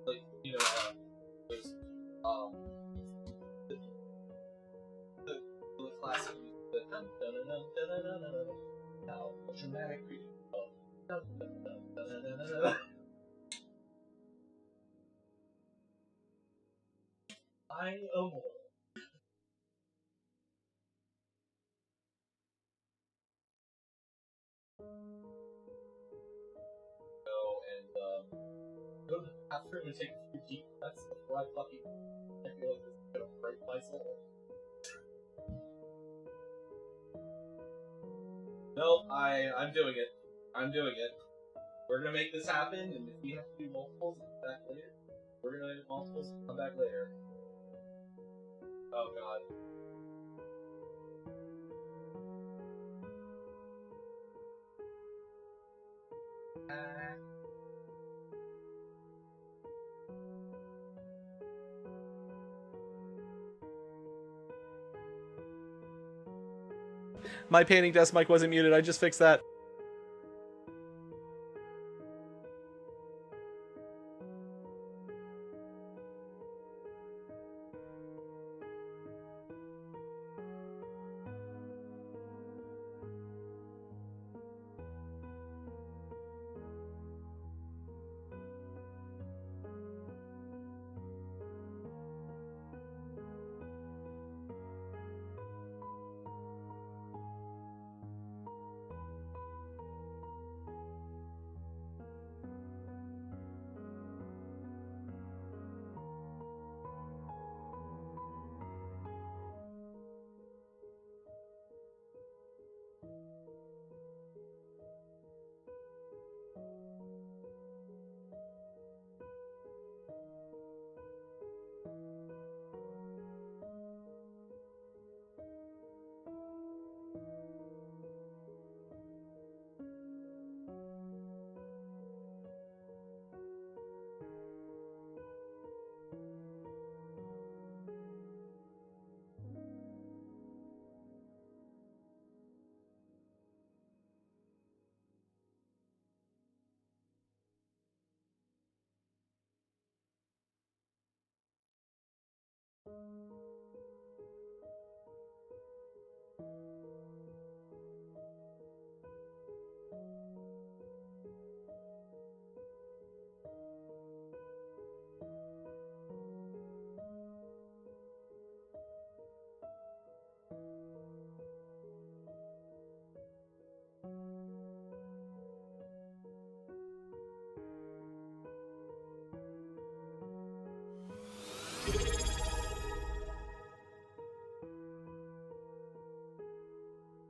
Like, you know, there's, the classic music, the dun-dun-dun-dun-dun-dun-dun-dun. Now, a dramatic reading of dun-dun-dun-dun-dun-dun-dun. I'm Immortal. Go to the bathroom and take a few deep breaths before I feel like this is gonna break my soul. Nope, I'm doing it. I'm doing it. We're gonna make this happen, and if we have to do multiples, come back later. We're gonna do multiples, come back later. Oh god. My painting desk mic wasn't muted. I just fixed that.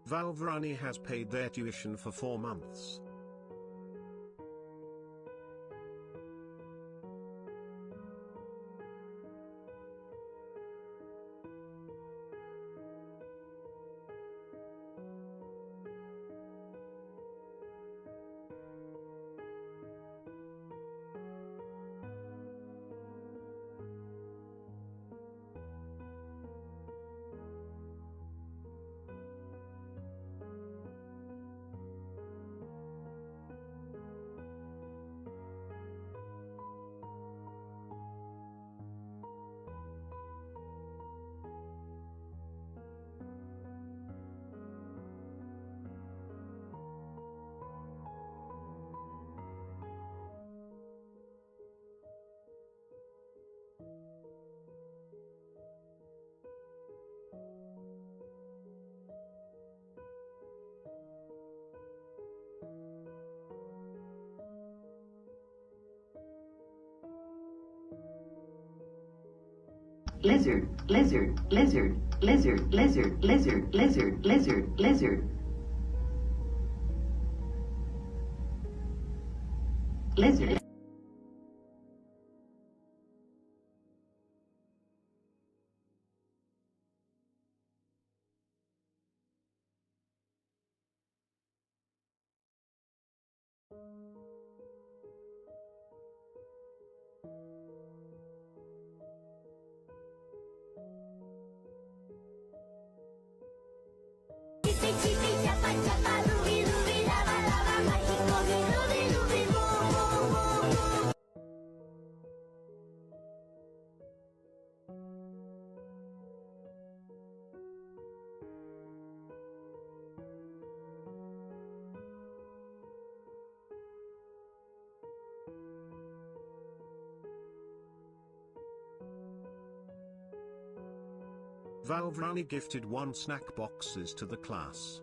Valvrani has paid their tuition for 4 months. Lizard, lizard, lizard, lizard, lizard, lizard, lizard, lizard, lizard. Lizard. Chipi chipi chapa chapa Valvrani gifted 1 snack boxes to the class.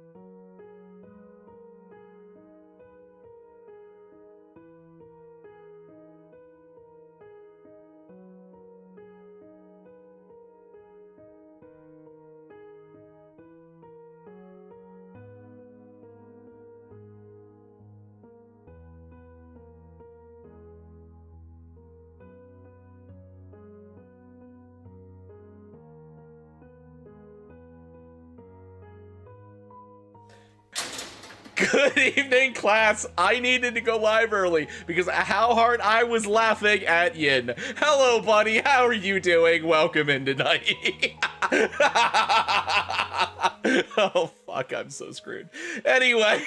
Good evening, class. I needed to go live early because how hard I was laughing at Yin. Hello, buddy. How are you doing? Welcome in tonight. Oh, fuck. I'm so screwed. Anyway.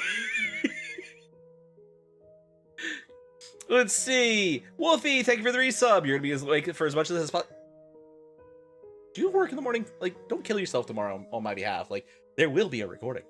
Let's see. Wolfie, thank you for the resub. You're going to be awake for as much of this as possible. Do you work in the morning? Like, don't kill yourself tomorrow on my behalf. Like, there will be a recording.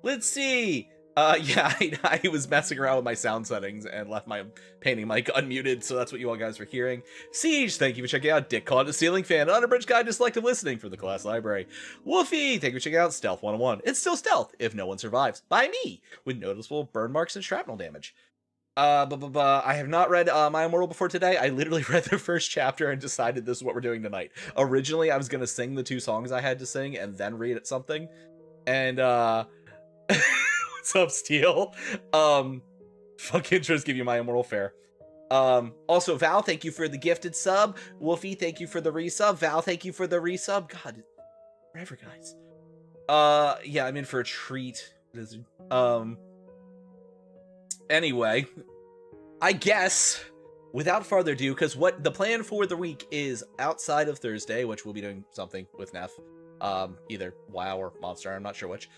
Let's see. Yeah, I was messing around with my sound settings and left my painting mic unmuted, so that's what you all guys were hearing. Siege, thank you for checking out Dick Caught a Ceiling Fan, Unabridged Guide to Selective Listening for the class library. Wolfie, thank you for checking out Stealth 101. It's still stealth if no one survives. By me, with noticeable burn marks and shrapnel damage. I have not read My Immortal before today. I literally read the first chapter and decided this is what we're doing tonight. Originally, I was going to sing the 2 songs I had to sing and then read it something. And, what's up, Steel? Fuck intros give you My Immortal fair. Also, Val, thank you for the gifted sub. Wolfie, thank you for the resub. Val, thank you for the resub. God, forever, guys. Yeah, I'm in for a treat. Anyway, I guess, without further ado, because what the plan for the week is outside of Thursday, which we'll be doing something with Neff, either WoW or Monster, I'm not sure which,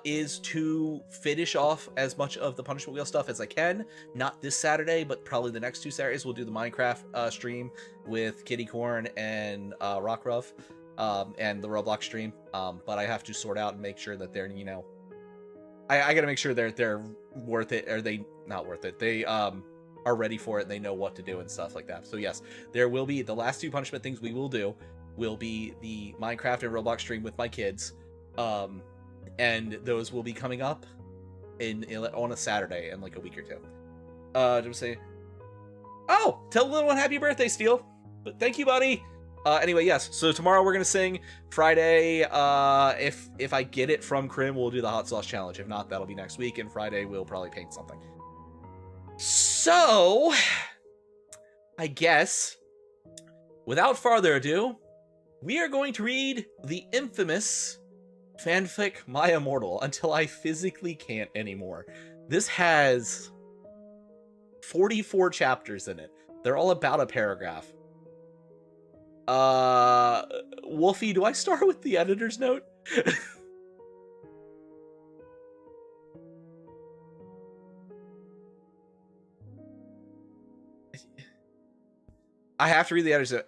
is to finish off as much of the Punishment Wheel stuff as I can. Not this Saturday, but probably the next 2 Saturdays we'll do the Minecraft stream with Kitty Corn and Rockruff, and the Roblox stream. But I have to sort out and make sure that they're, you know, I gotta make sure they're worth it, or they not worth it. They are ready for it. They know what to do and stuff like that. So yes, there will be the last 2 punishment things we will do. Will be the Minecraft and Roblox stream with my kids, and those will be coming up on a Saturday in like a week or 2. Just say, oh, tell the little one happy birthday, Steel. But thank you, buddy. Anyway, yes. So tomorrow we're gonna sing. Friday, if I get it from Krim, we'll do the hot sauce challenge. If not, that'll be next week. And Friday we'll probably paint something. So, I guess, without further ado, we are going to read the infamous fanfic My Immortal until I physically can't anymore. This has 44 chapters in it. They're all about a paragraph. Wolfie, do I start with the editor's note? I have to read the editor's note.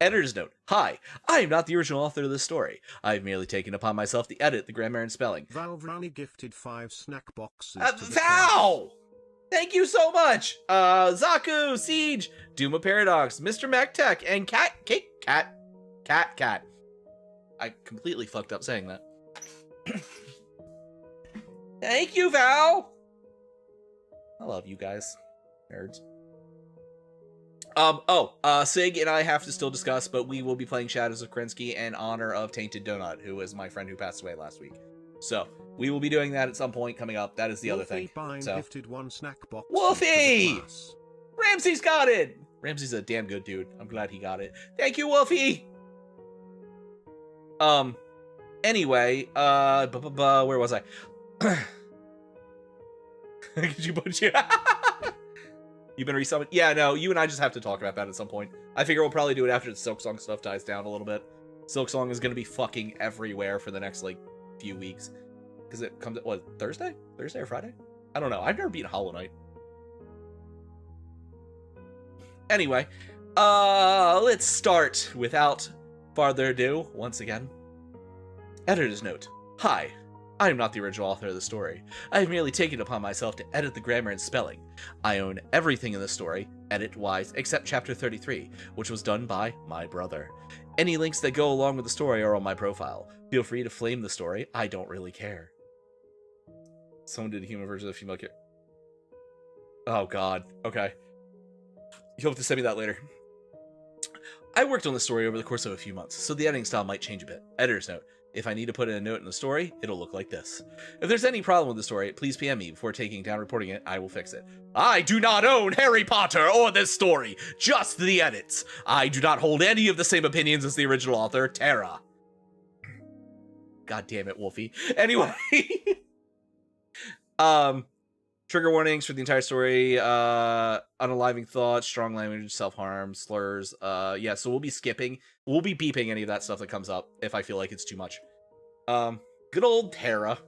Editor's note. Hi, I am not the original author of this story. I have merely taken upon myself to edit the grammar and spelling. Valvrani gifted 5 snack boxes to the Val! Thank you so much! Zaku, Siege, Duma Paradox, Mr. MacTech, and Cat. I completely fucked up saying that. Thank you, Val! I love you guys. Nerds. Sig and I have to still discuss, but we will be playing Shadows of Krinsky in honor of Tainted Donut, who is my friend who passed away last week. So, we will be doing that at some point coming up. That is the other thing. So. Gifted 1 snack box Wolfie! Ramsey's got it! Ramsey's a damn good dude. I'm glad he got it. Thank you, Wolfie! Anyway, where was I? Could you put you... You've been resubbing? Yeah, no, you and I just have to talk about that at some point. I figure we'll probably do it after the Silksong stuff dies down a little bit. Silksong is going to be fucking everywhere for the next, like, few weeks. Because it comes, what, Thursday? Thursday or Friday? I don't know. I've never beaten Hollow Knight. Anyway, let's start without farther ado, once again. Editor's note. Hi, I am not the original author of the story. I have merely taken it upon myself to edit the grammar and spelling. I own everything in the story, edit-wise, except Chapter 33, which was done by my brother. Any links that go along with the story are on my profile. Feel free to flame the story, I don't really care. Someone did a human version of the female character. Oh god, okay. You'll have to send me that later. I worked on the story over the course of a few months, so the editing style might change a bit. Editor's note. If I need to put in a note in the story, it'll look like this. If there's any problem with the story, please PM me before taking down reporting it. I will fix it. I do not own Harry Potter or this story, just the edits. I do not hold any of the same opinions as the original author, Tara. God damn it, Wolfie. Anyway. Trigger warnings for the entire story, unaliving thoughts, strong language, self-harm, slurs. Yeah, so we'll be beeping any of that stuff that comes up if I feel like it's too much. Good old Tara.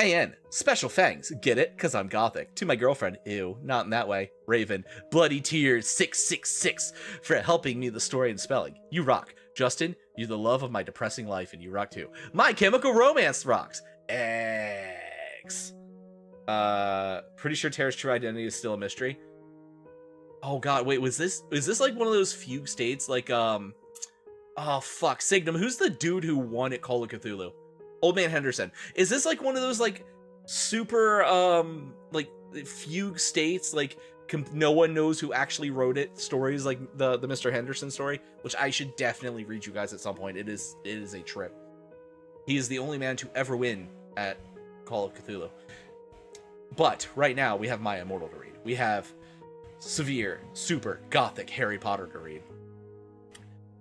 AN, special thanks, get it? Cause I'm gothic. To my girlfriend, ew, not in that way. Raven, bloody tears 666 for helping me the story and spelling. You rock. Justin, you're the love of my depressing life and you rock too. My Chemical Romance rocks. X. Pretty sure Tara's true identity is still a mystery. Oh god, wait, is this like one of those fugue states like, oh fuck, Signum, who's the dude who won at Call of Cthulhu? Old Man Henderson. Is this like one of those like super, like fugue states, like no one knows who actually wrote it stories like the Mr. Henderson story, which I should definitely read you guys at some point. It is a trip. He is the only man to ever win at Call of Cthulhu. But right now we have My Immortal to read. We have severe, super gothic Harry Potter to read.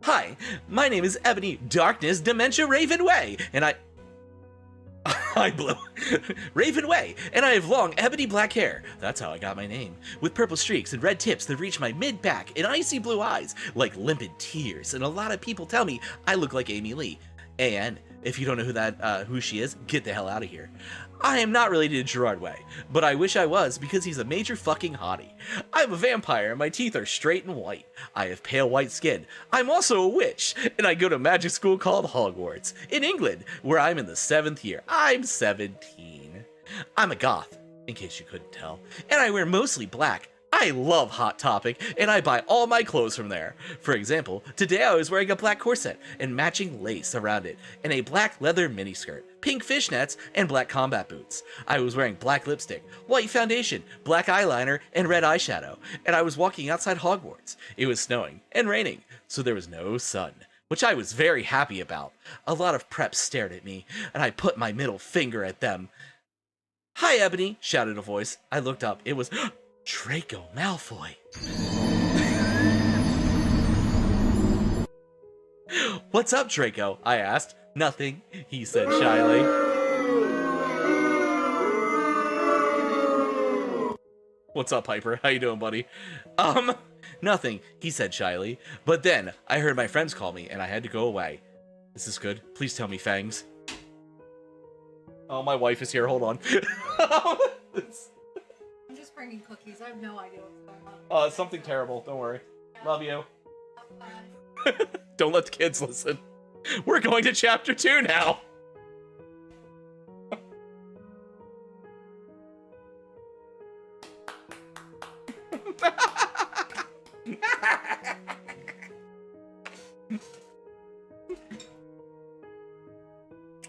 Hi, my name is Ebony Darkness Dementia Ravenway, and I blew. Ravenway, and I have long ebony black hair. That's how I got my name. With purple streaks and red tips that reach my mid-back and icy blue eyes like limpid tears. And a lot of people tell me I look like Amy Lee. And if you don't know who she is, get the hell out of here. I am not related to Gerard Way, but I wish I was because he's a major fucking hottie. I'm a vampire and my teeth are straight and white. I have pale white skin. I'm also a witch, and I go to magic school called Hogwarts, in England, where I'm in the 7th year. I'm 17. I'm a goth, in case you couldn't tell, and I wear mostly black. I love Hot Topic, and I buy all my clothes from there. For example, today I was wearing a black corset and matching lace around it, and a black leather miniskirt, pink fishnets, and black combat boots. I was wearing black lipstick, white foundation, black eyeliner, and red eyeshadow, and I was walking outside Hogwarts. It was snowing and raining, so there was no sun, which I was very happy about. A lot of preps stared at me, and I put my middle finger at them. "Hi, Ebony," shouted a voice. I looked up. It was Draco Malfoy. "What's up, Draco?" I asked. "Nothing," he said shyly. "What's up, Piper? How you doing, buddy?" Nothing," he said shyly. But then I heard my friends call me and I had to go away. This is good. Please tell me Fangs. Oh, my wife is here. Hold on. I'm just bringing cookies. I have no idea what's going on. It's something terrible. Don't worry. Love you. Don't let the kids listen. We're going to chapter 2 now.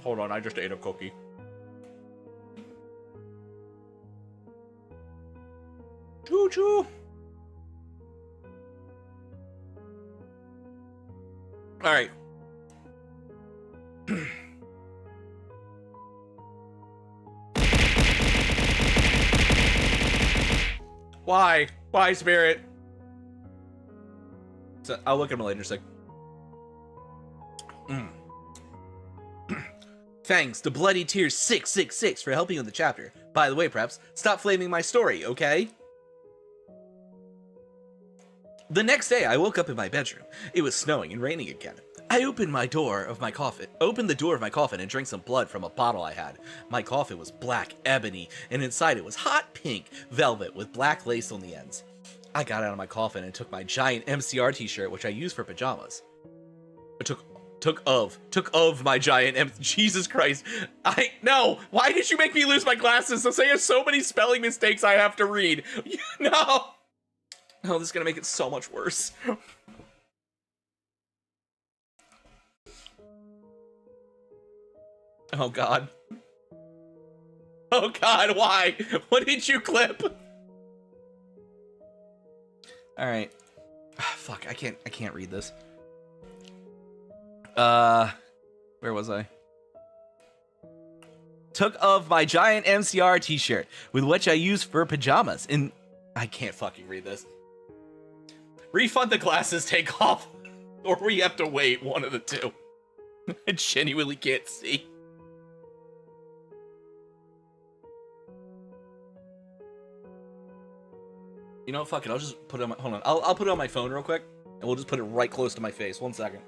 Hold on, I just ate a cookie. Choo-choo. All right. Why? Why, Spirit? So I'll look at him later, sec. Thanks to Bloody Tears 666 for helping with the chapter. By the way, Preps, stop flaming my story, okay? The next day, I woke up in my bedroom. It was snowing and raining again. I opened the door of my coffin and drank some blood from a bottle I had. My coffin was black ebony, and inside it was hot pink velvet with black lace on the ends. I got out of my coffin and took my giant MCR t-shirt, which I used for pajamas. I took Took of my giant Jesus Christ. No, why did you make me lose my glasses? I'm saying so many spelling mistakes I have to read. No. No, this is gonna make it so much worse. Oh God. Oh God, why? What did you clip? Alright. Fuck, I can't read this. Where was I? Took of my giant MCR t-shirt, with which I use for pajamas. I can't fucking read this. Refund the glasses, take off, or we have to wait, one of the two. I genuinely can't see. You know, fuck it, I'll just put it on my, hold on, I'll put it on my phone real quick, and we'll just put it right close to my face. 1 second.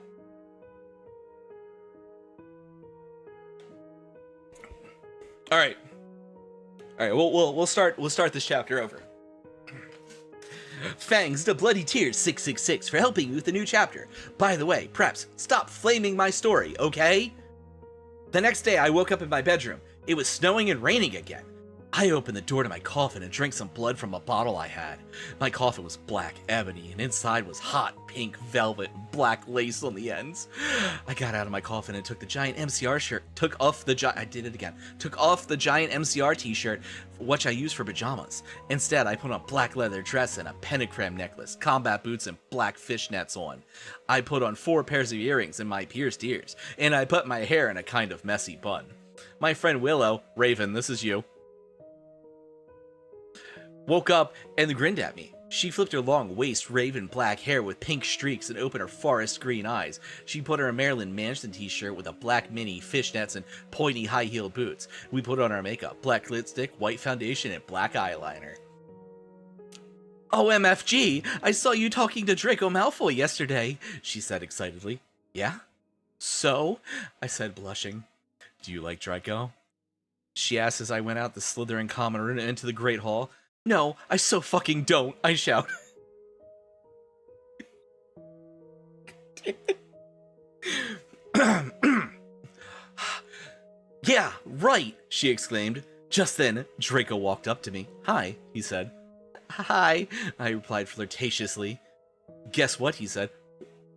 All right, we'll start this chapter over. Thanks to Bloody Tears 666 for helping me with the new chapter. By the way, Preps, stop flaming my story, okay? The next day I woke up in my bedroom. It was snowing and raining again. I opened the door to my coffin and drank some blood from a bottle I had. My coffin was black ebony, and inside was hot pink velvet and black lace on the ends. I got out of my coffin and took the giant MCR shirt, took off the giant MCR t-shirt, which I use for pajamas. Instead, I put on a black leather dress and a pentacram necklace, combat boots, and black fishnets on. I put on 4 pairs of earrings and my pierced ears, and I put my hair in a kind of messy bun. My friend Willow, Raven, this is you, woke up and grinned at me. She flipped her long waist raven black hair with pink streaks and opened her forest green eyes. She put on a Marilyn Manson t-shirt with a black mini, fishnets, and pointy high-heeled boots. We put on our makeup, black lipstick, white foundation, and black eyeliner. OMFG, I saw you talking to Draco Malfoy yesterday, she said excitedly. Yeah? So? I said, blushing. Do you like Draco? She asked as I went out the Slytherin common room and into the Great Hall. No, I so fucking don't, I shout. Yeah, right, she exclaimed. Just then, Draco walked up to me. Hi, he said. Hi, I replied flirtatiously. Guess what, he said.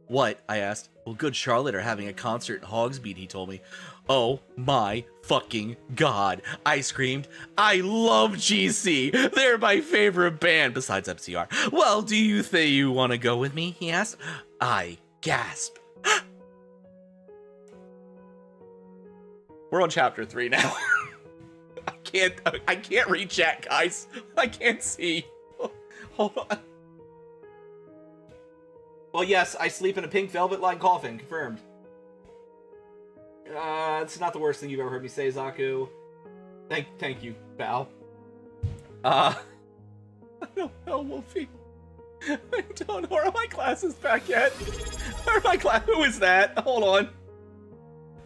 What? I asked. Well, Good Charlotte are having a concert in Hogsmeade, he told me. Oh my fucking god, I screamed. I love GC. They're my favorite band besides MCR. Well, do you think you want to go with me? He asked. I gasped. We're on chapter 3 now. I can't read chat, guys. I can't see. Hold on. Well, yes, I sleep in a pink velvet-lined coffin. Confirmed. It's not the worst thing you've ever heard me say, Zaku. Thank you, Val. I don't know, Wolfie. I don't know. Are my glasses back yet? Are my Who is that? Hold on.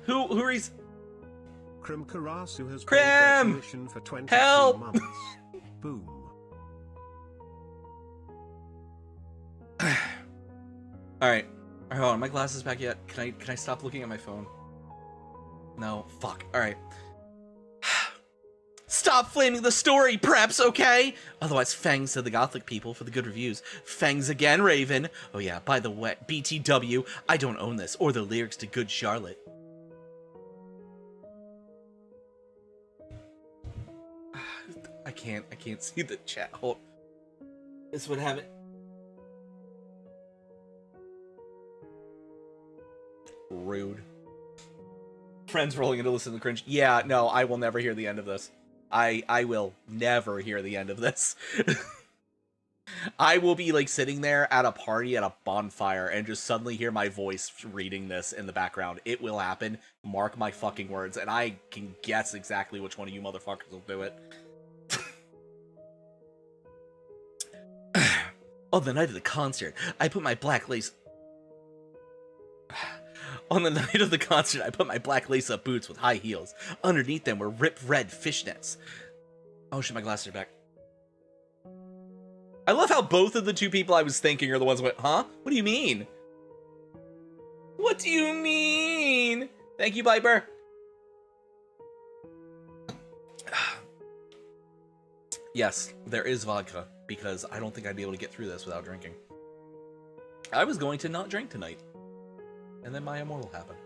Who are these? Krim Karasu has Krim! paid for 22 Help! months. Boom. Alright, hold on. Are my glasses back yet? Can I stop looking at my phone? No, fuck. Alright. Stop flaming the story, Preps, okay? Otherwise, fangs to the Gothic people for the good reviews. Fangs again, Raven. Oh yeah, by the way, BTW, I don't own this, or the lyrics to Good Charlotte. I can't see the chat. Hold. This would have it. Rude. Friends rolling in to listen to the cringe. Yeah, no, I will never hear the end of this. I will never hear the end of this. I will be like sitting there at a party at a bonfire and just suddenly hear my voice reading this in the background. It will happen. Mark my fucking words. And I can guess exactly which one of you motherfuckers will do it. On the night of the concert, I put my black lace... On the night of the concert, I put my black lace-up boots with high heels. Underneath them were ripped red fishnets. Oh shit, my glasses are back. I love how both of the two people I was thinking are the ones who went, huh? What do you mean? What do you mean? Thank you, Piper. Yes, there is vodka, because I don't think I'd be able to get through this without drinking. I was going to not drink tonight, and then my Immortal happened.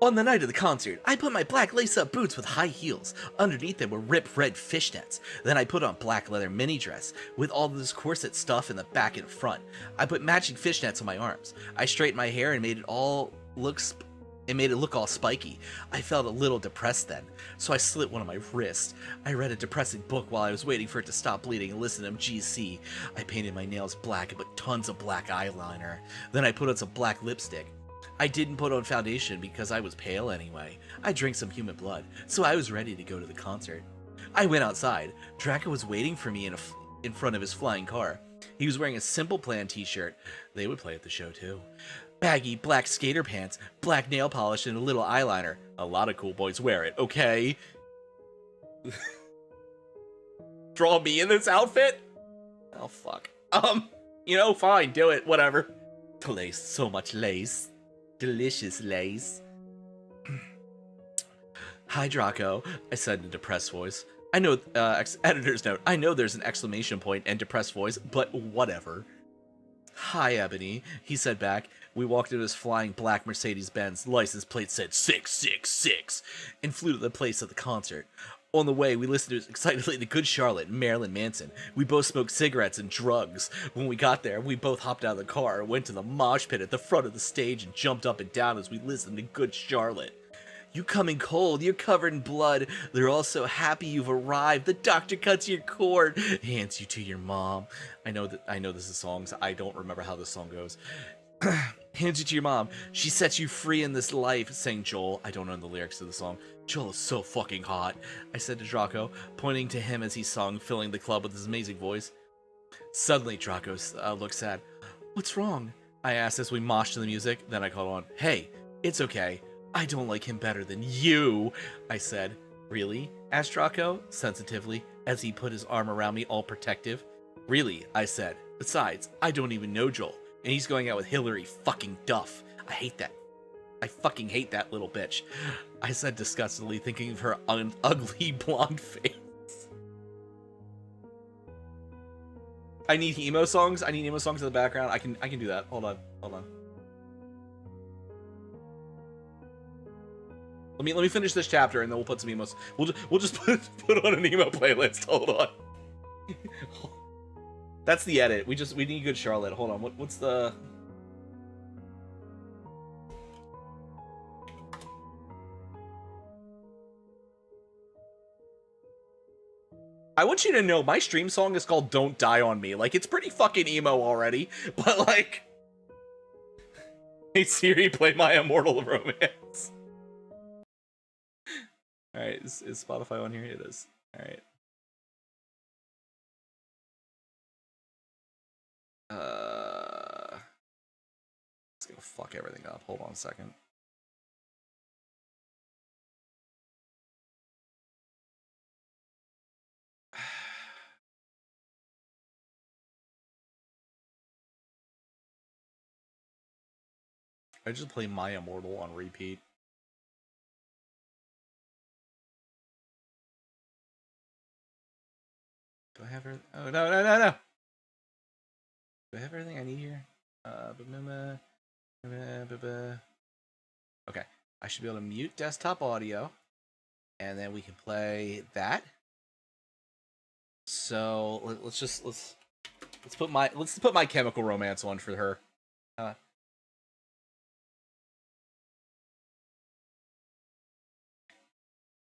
On the night of the concert, I put my black lace-up boots with high heels. Underneath them were ripped red fishnets. Then I put on black leather mini dress with all this corset stuff in the back and front. I put matching fishnets on my arms. I straightened my hair and made it look all spiky. I felt a little depressed then, so I slit one of my wrists. I read a depressing book while I was waiting for it to stop bleeding and listened to GC. I painted my nails black and put tons of black eyeliner. Then I put on some black lipstick. I didn't put on foundation because I was pale anyway. I drank some human blood, so I was ready to go to the concert. I went outside. Draco was waiting for me in front of his flying car. He was wearing a Simple Plan t-shirt. They would play at the show too. Baggy black skater pants, black nail polish, and a little eyeliner. A lot of cool boys wear it, okay? Draw me in this outfit? Oh, fuck. You know, fine, do it, whatever. Lace, so much lace. Delicious lace. Hi, Draco, I said in a depressed voice. I know, editor's note, I know there's an exclamation point and depressed voice, but whatever. Hi, Ebony, he said back. We walked into his flying black Mercedes-Benz. License plate said 666 and flew to the place of the concert. On the way, we listened to excitedly to Good Charlotte and Marilyn Manson. We both smoked cigarettes and drugs. When we got there, we both hopped out of the car, went to the mosh pit at the front of the stage, and jumped up and down as we listened to Good Charlotte. You coming cold, you're covered in blood. They're all so happy you've arrived. The doctor cuts your cord, hands you to your mom. I know this is songs. I don't remember how this song goes. Hands you to your mom. She sets you free in this life, sang Joel. I don't know the lyrics to the song. Joel is so fucking hot, I said to Draco, pointing to him as he sung, filling the club with his amazing voice. Suddenly, Draco looked sad. What's wrong? I asked as we moshed to the music. Then I called on, hey, it's okay. I don't like him better than you, I said. Really? Asked Draco, sensitively, as he put his arm around me all protective. Really, I said. Besides, I don't even know Joel, and he's going out with Hillary fucking Duff. I hate that. I fucking hate that little bitch, I said disgustedly, thinking of her ugly blonde face. I need emo songs. I need emo songs in the background. I can do that. Hold on. Let me finish this chapter and then we'll put some emos. We'll just put on an emo playlist. Hold on. That's the edit. We need Good Charlotte. Hold on. What's the? I want you to know my stream song is called Don't Die on Me. Like, it's pretty fucking emo already, but like, hey Siri, play my Immortal Romance. Alright, is Spotify on here? It is. Alright. It's gonna fuck everything up. Hold on a second. I just play My Immortal on repeat. Do I have everything? Oh, no. Do I have everything I need here? Okay. I should be able to mute desktop audio. And then we can play that. So let's put My Chemical Romance on for her.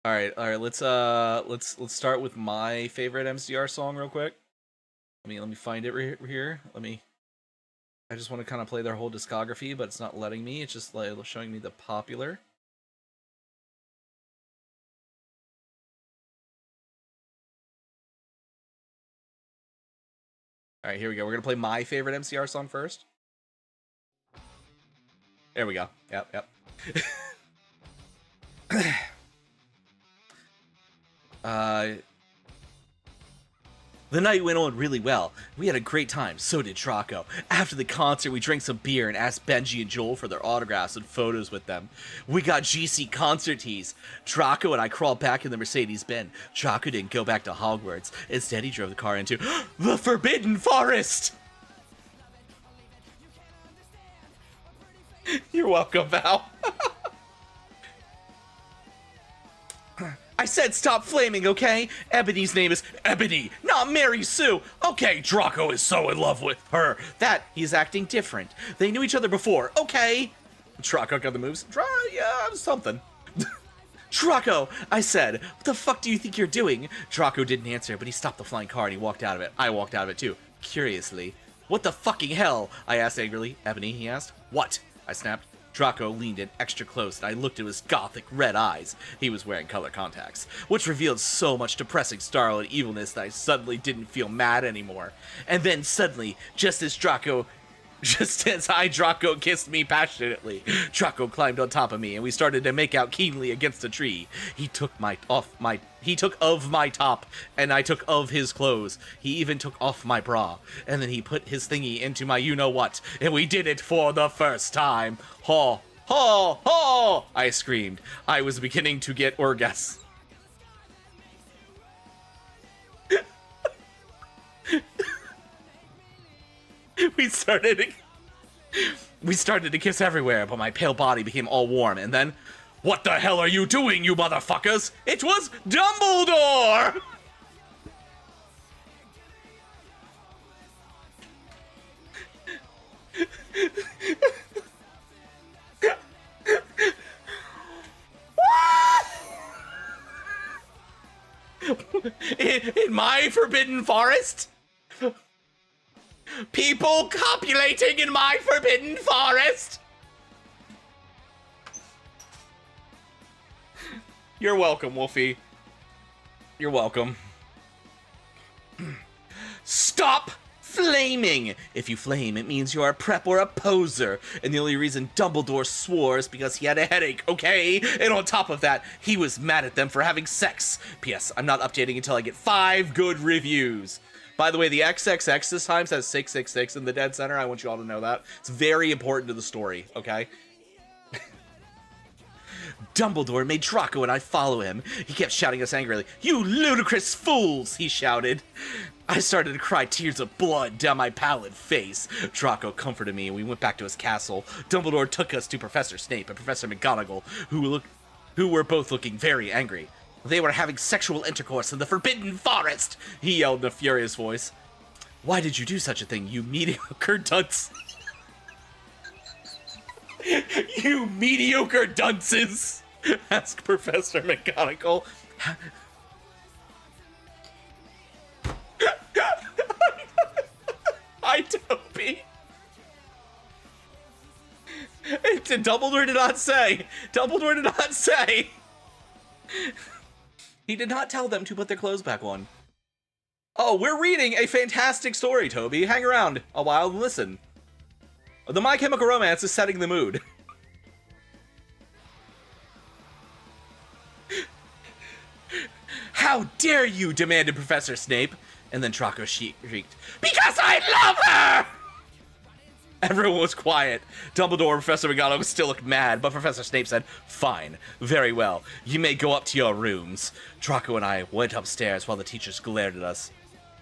All right. Let's start with my favorite MCR song real quick. Let me find it right here. I just want to kind of play their whole discography, but it's not letting me. It's just like showing me the popular. All right, here we go. We're gonna play my favorite MCR song first. There we go. Yep. The night went on really well. We had a great time, so did Draco. After the concert, we drank some beer and asked Benji and Joel for their autographs and photos with them. We got GC concert tees. Draco and I crawled back in the Mercedes-Benz. Draco didn't go back to Hogwarts. Instead, he drove the car into the Forbidden Forest! You're welcome, Val. I said stop flaming, okay? Ebony's name is Ebony, not Mary Sue. Okay, Draco is so in love with her that he's acting different. They knew each other before, okay? Draco got the moves. Yeah, something. Draco, I said, what the fuck do you think you're doing? Draco didn't answer, but he stopped the flying car and he walked out of it. I walked out of it too, curiously. What the fucking hell? I asked angrily. Ebony, he asked. What? I snapped. Draco leaned in extra close, and I looked at his gothic red eyes. He was wearing color contacts, which revealed so much depressing starlit evilness that I suddenly didn't feel mad anymore. And then suddenly, just as Draco kissed me passionately, Draco climbed on top of me, and we started to make out keenly against a tree. He took of my top, and I took of his clothes. He even took off my bra, and then he put his thingy into my you-know-what, and we did it for the first time. Haw, haw, haw! I screamed. I was beginning to get orgasms. We started to kiss everywhere, but my pale body became all warm, and then, what the hell are you doing, you motherfuckers? It was Dumbledore! in my Forbidden Forest? People copulating in my Forbidden Forest? You're welcome, Wolfie. You're welcome. Stop flaming! If you flame, it means you're a prep or a poser. And the only reason Dumbledore swore is because he had a headache, okay? And on top of that, he was mad at them for having sex. P.S. I'm not updating until I get 5 good reviews. By the way, the XXX this time says 666 in the dead center. I want you all to know that. It's very important to the story, okay? Dumbledore made Draco and I follow him. He kept shouting us angrily. You ludicrous fools, he shouted. I started to cry tears of blood down my pallid face. Draco comforted me and we went back to his castle. Dumbledore took us to Professor Snape and Professor McGonagall, who were both looking very angry. They were having sexual intercourse in the Forbidden Forest, he yelled in a furious voice. Why did you do such a thing, you mediocre dunce? You mediocre dunces, asked Professor McGonagall. Hi, Toby. Dumbledore did not say. Dumbledore did not say. He did not tell them to put their clothes back on. Oh, we're reading a fantastic story, Toby. Hang around a while and listen. The My Chemical Romance is setting the mood. How dare you, demanded Professor Snape. And then Draco shrieked, because I love her! Everyone was quiet. Dumbledore and Professor McGonagall still looked mad, but Professor Snape said, fine, very well, you may go up to your rooms. Draco and I went upstairs while the teachers glared at us.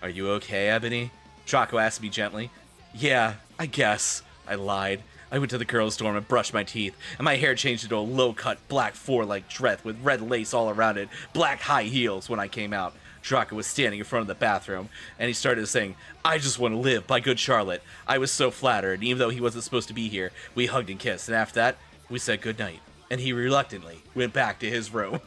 Are you okay, Ebony? Draco asked me gently. Yeah, I guess, I lied. I went to the girls' dorm and brushed my teeth, and my hair changed into a low-cut black four-leg dress with red lace all around it, black high heels when I came out. Draco was standing in front of the bathroom, and he started saying, I just want to live by good Charlotte. I was so flattered, even though he wasn't supposed to be here. We hugged and kissed, and after that, we said goodnight. And he reluctantly went back to his room.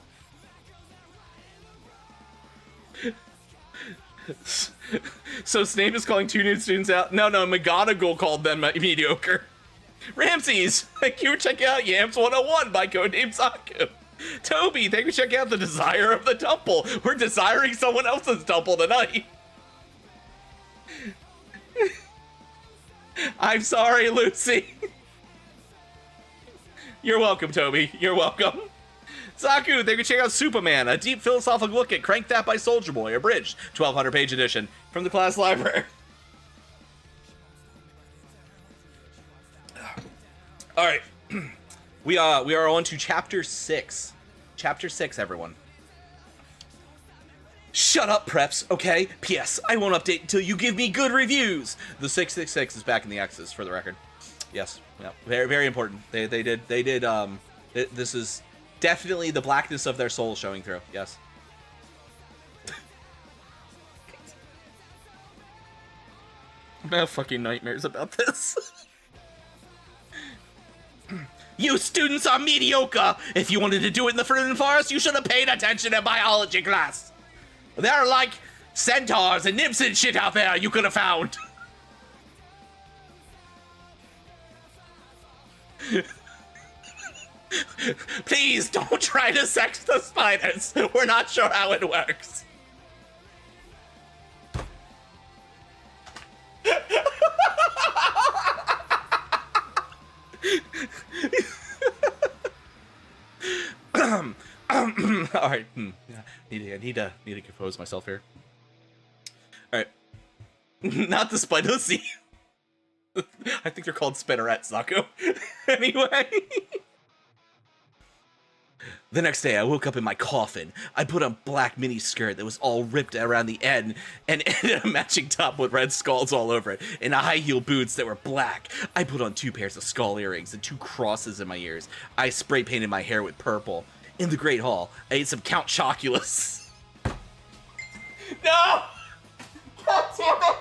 So Snape is calling 2 new students out? No, McGonagall called them mediocre. Ramses, thank you for checking out Yams 101 by Codename Saku. Toby, thank you for checking out The Desire of the Temple. We're desiring someone else's temple tonight. I'm sorry, Lucy. You're welcome, Toby. You're welcome. Saku, thank you for checking out Superman, a deep philosophical look at Crank That by Soldier Boy, abridged, 1200-page edition. from the class library. All right, we are on to chapter 6. Chapter 6, everyone. Shut up, preps. Okay. P.S. I won't update until you give me good reviews. The 666 is back in the X's, for the record. Yes. Yeah. Very, very important. They did. This is definitely the blackness of their soul showing through. Yes. I have fucking nightmares about this. You students are mediocre! If you wanted to do it in the Forbidden Forest, you should have paid attention in biology class! There are like centaurs and nymphs and shit out there you could have found! Please don't try to sex the spiders! We're not sure how it works! All right. I need to compose myself here. All right. Not the spiders. I think they're called spinnerets, Zaku. Anyway. The next day, I woke up in my coffin. I put on black mini skirt that was all ripped around the end and a matching top with red skulls all over it, and high heel boots that were black. I put on 2 pairs of skull earrings and 2 crosses in my ears. I spray painted my hair with purple. In the Great Hall, I ate some Count Chocula's. No! God damn it!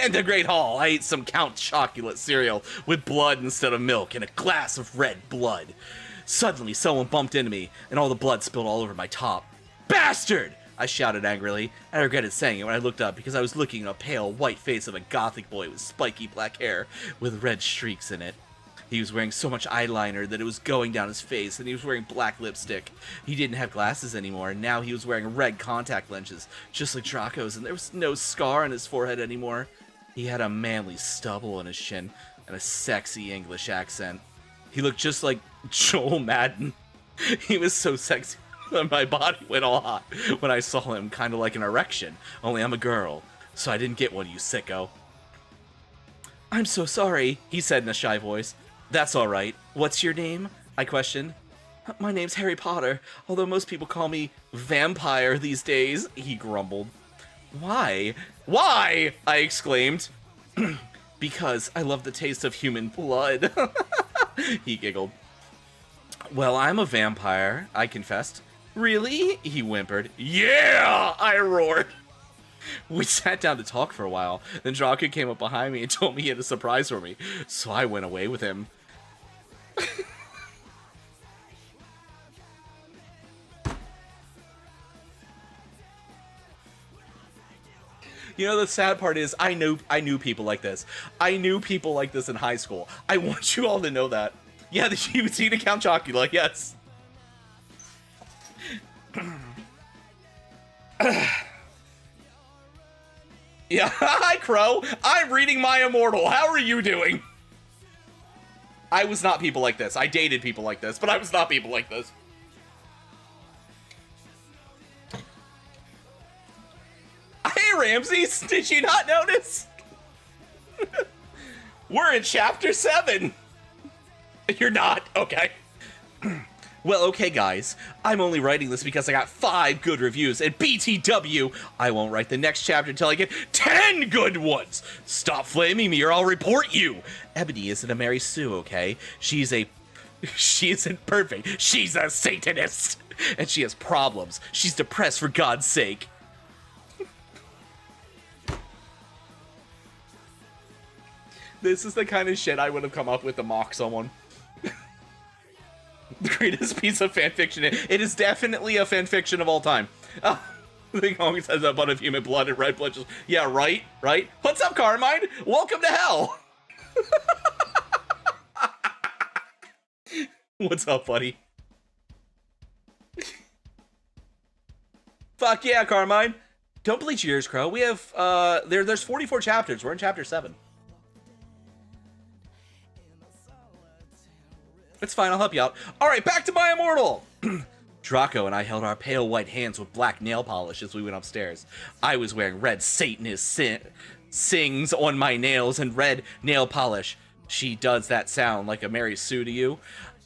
In the Great Hall, I ate some Count Chocolate cereal with blood instead of milk and a glass of red blood. Suddenly, someone bumped into me, and all the blood spilled all over my top. Bastard! I shouted angrily. I regretted saying it when I looked up because I was looking at a pale, white face of a gothic boy with spiky black hair with red streaks in it. He was wearing so much eyeliner that it was going down his face, and he was wearing black lipstick. He didn't have glasses anymore, and now he was wearing red contact lenses, just like Draco's, and there was no scar on his forehead anymore. He had a manly stubble on his chin and a sexy English accent. He looked just like Joel Madden. He was so sexy that my body went all hot when I saw him, kind of like an erection, only I'm a girl, so I didn't get one, you sicko. I'm so sorry, he said in a shy voice. That's alright. What's your name? I questioned. My name's Harry Potter, although most people call me Vampire these days, he grumbled. Why? Why? I exclaimed. Because I love the taste of human blood. He giggled. Well, I'm a vampire, I confessed. Really? He whimpered. Yeah! I roared. We sat down to talk for a while. Then Draco came up behind me and told me he had a surprise for me. So I went away with him. You know, the sad part is I knew people like this. I knew people like this in high school. I want you all to know that. Yeah, you would see the Count Chocula, yes. Yeah, hi Crow. I'm reading my Immortal. How are you doing? I was not people like this. I dated people like this, but I was not people like this. Hey Ramses, did you not notice? We're in chapter 7. You're not? Okay. Well, okay, guys. I'm only writing this because I got 5 good reviews, and BTW, I won't write the next chapter until I get 10 good ones. Stop flaming me or I'll report you. Ebony isn't a Mary Sue, okay? She isn't perfect. She's a Satanist. And she has problems. She's depressed, for God's sake. This is the kind of shit I would have come up with to mock someone. The greatest piece of fanfiction. It is definitely a fanfiction of all time. The thing always has a butt of human blood and red blood. Just, yeah, right? Right? What's up, Carmine? Welcome to hell! What's up, buddy? Fuck yeah, Carmine. Don't bleach your ears, Crow. We have, there's 44 chapters. We're in chapter 7. It's fine, I'll help you out. Alright, back to my Immortal! Draco and I held our pale white hands with black nail polish as we went upstairs. I was wearing red Satanist sings on my nails and red nail polish. She does that sound like a Mary Sue to you?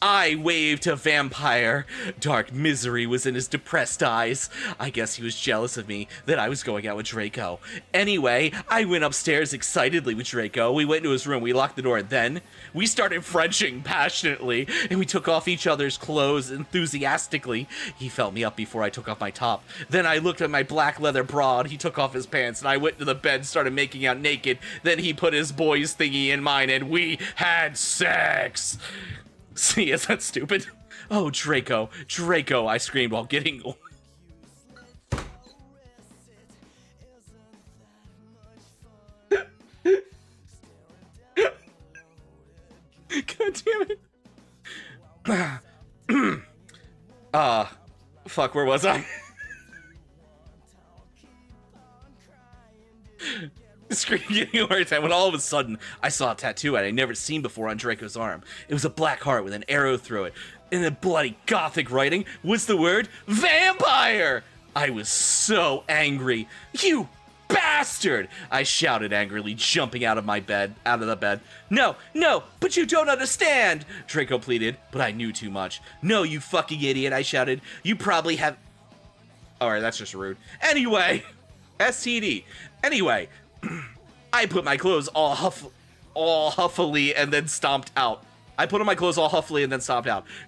I waved to Vampire. Dark misery was in his depressed eyes. I guess he was jealous of me that I was going out with Draco. Anyway, I went upstairs excitedly with Draco. We went into his room, we locked the door, and then we started Frenching passionately, and we took off each other's clothes enthusiastically. He felt me up before I took off my top. Then I looked at my black leather bra, and he took off his pants, and I went to the bed and started making out naked. Then he put his boy's thingy in mine, and we had sex. See, is that stupid? Oh, Draco, Draco, I screamed while getting... God damn it. Fuck, where was I? Scream getting over time when all of a sudden I saw a tattoo I'd never seen before on Draco's arm. It was a black heart with an arrow through it. In the bloody gothic writing was the word vampire! I was so angry. You bastard! I shouted angrily, jumping out of the bed. No, but you don't understand! Draco pleaded, but I knew too much. No, you fucking idiot, I shouted. You probably have... Alright, that's just rude. Anyway, STD. Anyway, I put my clothes all huffily and then stomped out.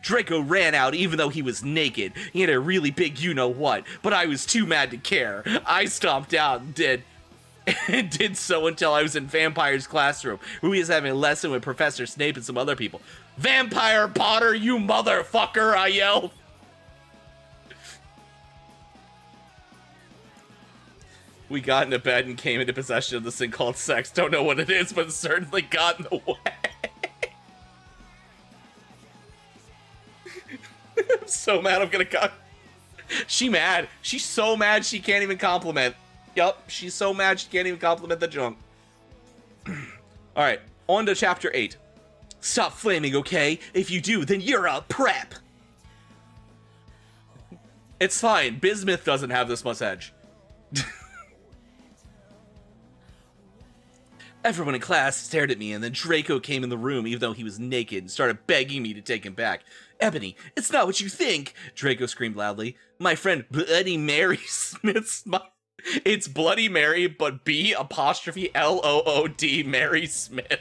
Draco ran out even though he was naked. He had a really big you-know-what, but I was too mad to care. I stomped out and did so until I was in Vampire's classroom, where he was having a lesson with Professor Snape and some other people. Vampire Potter, you motherfucker, I yelled. We got into bed and came into possession of this thing called sex. Don't know what it is, but it certainly got in the way. I'm so mad I'm gonna cut. She mad. She's so mad she can't even compliment. Yup, she's so mad she can't even compliment the junk. Alright, on to chapter 8. Stop flaming, okay? If you do, then you're a prep. It's fine. Bismuth doesn't have this much edge. Everyone in class stared at me, and then Draco came in the room even though he was naked and started begging me to take him back. Ebony, it's not what you think, Draco screamed loudly. My friend Bloody Mary Smith smiled. It's Bloody Mary, but B''Lood Mary Smith.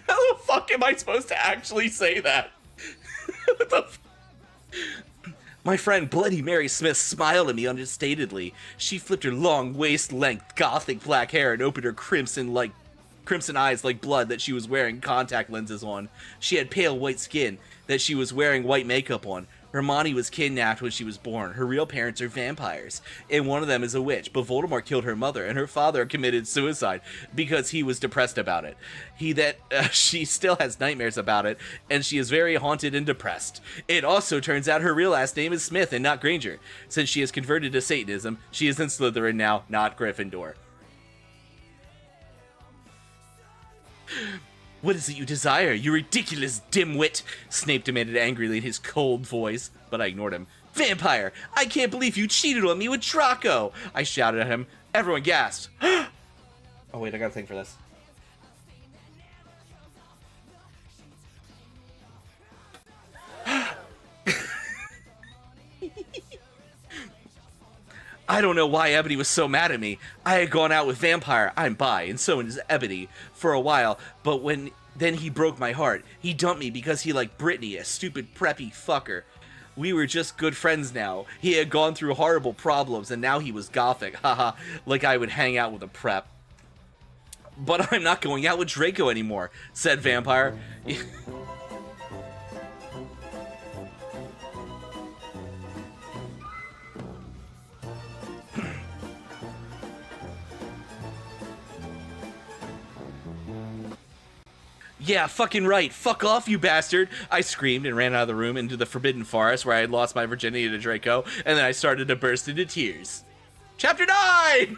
How the fuck am I supposed to actually say that? What the f- My friend Bloody Mary Smith smiled at me understatedly. She flipped her long waist-length gothic black hair and opened her crimson eyes like blood that she was wearing contact lenses on. She had pale white skin that she was wearing white makeup on. Hermione was kidnapped when she was born. Her real parents are vampires, and one of them is a witch, but Voldemort killed her mother, and her father committed suicide because he was depressed about it. She still has nightmares about it, and she is very haunted and depressed. It also turns out her real last name is Smith and not Granger. Since she has converted to Satanism, she is in Slytherin now, not Gryffindor. What is it you desire, you ridiculous dimwit? Snape demanded angrily in his cold voice, but I ignored him. Vampire! I can't believe you cheated on me with Draco! I shouted at him. Everyone gasped. Oh wait, I got a thing for this. I don't know why Ebony was so mad at me. I had gone out with Vampire, I'm bi, and so is Ebony, for a while, but then he broke my heart. He dumped me because he liked Brittany, a stupid preppy fucker. We were just good friends now. He had gone through horrible problems, and now he was gothic, haha, like I would hang out with a prep. But I'm not going out with Draco anymore, said Vampire. Yeah, fucking right. Fuck off, you bastard. I screamed and ran out of the room into the forbidden forest where I had lost my virginity to Draco, and then I started to burst into tears. Chapter 9!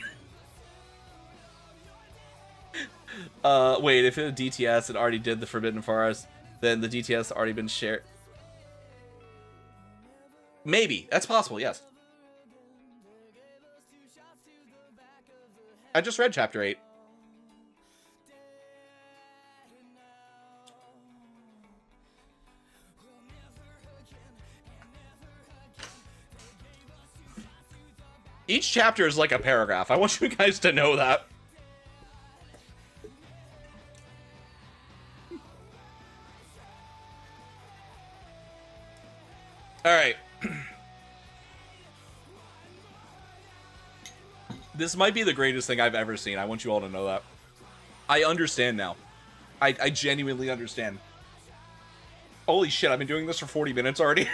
Wait, if it DTS had already did the Forbidden Forest, then the DTS already been shared. Maybe. That's possible, yes. I just read chapter 8. Each chapter is like a paragraph. I want you guys to know that. Alright. This might be the greatest thing I've ever seen. I want you all to know that. I understand now. I genuinely understand. Holy shit, I've been doing this for 40 minutes already.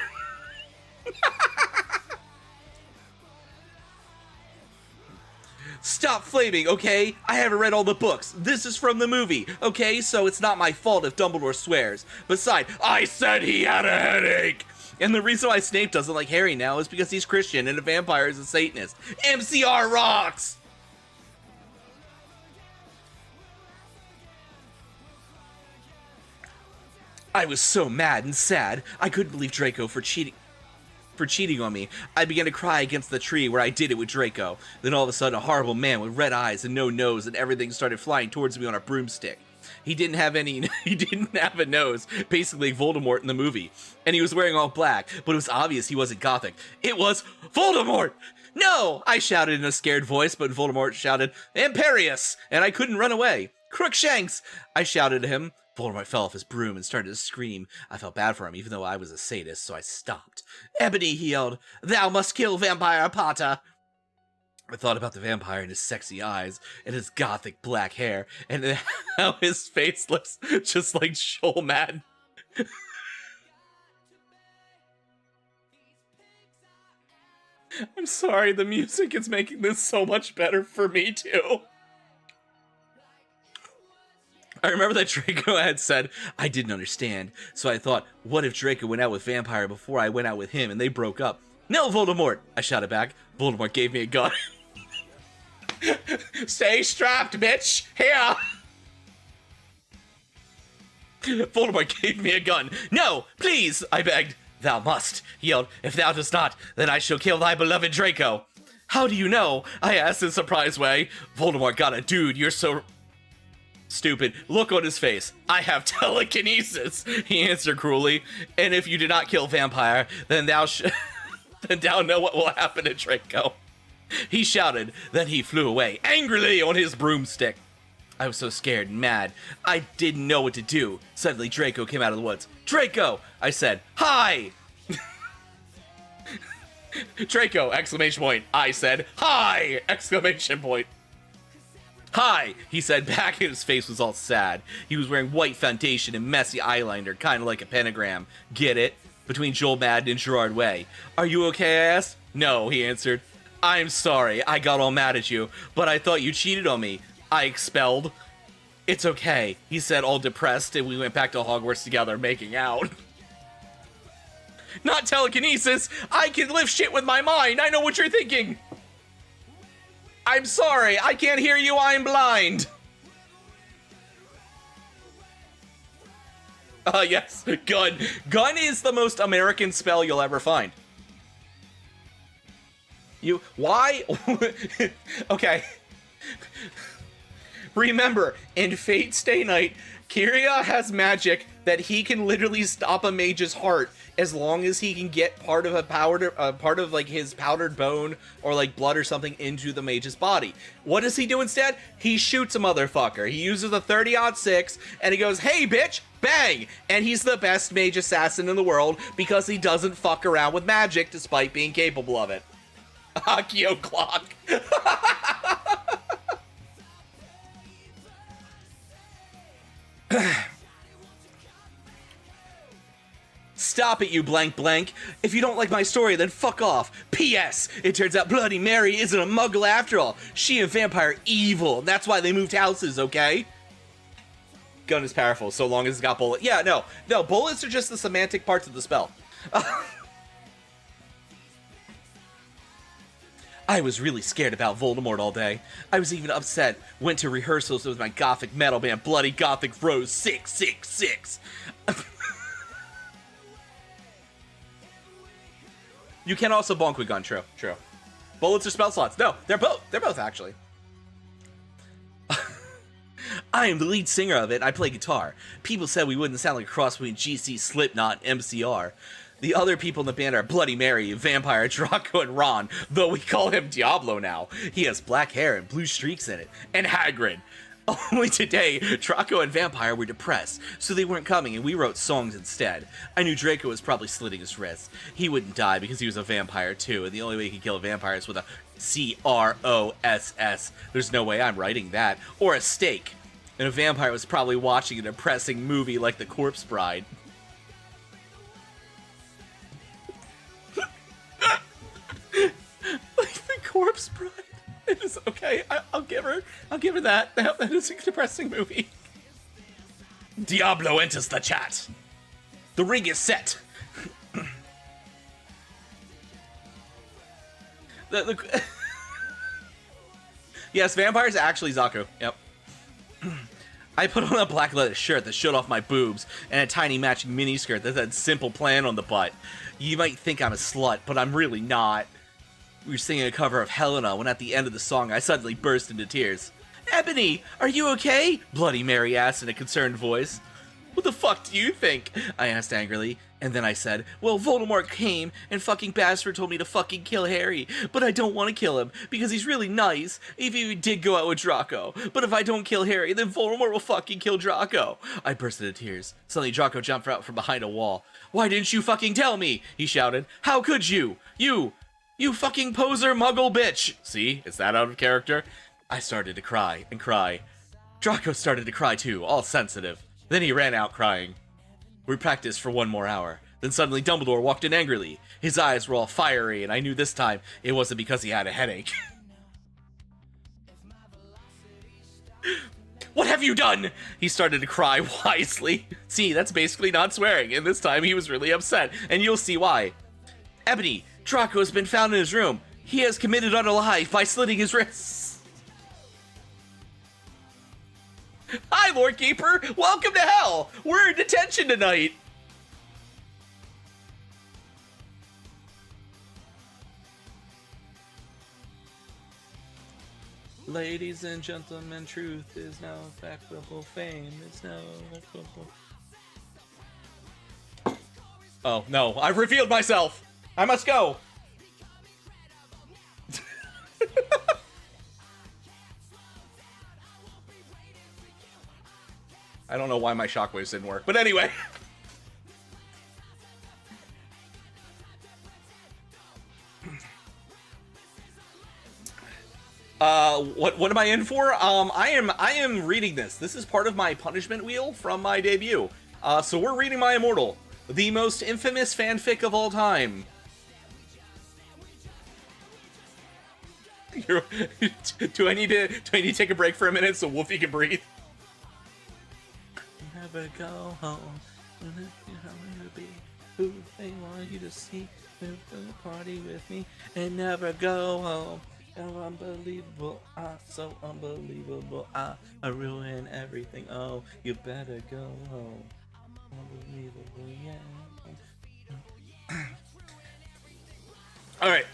Stop flaming, okay? I haven't read all the books. This is from the movie, okay? So it's not my fault if Dumbledore swears. Besides, I said he had a headache! And the reason why Snape doesn't like Harry now is because he's Christian and a vampire is a Satanist. MCR rocks! I was so mad and sad. I couldn't believe Draco for cheating on me. I began to cry against the tree where I did it with Draco. Then all of a sudden, a horrible man with red eyes and no nose and everything started flying towards me on a broomstick. He didn't have a nose, basically Voldemort in the movie. And he was wearing all black, but it was obvious he wasn't Gothic. It was Voldemort! No! I shouted in a scared voice, but Voldemort shouted, Imperius! And I couldn't run away. Crookshanks! I shouted at him. Voldemort fell off his broom and started to scream. I felt bad for him, even though I was a sadist, so I stopped. Ebony, he yelled, thou must kill Vampire Potter! I thought about the vampire and his sexy eyes, and his gothic black hair, and how his face looks just like Joel Madden. I'm sorry, the music is making this so much better for me, too. I remember that Draco had said, I didn't understand, so I thought, what if Draco went out with Vampire before I went out with him and they broke up? No, Voldemort! I shouted back. Voldemort gave me a gun. Stay strapped, bitch! Here! Voldemort gave me a gun. No, please, I begged. Thou must, he yelled. If thou dost not, then I shall kill thy beloved Draco. How do you know? I asked in a surprised way. Voldemort got a dude, you're so stupid. Look on his face. I have telekinesis, he answered cruelly. And if you do not kill Vampire, then thou know what will happen to Draco. He shouted, then he flew away, angrily on his broomstick. I was so scared and mad, I didn't know what to do. Suddenly Draco came out of the woods. Draco! I said, hi! Draco! Exclamation point. I said, hi! Exclamation point. Hi! He said back and his face was all sad. He was wearing white foundation and messy eyeliner, kind of like a pentagram. Get it? Between Joel Madden and Gerard Way. Are you okay, I asked? No, he answered. I'm sorry, I got all mad at you, but I thought you cheated on me. I expelled. It's okay, he said, all depressed, and we went back to Hogwarts together, making out. Not telekinesis! I can lift shit with my mind! I know what you're thinking! I'm sorry, I can't hear you, I'm blind! Yes, gun. Gun is the most American spell you'll ever find. Why? Okay. Remember, in Fate Stay Night, Kyria has magic that he can literally stop a mage's heart as long as he can get part of like his powdered bone or like blood or something into the mage's body. What does he do instead? He shoots a motherfucker. He uses a 30-06 and he goes, "Hey bitch, bang!" And he's the best mage assassin in the world because he doesn't fuck around with magic despite being capable of it. Akio clock. Stop it, you blank blank. If you don't like my story, then fuck off. P.S. It turns out Bloody Mary isn't a muggle after all. She and Vampire evil. That's why they moved houses, okay? Gun is powerful, so long as it's got bullets. Yeah, no, bullets are just the semantic parts of the spell. I was really scared about Voldemort all day. I was even upset. Went to rehearsals with my gothic metal band, Bloody Gothic Rose 666. You can also bonk with gun, true. Bullets or spell slots? No, they're both actually. I am the lead singer of it, and I play guitar. People said we wouldn't sound like a cross between GC, Slipknot, and MCR. The other people in the band are Bloody Mary, Vampire, Draco, and Ron, though we call him Diablo now. He has black hair and blue streaks in it. And Hagrid. Only today, Draco and Vampire were depressed, so they weren't coming, and we wrote songs instead. I knew Draco was probably slitting his wrists. He wouldn't die because he was a vampire too, and the only way he could kill a vampire is with a CROSS. There's no way I'm writing that. Or a stake. And a vampire was probably watching a depressing movie like The Corpse Bride. Like The Corpse Bride. It is okay. I'll give her that. That is a depressing movie. Diablo enters the chat. The ring is set. Yes, vampire's actually Zaku. Yep. I put on a black leather shirt that showed off my boobs and a tiny matching miniskirt that said Simple Plan on the butt. You might think I'm a slut, but I'm really not. We were singing a cover of Helena when at the end of the song I suddenly burst into tears. Ebony, are you okay? Bloody Mary asked in a concerned voice. What the fuck do you think? I asked angrily, and then I said, well, Voldemort came and fucking bastard told me to fucking kill Harry, but I don't want to kill him because he's really nice if he did go out with Draco. But if I don't kill Harry, then Voldemort will fucking kill Draco. I burst into tears. Suddenly Draco jumped out from behind a wall. Why didn't you fucking tell me? He shouted. How could you? You fucking poser muggle bitch! See? Is that out of character? I started to cry and cry. Draco started to cry too, all sensitive. Then he ran out crying. We practiced for 1 more hour. Then suddenly Dumbledore walked in angrily. His eyes were all fiery, and I knew this time it wasn't because he had a headache. What have you done? He started to cry wisely. See, that's basically not swearing, and this time he was really upset, and you'll see why. Ebony, Draco has been found in his room. He has committed unalive by slitting his wrists. Hi, Lord Keeper! Welcome to hell! We're in detention tonight! Ladies and gentlemen, truth is now factable, fame is now factable. Oh, no, I've revealed myself! I must go! I don't know why my shockwaves didn't work, but anyway. What am I in for? I am reading this. This is part of my punishment wheel from my debut. So we're reading my Immortal, the most infamous fanfic of all time. Do I need to take a break for a minute so Wolfie can breathe? Never go home. Who they want you to see? Move to the party with me and never go home. Oh, unbelievable! So unbelievable! I ruin everything. Oh, you better go home. Unbelievable, yeah. All right.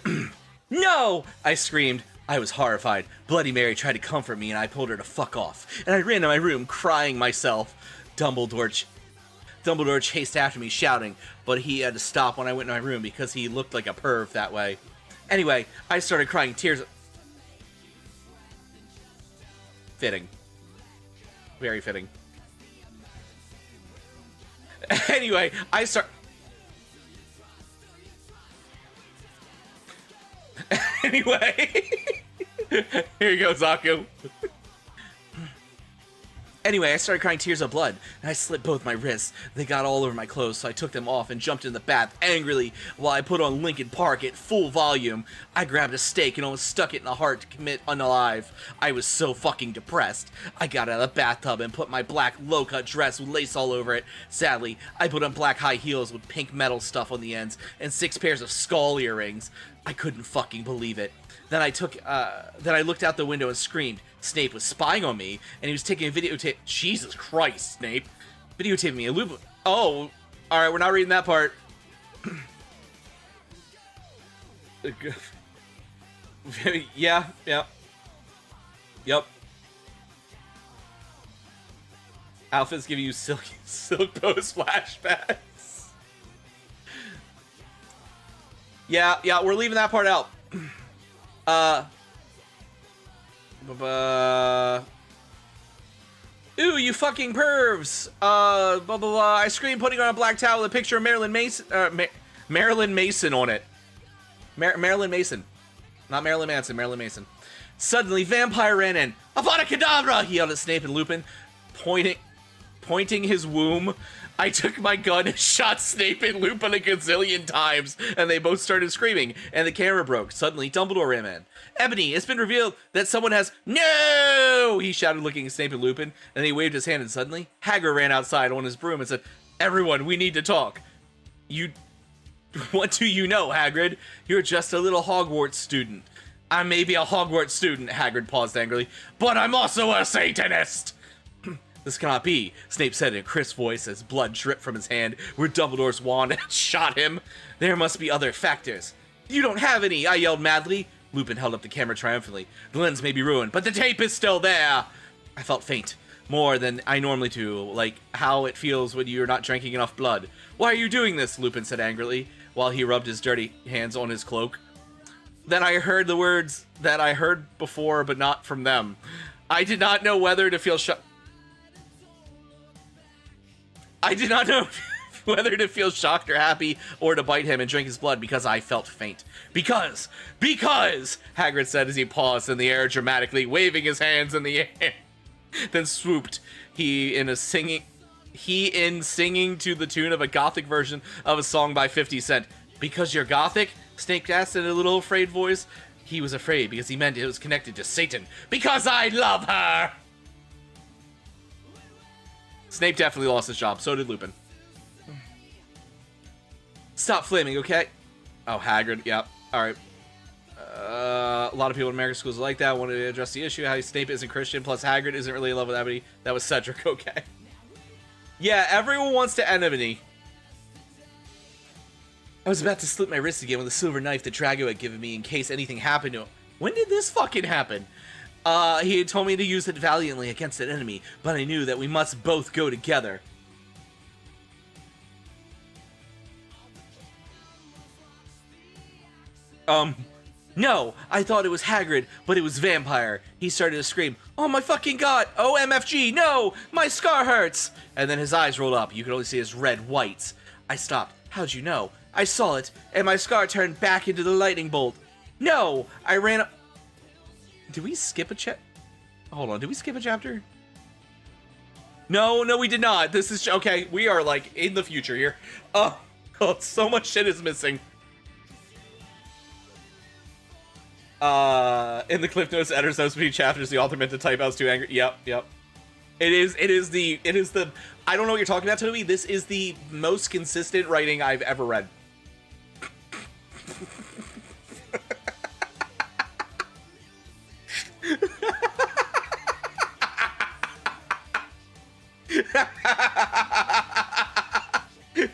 No! I screamed. I was horrified. Bloody Mary tried to comfort me, and I told her to fuck off. And I ran to my room, crying myself. Dumbledore chased after me, shouting, but he had to stop when I went to my room because he looked like a perv that way. Anyway, I started crying tears. Fitting. Very fitting. Anyway, Anyway. Here you go, Zaku. Anyway, I started crying tears of blood, and I slit both my wrists. They got all over my clothes, so I took them off and jumped in the bath angrily while I put on Linkin Park at full volume. I grabbed a stake and almost stuck it in the heart to commit unalive. I was so fucking depressed. I got out of the bathtub and put my black low-cut dress with lace all over it. Sadly, I put on black high heels with pink metal stuff on the ends and 6 pairs of skull earrings. I couldn't fucking believe it. Then I looked out the window and screamed. Snape was spying on me, and he was taking a videotape. Jesus Christ, Snape. Videotaping me. Oh, alright, we're not reading that part. Yeah. Yep. Outfits giving you silk pose flashbacks. Yeah, we're leaving that part out. Ooh, you fucking pervs. Blah, blah, blah. I screamed, putting on a black towel with a picture of Marilyn Mason, Marilyn Mason on it. Marilyn Mason. Not Marilyn Manson, Marilyn Mason. Suddenly, vampire ran in. Avada Kedavra! He yelled at Snape and Lupin, pointing his womb. I took my gun and shot Snape and Lupin a gazillion times, and they both started screaming, and the camera broke. Suddenly, Dumbledore ran in. Ebony, it's been revealed that someone has— No! He shouted, looking at Snape and Lupin, and then he waved his hand, and suddenly, Hagrid ran outside on his broom and said, Everyone, we need to talk. What do you know, Hagrid? You're just a little Hogwarts student. I may be a Hogwarts student, Hagrid paused angrily, but I'm also a Satanist! This cannot be, Snape said in a crisp voice as blood dripped from his hand where Dumbledore's wand had shot him. There must be other factors. You don't have any, I yelled madly. Lupin held up the camera triumphantly. The lens may be ruined, but the tape is still there. I felt faint, more than I normally do, like how it feels when you're not drinking enough blood. Why are you doing this? Lupin said angrily, while he rubbed his dirty hands on his cloak. Then I heard the words that I heard before, but not from them. I did not know whether to feel shocked or happy or to bite him and drink his blood because I felt faint. Because, Hagrid said as he paused in the air dramatically, waving his hands in the air. Then swooped, in singing to the tune of a gothic version of a song by 50 Cent. Because you're gothic? Snape asked in a little afraid voice. He was afraid because he meant it was connected to Satan. Because I love her! Snape definitely lost his job. So did Lupin. Stop flaming, okay? Oh, Hagrid. Yep. Alright. A lot of people in American schools are like that. Wanted to address the issue. How Snape isn't Christian, plus Hagrid isn't really in love with Ebony. That was Cedric, okay? Yeah, everyone wants to end Ebony. I was about to slit my wrist again with a silver knife that Drago had given me in case anything happened to him. When did this fucking happen? He had told me to use it valiantly against an enemy, but I knew that we must both go together. No, I thought it was Hagrid, but it was Vampire. He started to scream, oh my fucking god, OMFG, no, my scar hurts. And then his eyes rolled up. You could only see his red whites. I stopped. How'd you know? I saw it, and my scar turned back into the lightning bolt. No, I ran up. Did we skip a Hold on, did we skip a chapter? No, we did not. This is, okay, we are like in the future here. Oh, so much shit is missing. In the Cliff Notes editor's notes between chapters, the author meant to type I was too angry. Yep. It is the, I don't know what you're talking about, Toby. This is the most consistent writing I've ever read.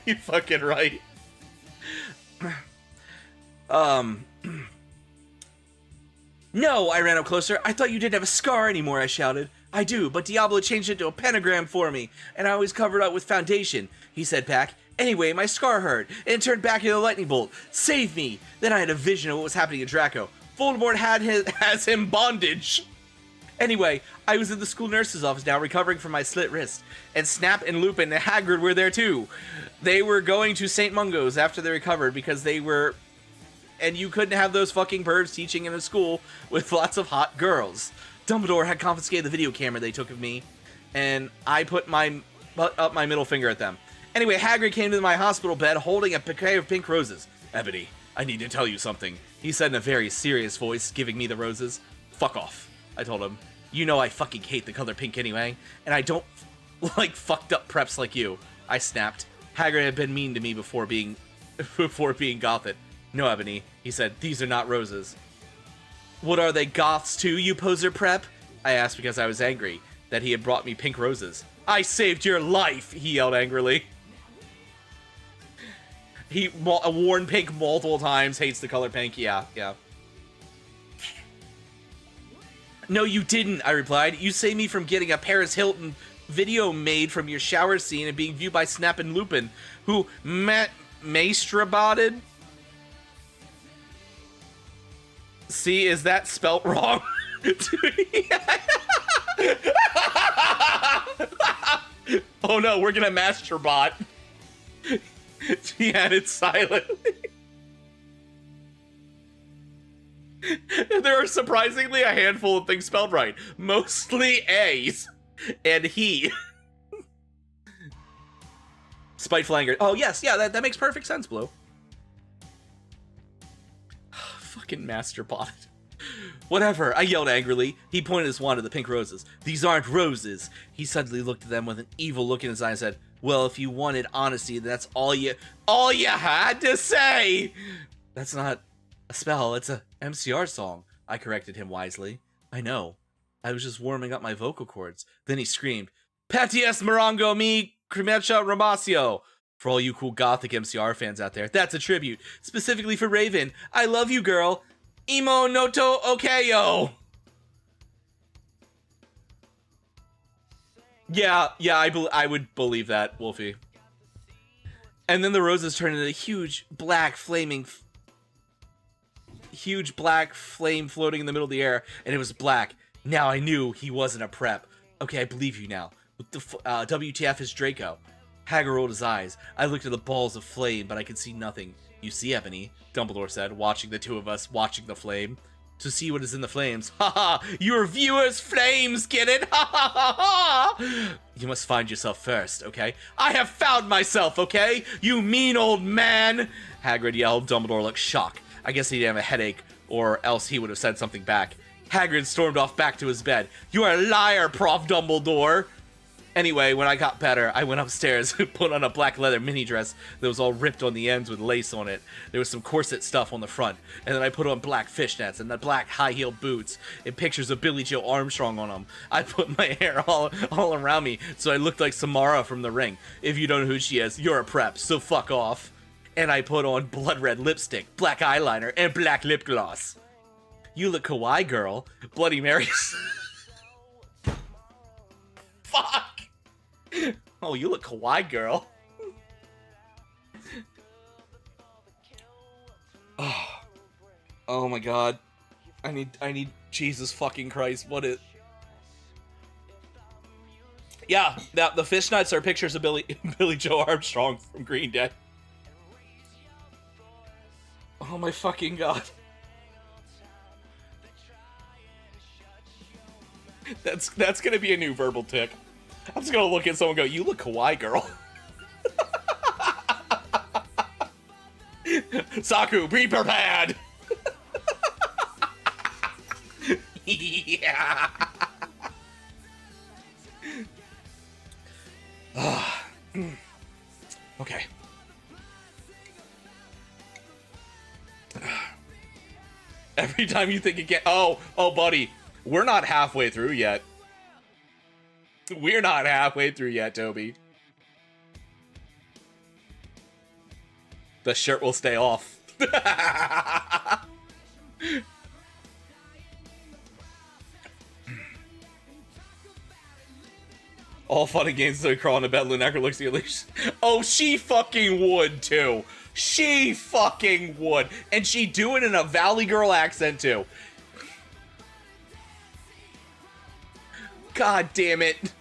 You fucking right. No, I ran up closer. I thought you didn't have a scar anymore, I shouted. I do, but Diablo changed it to a pentagram for me, and I always covered up with foundation, he said back. Anyway, my scar hurt, and it turned back into a lightning bolt. Save me! Then I had a vision of what was happening to Draco. Voldemort has him bondage. Anyway, I was in the school nurse's office now, recovering from my slit wrist, and Snap and Lupin and Hagrid were there too. They were going to St. Mungo's after they recovered because they were... And you couldn't have those fucking pervs teaching in a school with lots of hot girls. Dumbledore had confiscated the video camera they took of me, and I put up my middle finger at them. Anyway, Hagrid came to my hospital bed holding a bouquet of pink roses. Ebony, I need to tell you something, he said in a very serious voice, giving me the roses. Fuck off, I told him. You know I fucking hate the color pink anyway, and I don't like fucked up preps like you. I snapped. Hagrid had been mean to me before being gothic. No, Ebony, he said, these are not roses. What are they, goths too, you poser prep? I asked because I was angry that he had brought me pink roses. I saved your life, he yelled angrily. He worn pink multiple times, hates the color pink, yeah. No, you didn't, I replied. You saved me from getting a Paris Hilton video made from your shower scene and being viewed by Snap and Lupin, who masturbated. See, is that spelt wrong? Oh no, we're gonna masturbot. He added silently. There are surprisingly a handful of things spelled right. Mostly A's. And he. Spiteful anger. Oh, yes, yeah, that makes perfect sense, Blue. Fucking masturbot. Whatever, I yelled angrily. He pointed his wand at the pink roses. These aren't roses. He suddenly looked at them with an evil look in his eye and said, well, if you wanted honesty, that's all you had to say. That's not a spell, it's a MCR song. I corrected him wisely. I know. I was just warming up my vocal cords. Then he screamed, Patias Morongo mi Cremecha Ramasio. For all you cool gothic MCR fans out there, that's a tribute. Specifically for Raven. I love you, girl. Imo noto okeyo. Yeah, I would believe that, Wolfie. And then the roses turned into a huge black flame floating in the middle of the air, and it was black. Now I knew he wasn't a prep. Okay, I believe you now. What the WTF is Draco? Hagrid rolled his eyes. I looked at the balls of flame, but I could see nothing. You see, Ebony, Dumbledore said, watching the two of us watching the flame. To see what is in the flames. Ha ha! Your viewers' flames, get it? Ha ha ha ha! You must find yourself first, okay? I have found myself, okay? You mean old man! Hagrid yelled. Dumbledore looked shocked. I guess he didn't have a headache, or else he would have said something back. Hagrid stormed off back to his bed. You are a liar, Prof. Dumbledore! Anyway, when I got better, I went upstairs and put on a black leather mini dress that was all ripped on the ends with lace on it. There was some corset stuff on the front, and then I put on black fishnets and the black high-heeled boots and pictures of Billy Joe Armstrong on them. I put my hair all around me so I looked like Samara from The Ring. If you don't know who she is, you're a prep, so fuck off. And I put on blood red lipstick, black eyeliner, and black lip gloss. You look kawaii, girl. Bloody Mary's. Fuck! Oh, you look kawaii, girl. Oh my god. I need Jesus fucking Christ. What is... Yeah, the fishnets are pictures of Billy Joe Armstrong from Green Day. Oh my fucking god. That's gonna be a new verbal tick. I'm just gonna look at someone and go, you look kawaii, girl. Saku, be prepared! Yeah. Okay. Every time you think you get... Oh, buddy. We're not halfway through yet. We're not halfway through yet, Toby. The shirt will stay off. All fun and games until we crawl into bed. Lunecra looks at you. Oh, she fucking would, too. She fucking would. And she'd do it in a Valley Girl accent, too. God damn it.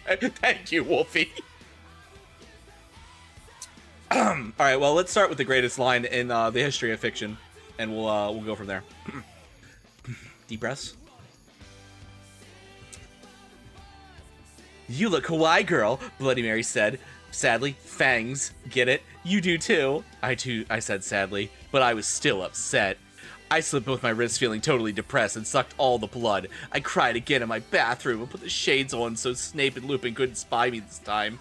Thank you, Wolfie. Alright, well, let's start with the greatest line in the history of fiction. And we'll go from there. Deep breaths. You look kawaii, girl, Bloody Mary said. Sadly, fangs, get it? You do too. I said sadly, but I was still upset. I slipped both my wrists feeling totally depressed and sucked all the blood. I cried again in my bathroom and put the shades on so Snape and Lupin couldn't spy me this time.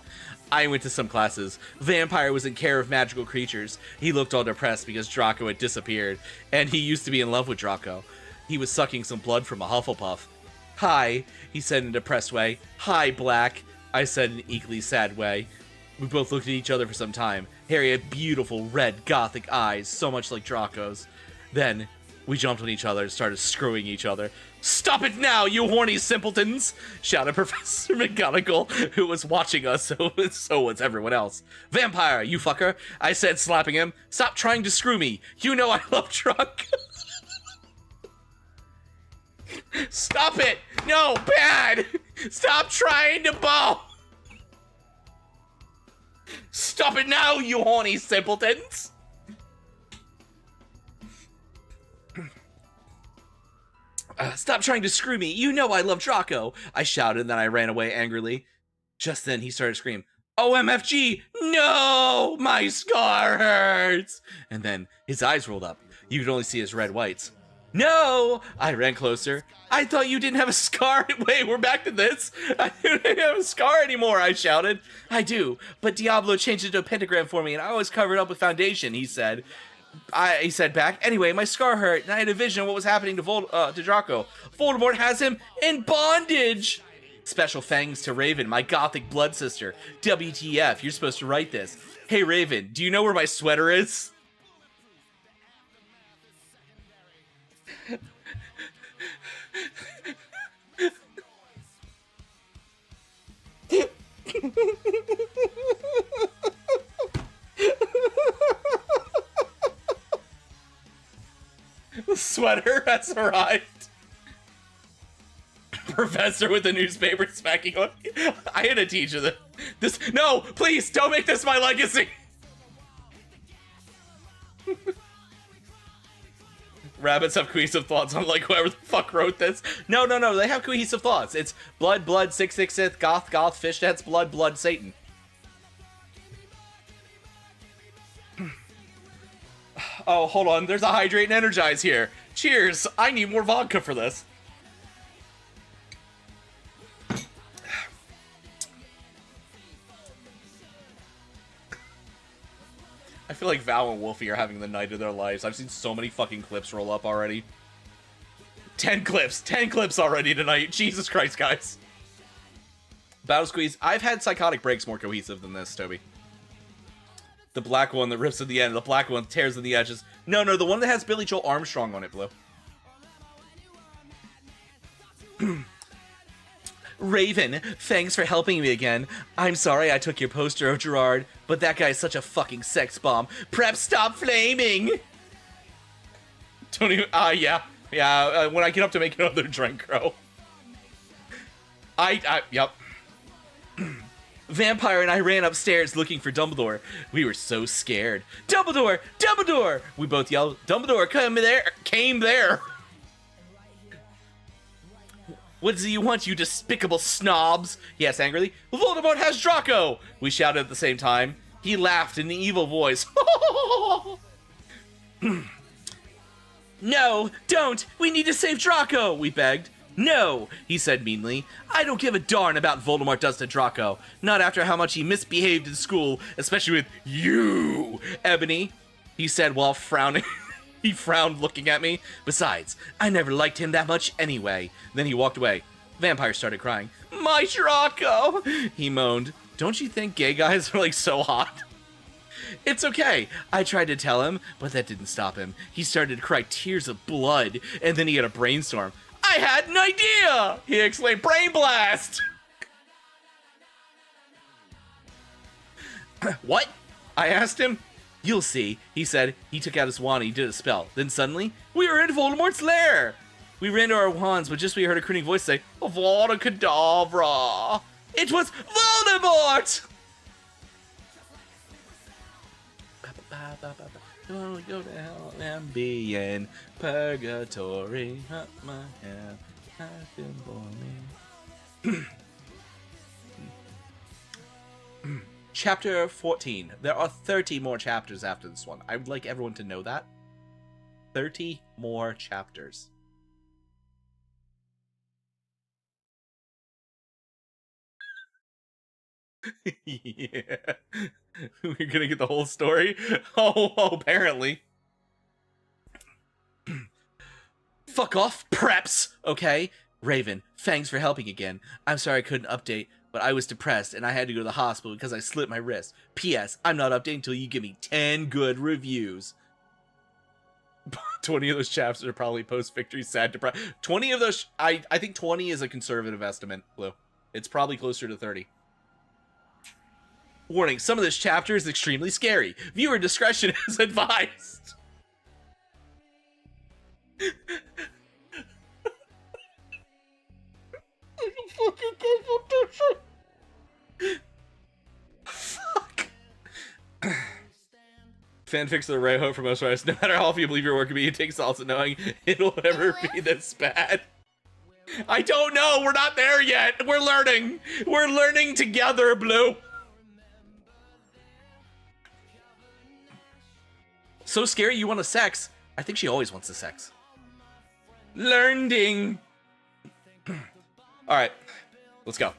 I went to some classes. Vampire was in care of magical creatures. He looked all depressed because Draco had disappeared, and he used to be in love with Draco. He was sucking some blood from a Hufflepuff. Hi, he said in a depressed way. Hi, Black, I said in an equally sad way. We both looked at each other for some time. Harry had beautiful, red, gothic eyes, so much like Draco's. Then, we jumped on each other and started screwing each other. Stop it now, you horny simpletons! Shouted Professor McGonagall, who was watching us, so was everyone else. Vampire, you fucker, I said, slapping him. Stop trying to screw me. You know I love Draco. Stop it! No, bad! Stop trying to bow! Stop it now, you horny simpletons! Stop trying to screw me. You know I love Draco. I shouted, and then I ran away angrily. Just then, he started to scream, OMFG! No! My scar hurts! And then his eyes rolled up. You could only see his red whites. No! I ran closer. I thought you didn't have a scar. Wait, we're back to this. I don't have a scar anymore, I shouted. I do, but Diablo changed it to a pentagram for me, and I was covered up with foundation, he said. He said back, anyway, my scar hurt, and I had a vision of what was happening to Draco. Voldemort has him in bondage! Special thanks to Raven, my gothic blood sister. WTF, you're supposed to write this. Hey Raven, do you know where my sweater is? The sweater has arrived. Professor with the newspaper smacking on. I had to teach you this. No, please don't make this my legacy. Rabbits have cohesive thoughts, unlike whoever the fuck wrote this. No, they have cohesive thoughts. It's blood, 666, goth, fishnets, blood, Satan. Oh, hold on, there's a hydrate and energize here. Cheers, I need more vodka for this. I feel like Val and Wolfie are having the night of their lives. I've seen so many fucking clips roll up already. 10 clips already tonight. Jesus Christ, guys. Battle Squeeze. I've had Psychotic Breaks more cohesive than this, Toby. The black one that rips at the end. The black one tears at the edges. No, the one that has Billy Joel Armstrong on it, Blue. Raven, thanks for helping me again. I'm sorry I took your poster of Gerard, but that guy's such a fucking sex bomb. Prep, stop flaming! Don't even... yeah. When I get up to make another drink, Crow. Yep. Vampire and I ran upstairs looking for Dumbledore. We were so scared. Dumbledore! Dumbledore! We both yelled, Dumbledore, came there! What do you want, you despicable snobs? He asked angrily. Voldemort has Draco! We shouted at the same time. He laughed in an evil voice. No, don't! We need to save Draco! We begged. No, he said meanly. I don't give a darn about Voldemort does to Draco. Not after how much he misbehaved in school, especially with you, Ebony, he said while frowning. He frowned looking at me. Besides, I never liked him that much anyway. Then he walked away. Vampire started crying. My Draco! He moaned. Don't you think gay guys are like so hot? It's okay. I tried to tell him, but that didn't stop him. He started to cry tears of blood, and then he had a brainstorm. I had an idea! He exclaimed, brain blast! What? I asked him. You'll see, he said. He took out his wand and he did a spell. Then suddenly, we were in Voldemort's lair! We ran to our wands, but just we heard a crooning voice say, Avada Kedavra! It was Voldemort! Gonna go to hell and be in purgatory. Up my hair, nothing for me. Chapter 14. There are 30 more chapters after this one. I would like everyone to know that. 30 more chapters. Yeah. We're gonna get the whole story? Oh, apparently. Fuck off, preps! Okay? Raven, thanks for helping again. I'm sorry I couldn't update, but I was depressed and I had to go to the hospital because I slit my wrist. P.S. I'm not updating until you give me 10 good reviews. 20 of those chapters are probably post-victory sad depressed. 20 of those... I think 20 is a conservative estimate, Blue. It's probably closer to 30. Warning, some of this chapter is extremely scary. Viewer discretion is advised. Fuck. Fanfics of the Rayho for most writers. No matter how often you believe your work can be, it takes also knowing it'll ever be this bad. I don't know. We're not there yet. We're learning. We're learning together, Blue. So scary you want a sex. I think she always wants a sex. Learning. Alright, let's go.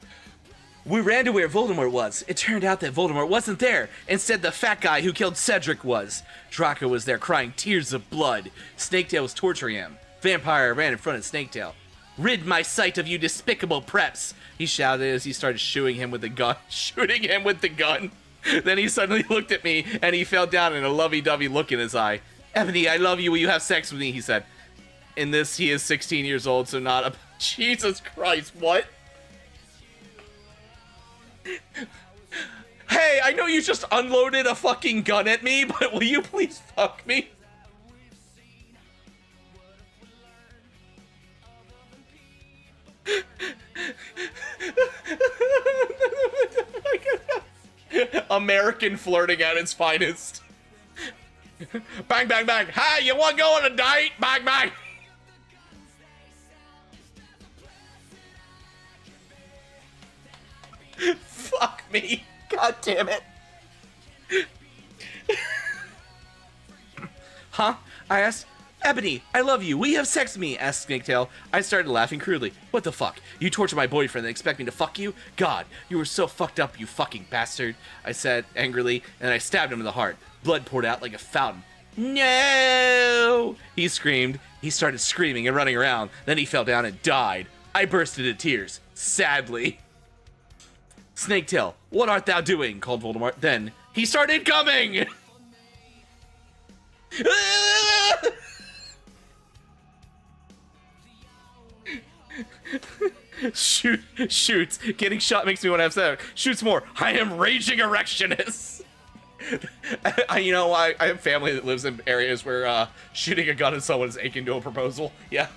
We ran to where Voldemort was. It turned out that Voldemort wasn't there. Instead, the fat guy who killed Cedric was. Draco was there crying tears of blood. Snaketail was torturing him. Vampire ran in front of Snaketail. Rid my sight of you despicable preps, he shouted as he started shooting him with the gun. Then he suddenly looked at me, and he fell down in a lovey-dovey look in his eye. Ebony, I love you. Will you have sex with me? He said. In this, he is 16 years old, so not a... Jesus Christ, what? Hey, I know you just unloaded a fucking gun at me, but will you please fuck me? American flirting at its finest. Bang, bang, bang. Hey, you want to go on a date? Bang, bang. Fuck me. God damn it. Huh? I asked. Ebony, I love you. Will you have sex with me? Asked Snaketail. I started laughing crudely. What the fuck? You torture my boyfriend and expect me to fuck you? God, you were so fucked up, you fucking bastard. I said angrily, and I stabbed him in the heart. Blood poured out like a fountain. No! He screamed. He started screaming and running around. Then he fell down and died. I burst into tears. Sadly. Snaketail, what art thou doing? Called Voldemort. Then he started coming! Shoots. Getting shot makes me want to have sex. Shoots more. I am raging erectionist. You know, I have family that lives in areas where shooting a gun at someone is akin to a proposal. Yeah.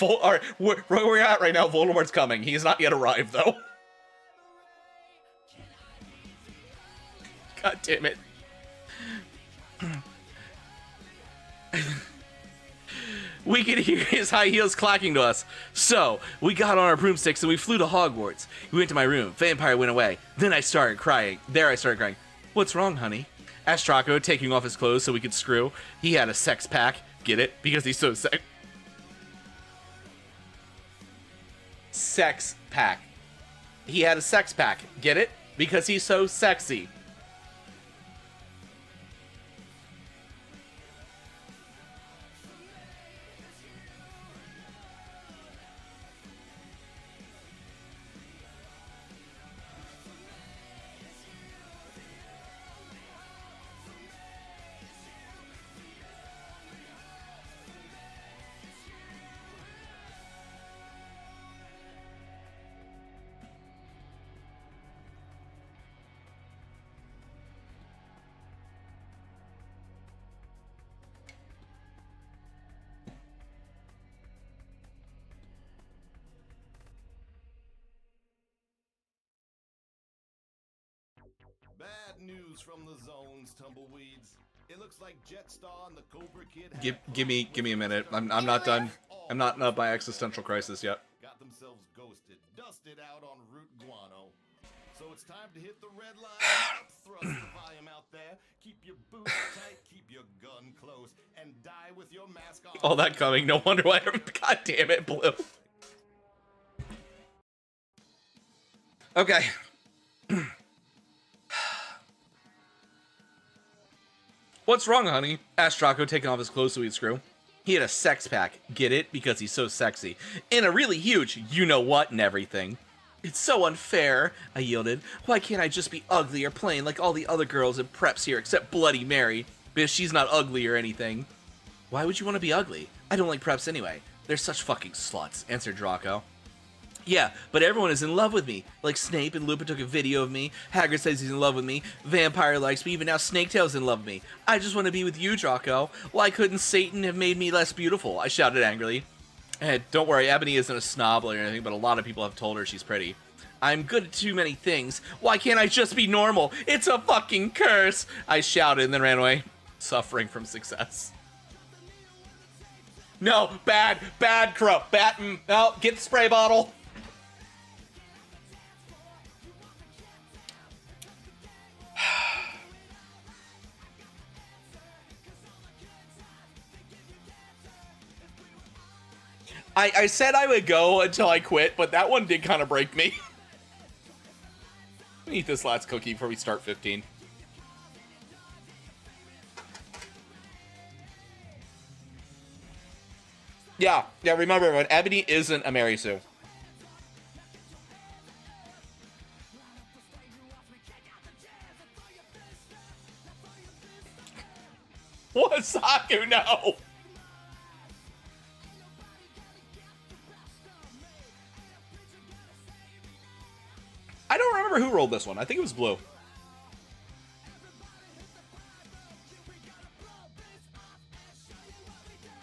Alright, where we're at right now, Voldemort's coming. He has not yet arrived, though. God damn it. We could hear his high heels clacking to us. So, we got on our broomsticks and we flew to Hogwarts. We went to my room. Vampire went away. Then I started crying. What's wrong, honey? Asked Draco, taking off his clothes so we could screw. He had a sex pack. Get it? Because he's so sex pack. He had a sex pack. Get it? Because he's so sexy. Bad news from the zones, tumbleweeds. It looks like Jetstar and the Cobra Kid Give me a minute. I'm not done. I'm not up by existential crisis yet. got themselves ghosted, dusted out on Route Guano. So it's time to hit the red line, thrust the volume out there, keep your boots tight, keep your gun close, and die with your mask on. All that coming. No wonder why. God damn it, Blue. Okay. What's wrong, honey? Asked Draco, taking off his clothes so he'd screw. He had a sex pack. Get it? Because he's so sexy. And a really huge you-know-what and everything. It's so unfair, I yielded. Why can't I just be ugly or plain like all the other girls in preps here except Bloody Mary? Because she's not ugly or anything. Why would you want to be ugly? I don't like preps anyway. They're such fucking sluts, answered Draco. Yeah, but everyone is in love with me. Like Snape and Lupin took a video of me. Hagrid says he's in love with me. Vampire likes me. Even now Snaketail's in love with me. I just want to be with you, Draco. Why couldn't Satan have made me less beautiful? I shouted angrily. Hey, don't worry, Ebony isn't a snob or anything, but a lot of people have told her she's pretty. I'm good at too many things. Why can't I just be normal? It's a fucking curse! I shouted and then ran away, suffering from success. No, bad, Crow. No, get the spray bottle. I said I would go until I quit, but that one did kind of break me. Let me eat this last cookie before we start 15. Yeah, remember everyone, Ebony isn't a Mary Sue. What, Saku? No! I don't remember who rolled this one. I think it was Blue.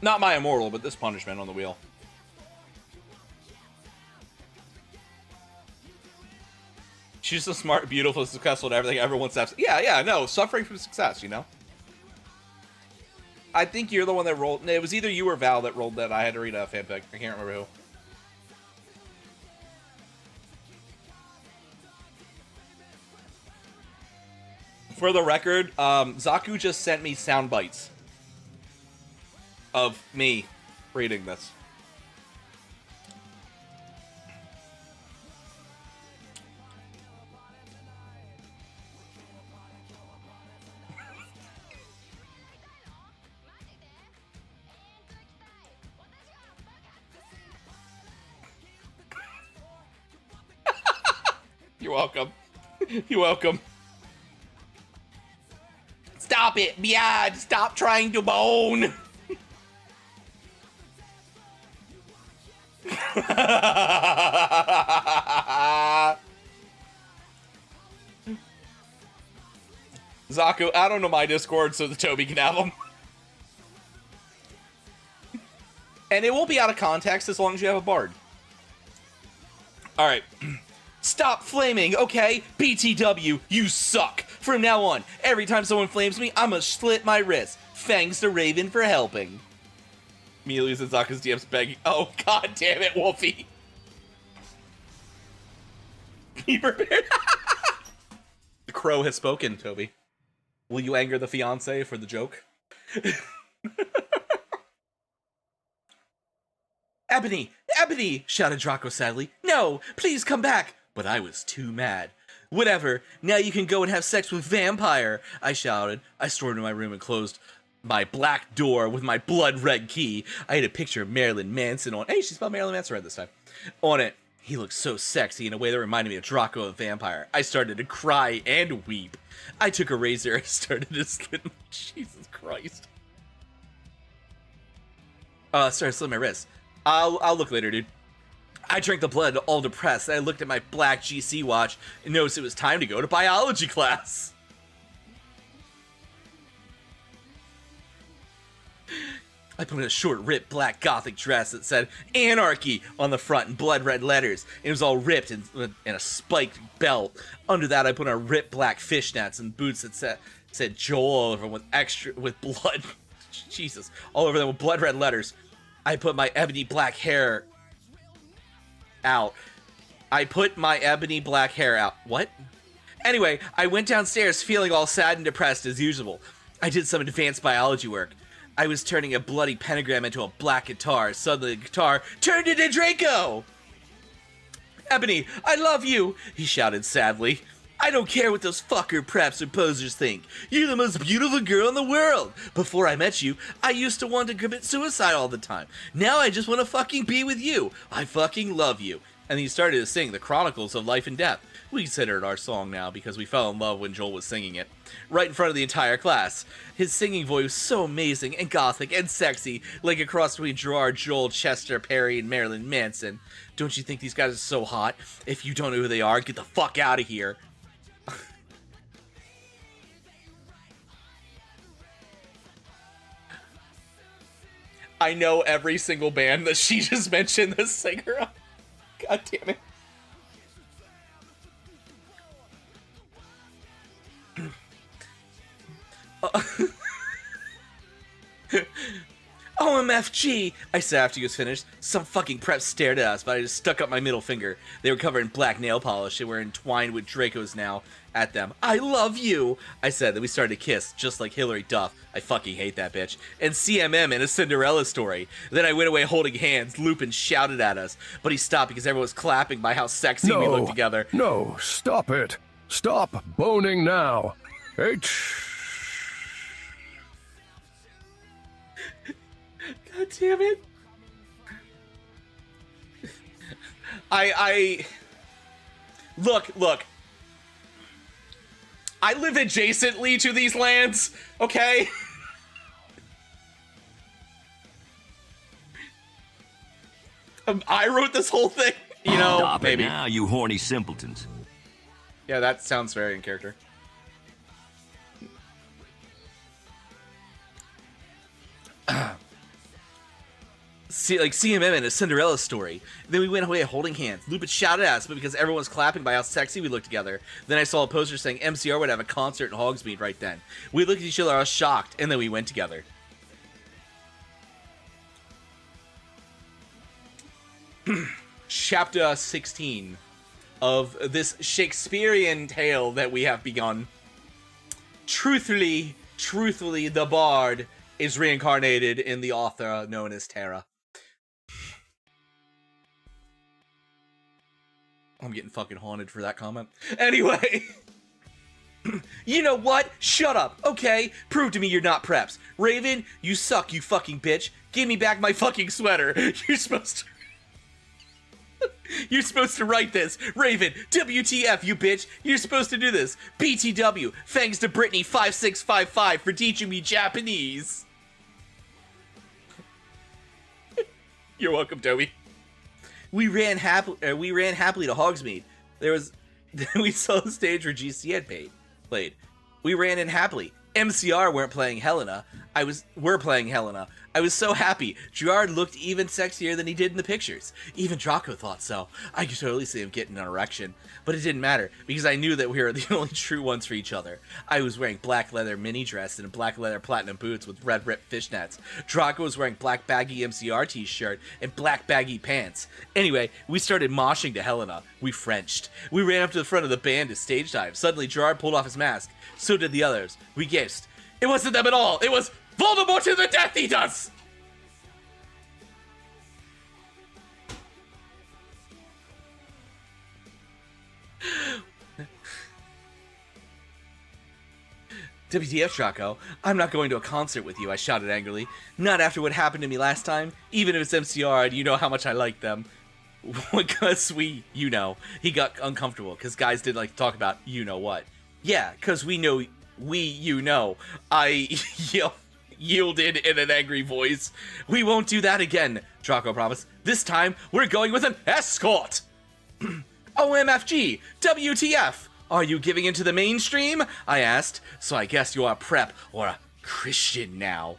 Not my Immortal, but this punishment on the wheel. She's so smart, beautiful, successful, and everything everyone says. Yeah, no, suffering from success, you know? I think you're the one that rolled. It was either you or Val that rolled that. I had to read a fanfic. I can't remember who. For the record, Zaku just sent me sound bites of me reading this. You're welcome. You're welcome. Stop it, Biad! Stop trying to bone! Zaku, add on to my Discord so that Toby can have them. And it won't be out of context as long as you have a bard. Alright. Stop flaming, okay? BTW, you suck. From now on, every time someone flames me, I'ma slit my wrist. Thanks to Raven for helping. Amelia's and Zaku's DMs begging. Oh, god damn it, Wolfie. Be prepared. The crow has spoken, Toby. Will you anger the fiancé for the joke? Ebony! Ebony! Shouted Draco sadly. No! Please come back! But I was too mad. Whatever, now you can go and have sex with Vampire, I shouted. I stormed into my room and closed my black door with my blood red key. I had a picture of Marilyn Manson on. Hey, she spelled Marilyn Manson right this time. On it. He looked so sexy in a way that reminded me of Draco the Vampire. I started to cry and weep. I took a razor and started to slit my... Jesus Christ. Started to slit my wrist. I'll look later, dude. I drank the blood, all depressed. I looked at my black GC watch and noticed it was time to go to biology class. I put on a short, ripped black gothic dress that said Anarchy on the front in blood red letters. It was all ripped and a spiked belt. Under that, I put on ripped black fishnets and boots that said Joel all over with blood. Jesus, all over them with blood red letters. I put my ebony black hair out. What? Anyway, I went downstairs feeling all sad and depressed as usual. I did some advanced biology work. I was turning a bloody pentagram into a black guitar. Suddenly the guitar turned into Draco! Ebony, I love you, he shouted sadly. I don't care what those fucker preps or posers think. You're the most beautiful girl in the world. Before I met you, I used to want to commit suicide all the time. Now I just want to fucking be with you. I fucking love you. And he started to sing the Chronicles of Life and Death. We consider it our song now because we fell in love when Joel was singing it. Right in front of the entire class. His singing voice was so amazing and gothic and sexy, like a cross between Gerard, Joel, Chester, Perry, and Marilyn Manson. Don't you think these guys are so hot? If you don't know who they are, get the fuck out of here. I know every single band that she just mentioned the singer of. God damn it. OMFG, I said after he was finished. Some fucking prep stared at us, but I just stuck up my middle finger. They were covered in black nail polish and were entwined with Dracos now at them. I love you, I said. Then we started to kiss, just like Hilary Duff. I fucking hate that bitch. And CMM in A Cinderella Story. Then I went away holding hands. Lupin shouted at us, but he stopped because everyone was clapping by how sexy we looked together. No, stop it. Stop boning now. God damn it. Look. I live adjacently to these lands, okay? I wrote this whole thing, you know, Stop maybe. it now, you horny simpletons. Yeah, that sounds very in character. See, like CMM in A Cinderella Story. Then we went away holding hands. Lupin shouted at us, but because everyone was clapping by how sexy we looked together. Then I saw a poster saying MCR would have a concert in Hogsmeade right then. We looked at each other, I was shocked, and then we went together. Chapter 16 of this Shakespearean tale that we have begun. Truthfully, the bard is reincarnated in the author known as Terra. I'm getting fucking haunted for that comment. Anyway. You know what? Shut up, okay? Prove to me you're not preps. Raven, you suck, you fucking bitch. Give me back my fucking sweater. You're supposed to write this. Raven, WTF, you bitch. You're supposed to do this. BTW, thanks to Brittany5655 for teaching me Japanese. You're welcome, Toby. We ran happily to Hogsmeade. We saw the stage where GC had played. We ran in happily. MCR weren't playing Helena. We're playing Helena. I was so happy. Gerard looked even sexier than he did in the pictures. Even Draco thought so. I could totally see him getting an erection. But it didn't matter, because I knew that we were the only true ones for each other. I was wearing black leather mini dress and black leather platinum boots with red ripped fishnets. Draco was wearing black baggy MCR t-shirt and black baggy pants. Anyway, we started moshing to Helena. We Frenched. We ran up to the front of the band to stage dive. Suddenly, Gerard pulled off his mask. So did the others. We gasped. It wasn't them at all. It was Voldemort to the Death Eaters! WTF, Draco. I'm not going to a concert with you, I shouted angrily. Not after what happened to me last time. Even if it's MCR and you know how much I like them. Because he got uncomfortable because guys didn't like to talk about you know what. Yeah, because I yielded in an angry voice. We won't do that again, Draco promised. This time, we're going with an escort! OMFG! WTF! Are you giving into the mainstream? I asked. So I guess you're a prep or a Christian now.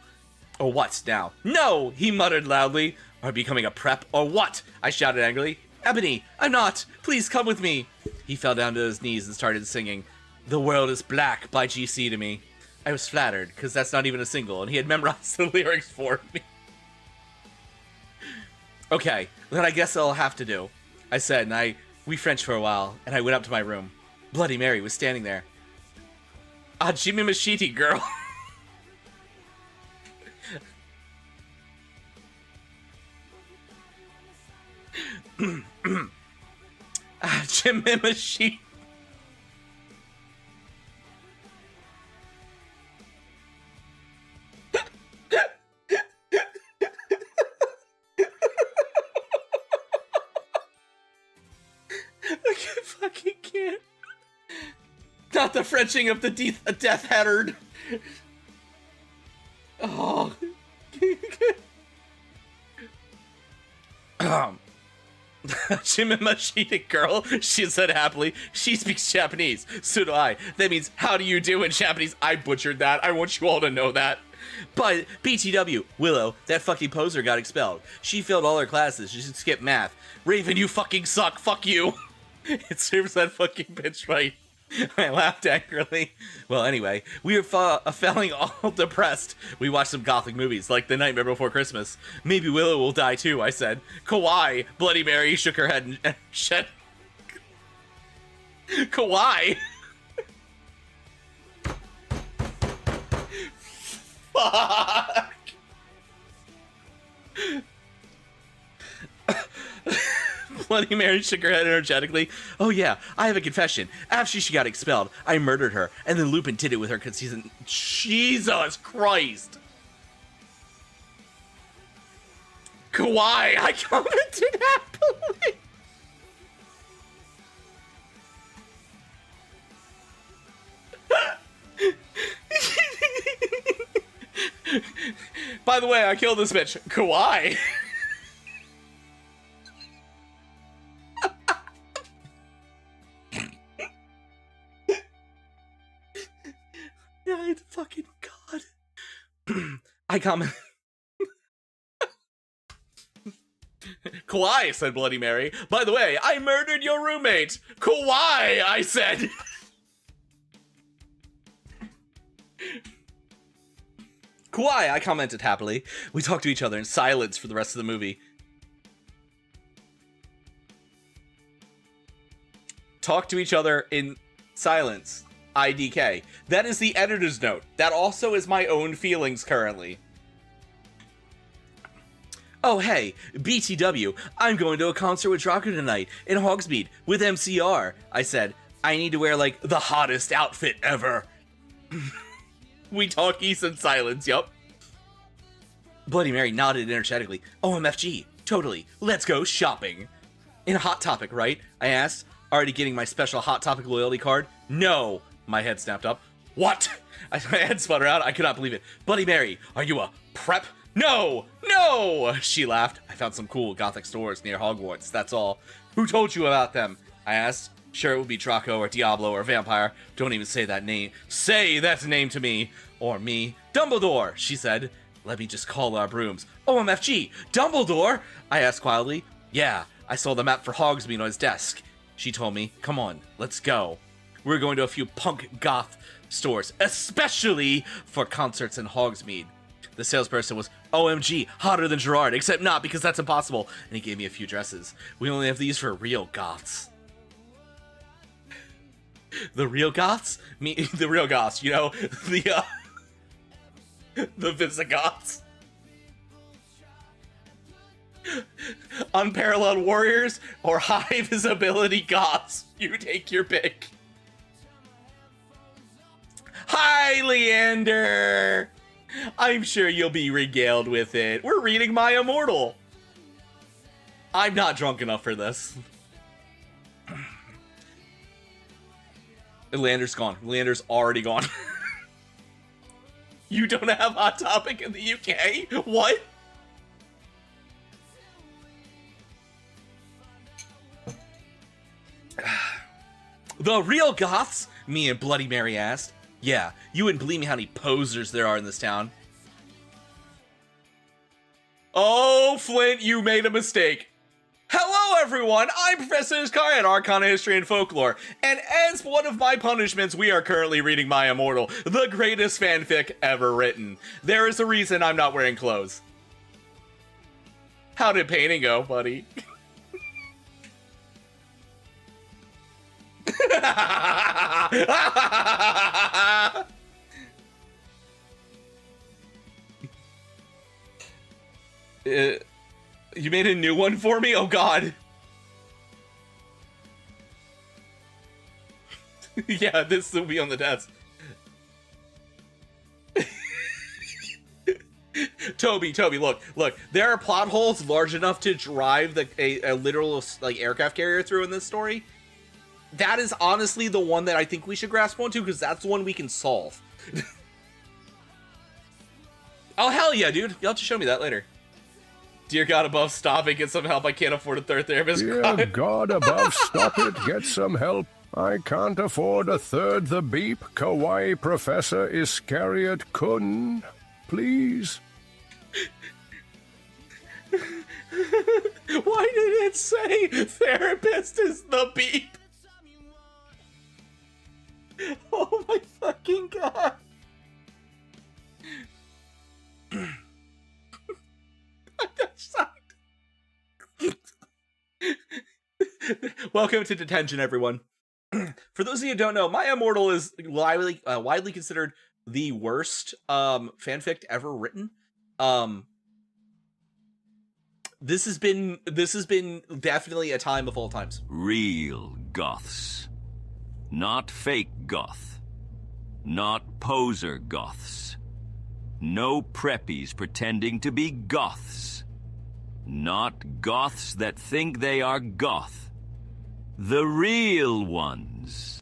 Or what now? No, he muttered loudly. Are becoming a prep or what? I shouted angrily. Ebony, I'm not. Please come with me. He fell down to his knees and started singing The World is Black by GC to me. I was flattered, because that's not even a single, and he had memorized the lyrics for me. Okay, then I guess I'll have to do, I said, and we Frenched for a while, and I went up to my room. Bloody Mary was standing there. Jimmy Machiti, girl. Chimimashi. I fucking can't. Not the Frenching of the Death Hattard. Oh. Chimimashita girl, she said happily. She speaks Japanese. So do I. That means, how do you do in Japanese? I butchered that. I want you all to know that. But BTW, Willow, that fucking poser got expelled. She failed all her classes. She skipped math. Raven, you fucking suck. Fuck you. It serves that fucking bitch right. I laughed angrily. Well, anyway, we were feeling all depressed. We watched some gothic movies, like The Nightmare Before Christmas. Maybe Willow will die too, I said. Kawaii! Bloody Mary shook her head and shed. Kawaii! Fuck! Bloody Mary shook her head energetically. Oh yeah, I have a confession. After she got expelled, I murdered her, and then Lupin did it with her because he's an... Jesus Christ! Kawaii, I commented happily! By the way, I killed this bitch. Kawaii! Fucking God. I comment. Kawaii, said Bloody Mary. By the way, I murdered your roommate. Kawaii, I said. Kawaii, I commented happily. We talked to each other in silence for the rest of the movie. Talk to each other in silence. IDK. That is the editor's note. That also is my own feelings currently. Oh hey, BTW, I'm going to a concert with Draco tonight in Hogsmeade with MCR. I said, I need to wear like the hottest outfit ever. We talkies in silence, yup. Bloody Mary nodded energetically. OMFG, totally. Let's go shopping. In a Hot Topic, right? I asked. Already getting my special Hot Topic loyalty card? No. My head snapped up. What? My head spun around. I could not believe it. Bloody Mary, are you a prep? No! No! She laughed. I found some cool gothic stores near Hogwarts, that's all. Who told you about them? I asked. Sure, it would be Draco or Diablo or Vampire. Don't even say that name. Say that name to me. Or me. Dumbledore, she said. Let me just call our brooms. OMFG, Dumbledore? I asked quietly. Yeah, I saw the map for Hogsmeade on his desk. She told me, come on, let's go. We're going to a few punk goth stores, especially for concerts in Hogsmeade. The salesperson was, OMG, hotter than Gerard, except not because that's impossible. And he gave me a few dresses. We only have these for real goths. The real goths? The real goths, you know? The Visigoths. Unparalleled warriors or high visibility goths. You take your pick. Hi, Leander! I'm sure you'll be regaled with it. We're reading my Immortal. I'm not drunk enough for this. Leander's gone. Leander's already gone. You don't have Hot Topic in the UK? What? The real goths? Me and Bloody Mary asked. Yeah, you wouldn't believe me how many posers there are in this town. Oh, Flint, you made a mistake. Hello, everyone! I'm ProfIscariot, Arcana, History, and Folklore, and as one of my punishments, we are currently reading My Immortal, the greatest fanfic ever written. There is a reason I'm not wearing clothes. How did painting go, buddy? You made a new one for me? Oh god. Yeah, this will be on the desk. Toby, look. There are plot holes large enough to drive a literal like aircraft carrier through in this story. That is honestly the one that I think we should grasp onto, because that's the one we can solve. Oh, hell yeah, dude. You'll have to show me that later. Dear God above, stop it. Get some help. I can't afford a third therapist. Dear God above, stop it. Get some help. I can't afford a third the beep. Kawaii Professor Iscariot Kun. Please. Why did it say therapist is the beep? Oh my fucking God. Welcome to detention, everyone. For those of you who don't know, My Immortal is widely considered the worst fanfic ever written. This has been definitely a time of all times. Real goths. Not fake goth. Not poser goths. No preppies pretending to be goths. Not goths that think they are goth. The real ones.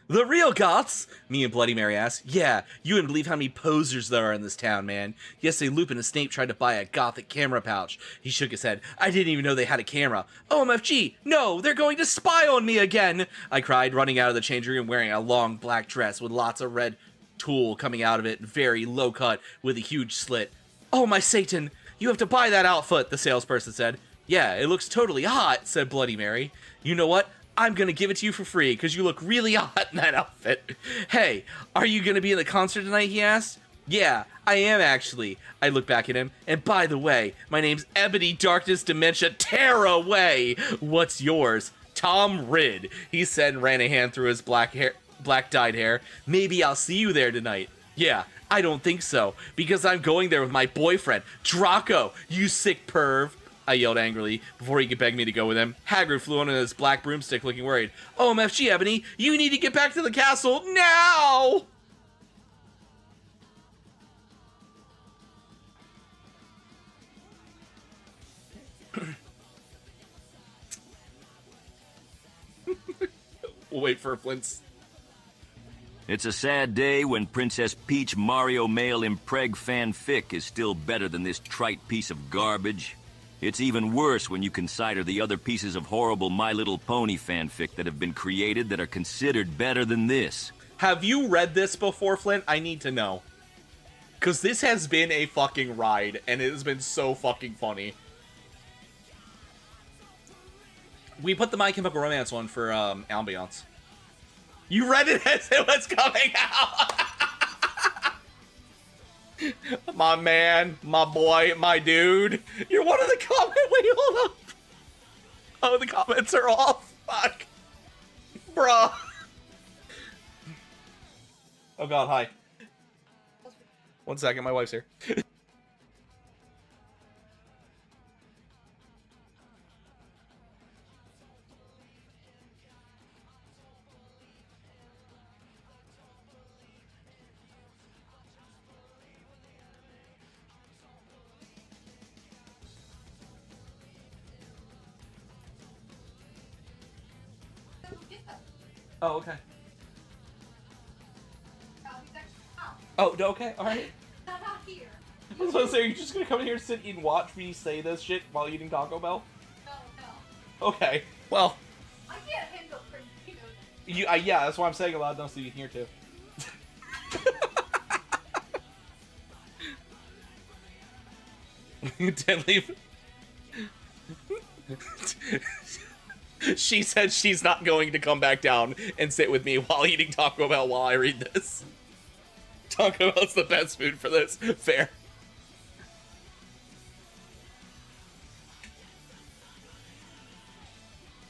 The real goths? Me and Bloody Mary asked. Yeah, you wouldn't believe how many posers there are in this town, man. Yesterday, Lupin and Snape tried to buy a gothic camera pouch. He shook his head. I didn't even know they had a camera. OMFG, no, they're going to spy on me again! I cried, running out of the changing room wearing a long black dress with lots of red tulle coming out of it, very low cut, with a huge slit. Oh my Satan, you have to buy that outfit, the salesperson said. Yeah, it looks totally hot, said Bloody Mary. You know what? I'm gonna give it to you for free, because you look really hot in that outfit. Hey, are you gonna be in the concert tonight, he asked. Yeah, I am actually. I looked back at him, and by the way, my name's Ebony Darkness Dementia Tear Away. What's yours? Tom Ridd, he said and ran a hand through his black dyed hair. Maybe I'll see you there tonight. Yeah, I don't think so, because I'm going there with my boyfriend, Draco, you sick perv. I yelled angrily before he could beg me to go with him. Hagrid flew on his black broomstick looking worried. OMFG, Ebony, you need to get back to the castle now! We'll wait for Flint's. It's a sad day when Princess Peach Mario male impreg fanfic is still better than this trite piece of garbage. It's even worse when you consider the other pieces of horrible My Little Pony fanfic that have been created that are considered better than this. Have you read this before, Flint? I need to know. Because this has been a fucking ride, and it has been so fucking funny. We put the My Chemical Romance one for Ambiance. You read it as it was coming out! My man, my boy, my dude. You're one of the comments. Wait, hold up. Oh, the comments are off. Fuck. Bruh. Oh god, hi. 1 second, my wife's here. Oh, okay. Oh, okay, alright. I'm not here. I was gonna say, are you just gonna come in here, sit and watch me say this shit while eating Taco Bell? No. Okay, well. I can't handle crazy, yeah, that's why I'm saying loud enough so you can hear too. Didn't leave. She said she's not going to come back down and sit with me while eating Taco Bell while I read this. Taco Bell's the best food for this. Fair.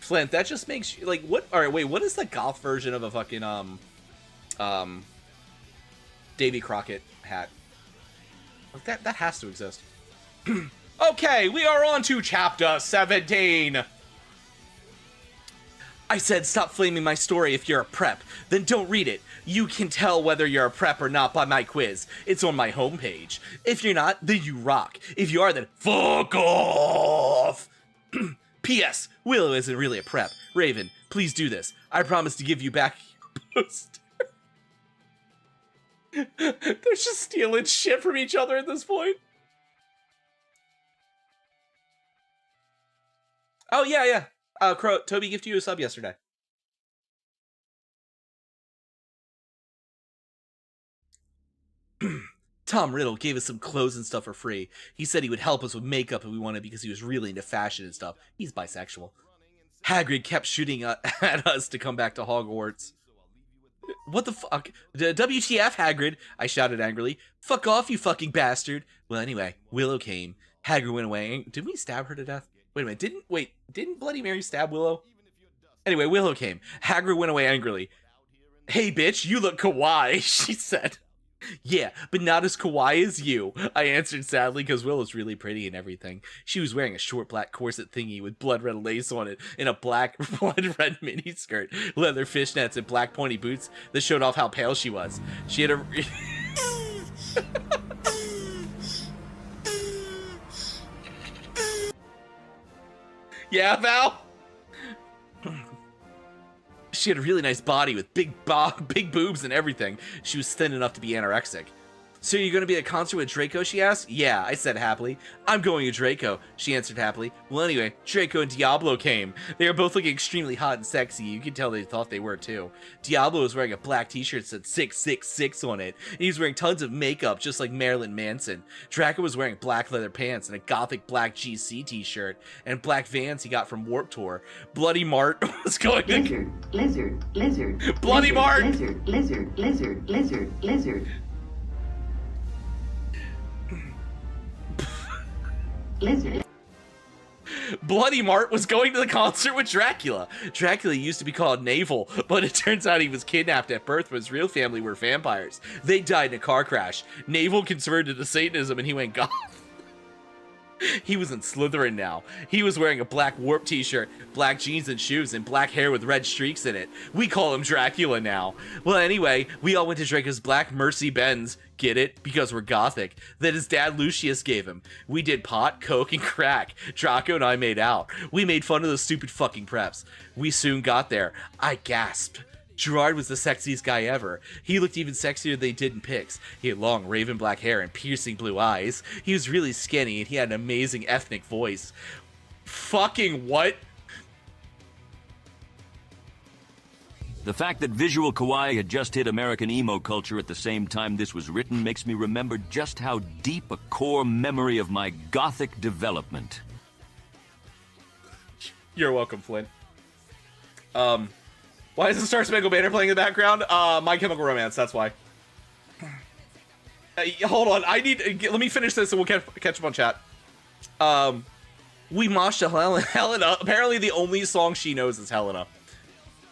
Flint, that just makes you, like, what? Alright, wait, what is the goth version of a fucking, Davy Crockett hat? That has to exist. Okay, we are on to chapter 17. I said stop flaming my story if you're a prep. Then don't read it. You can tell whether you're a prep or not by my quiz. It's on my homepage. If you're not, then you rock. If you are, then fuck off! P.S. Willow isn't really a prep. Raven, please do this. I promise to give you back your poster. They're just stealing shit from each other at this point. Oh, yeah. Crow, Toby gifted you a sub yesterday. Tom Riddle gave us some clothes and stuff for free. He said he would help us with makeup if we wanted because he was really into fashion and stuff. He's bisexual. Hagrid kept shooting at us to come back to Hogwarts. What the fuck? WTF, Hagrid? I shouted angrily. Fuck off, you fucking bastard. Well, anyway, Willow came. Hagrid went away. Didn't we stab her to death? Wait a minute, didn't Bloody Mary stab Willow? Anyway, Willow came. Hagrid went away angrily. Hey, bitch, you look kawaii, she said. Yeah, but not as kawaii as you, I answered sadly, because Willow's really pretty and everything. She was wearing a short black corset thingy with blood red lace on it, and a black blood red miniskirt, leather fishnets, and black pointy boots that showed off how pale she was. She had a... Yeah, Val? She had a really nice body with big boobs and everything. She was thin enough to be anorexic. So you're going to be at a concert with Draco, she asked? Yeah, I said happily. I'm going to Draco, she answered happily. Well, anyway, Draco and Diablo came. They were both looking extremely hot and sexy. You could tell they thought they were, too. Diablo was wearing a black t-shirt that said 666 on it. And he was wearing tons of makeup, just like Marilyn Manson. Draco was wearing black leather pants and a gothic black GC t-shirt, and black Vans he got from Warped Tour. Bloody Mart was going to... Lizard. Bloody Mart! Lizard. Bloody Mart was going to the concert with Dracula. Dracula used to be called Navel, but it turns out he was kidnapped at birth, but his real family were vampires. They died in a car crash. Navel converted to Satanism and he went goth. He was in Slytherin now. He was wearing a black Warp t-shirt, black jeans and shoes, and black hair with red streaks in it. We call him Dracula now. Well, anyway, we all went to Draco's black Mercy Benz. Get it? Because we're gothic. That his dad Lucius gave him. We did pot, coke, and crack. Draco and I made out. We made fun of those stupid fucking preps. We soon got there. I gasped. Gerard was the sexiest guy ever. He looked even sexier than they did in pics. He had long raven black hair and piercing blue eyes. He was really skinny and he had an amazing ethnic voice. Fucking what? The fact that visual kawaii had just hit American emo culture at the same time this was written makes me remember just how deep a core memory of my gothic development. You're welcome, Flynn. Why is the Star Spangled Banner playing in the background? My Chemical Romance, that's why. Hold on, let me finish this and we'll catch up on chat. We moshed to Helena. Apparently the only song she knows is Helena.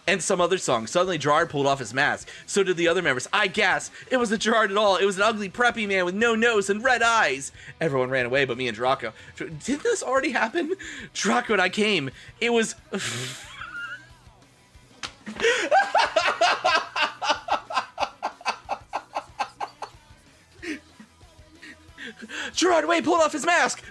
And some other song. Suddenly Gerard pulled off his mask. So did the other members. I gasped. It wasn't Gerard at all. It was an ugly preppy man with no nose and red eyes. Everyone ran away but me and Draco. Didn't this already happen? Draco and I came. It was... Gerard Way pulled off his mask.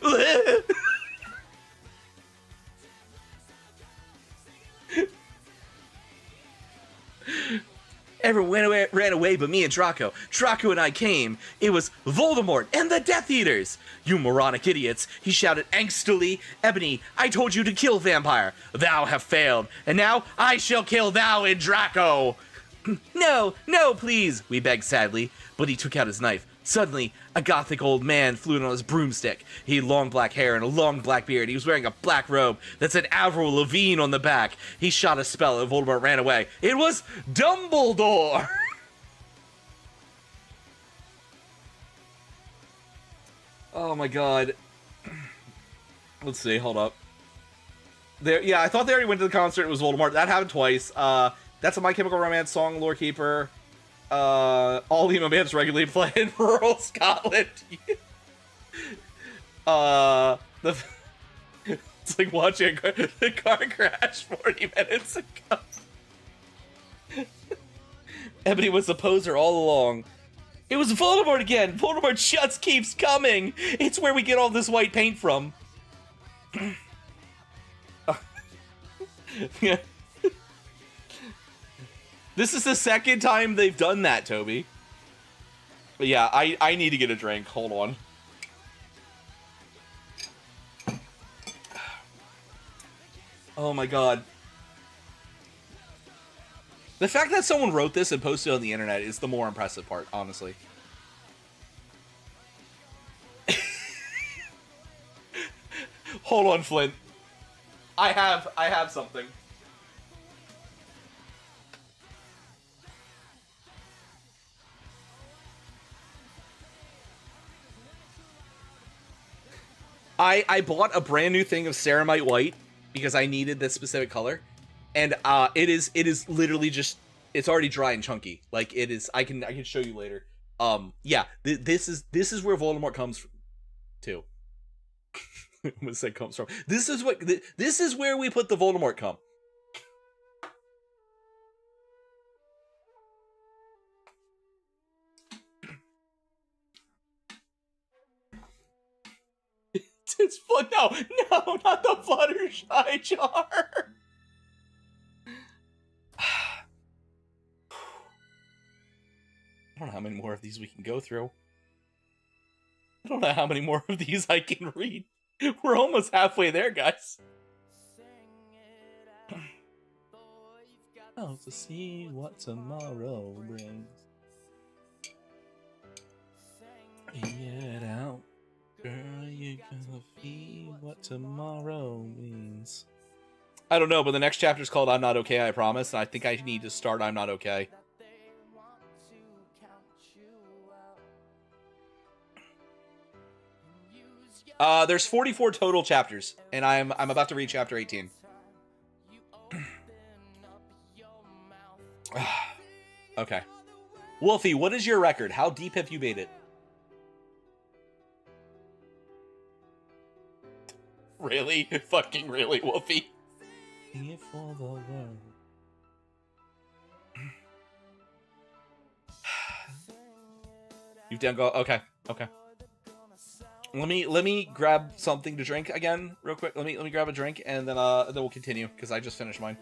Everyone ran away but me and Draco. Draco and I came. It was Voldemort and the Death Eaters. You moronic idiots, he shouted angstily. Ebony, I told you to kill Vampire. Thou have failed, and now I shall kill thou and Draco. No, please, we begged sadly, but he took out his knife. Suddenly, a gothic old man flew in on his broomstick. He had long black hair and a long black beard. He was wearing a black robe that said Avril Lavigne on the back. He shot a spell and Voldemort ran away. It was Dumbledore! Oh my god. Let's see, hold up. Yeah, I thought they already went to the concert. It was Voldemort. That happened twice. That's a My Chemical Romance song, Lorekeeper. All emo bands regularly play in rural Scotland. It's like watching the car crash 40 minutes ago. Ebony was a poser all along. It was Voldemort again. Voldemort just keeps coming. It's where we get all this white paint from. Yeah. This is the second time they've done that, Toby. But yeah, I need to get a drink. Hold on. Oh my god. The fact that someone wrote this and posted it on the internet is the more impressive part, honestly. Hold on, Flint. I have something. I bought a brand new thing of ceramite white because I needed this specific color, and it is literally just, it's already dry and chunky. Like it is. I can show you later. Yeah, this is where Voldemort comes from, too. I'm gonna say comes from. This is where we put the Voldemort cum. It's fun. No, not the Fluttershy jar. I don't know how many more of these we can go through. I don't know how many more of these I can read. We're almost halfway there, guys. Oh, to see what tomorrow brings. Get out. Girl, you gonna feel what tomorrow means. I don't know, but the next chapter is called I'm Not Okay, I Promise, and I think I need to start I'm Not Okay. There's 44 total chapters, and I'm about to read chapter 18. Okay. Wolfie, what is your record? How deep have you made it? Really? Fucking really, Wolfie? For the world. You've done go. Okay. Let me grab something to drink again, real quick. Let me grab a drink, and then we'll continue because I just finished mine.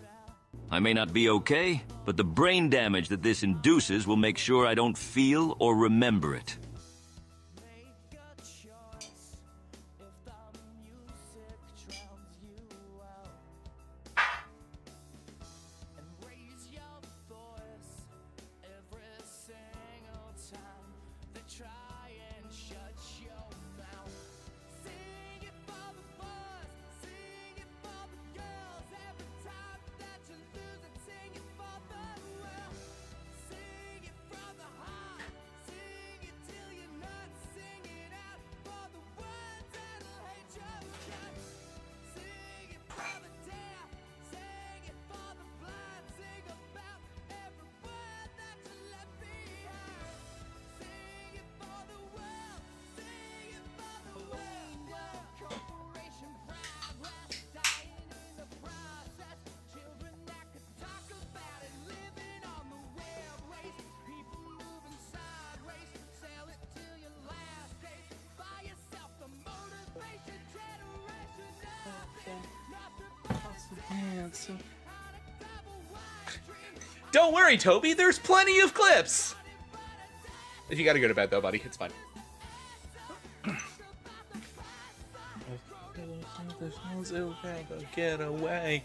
I may not be okay, but the brain damage that this induces will make sure I don't feel or remember it. Don't worry, Toby. There's plenty of clips. If you gotta go to bed, though, buddy, it's fine. Get away.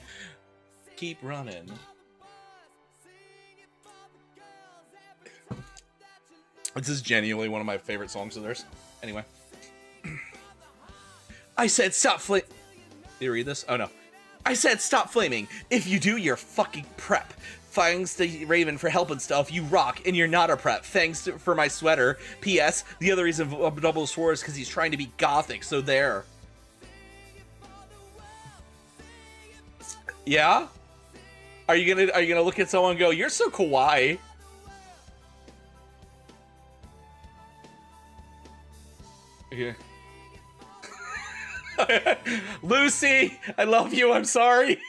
Keep running. This is genuinely one of my favorite songs of theirs. Anyway. I said stop Did you read this? Oh, no. I said stop flaming. If you do, you're fucking prep. Thanks to Raven for helping stuff. You rock, and you're not a prep. Thanks for my sweater. P.S. The other reason Dumbledore swore is because he's trying to be gothic, so there. Yeah? Are you gonna look at someone and go, you're so kawaii? Yeah. Lucy, I love you. I'm sorry.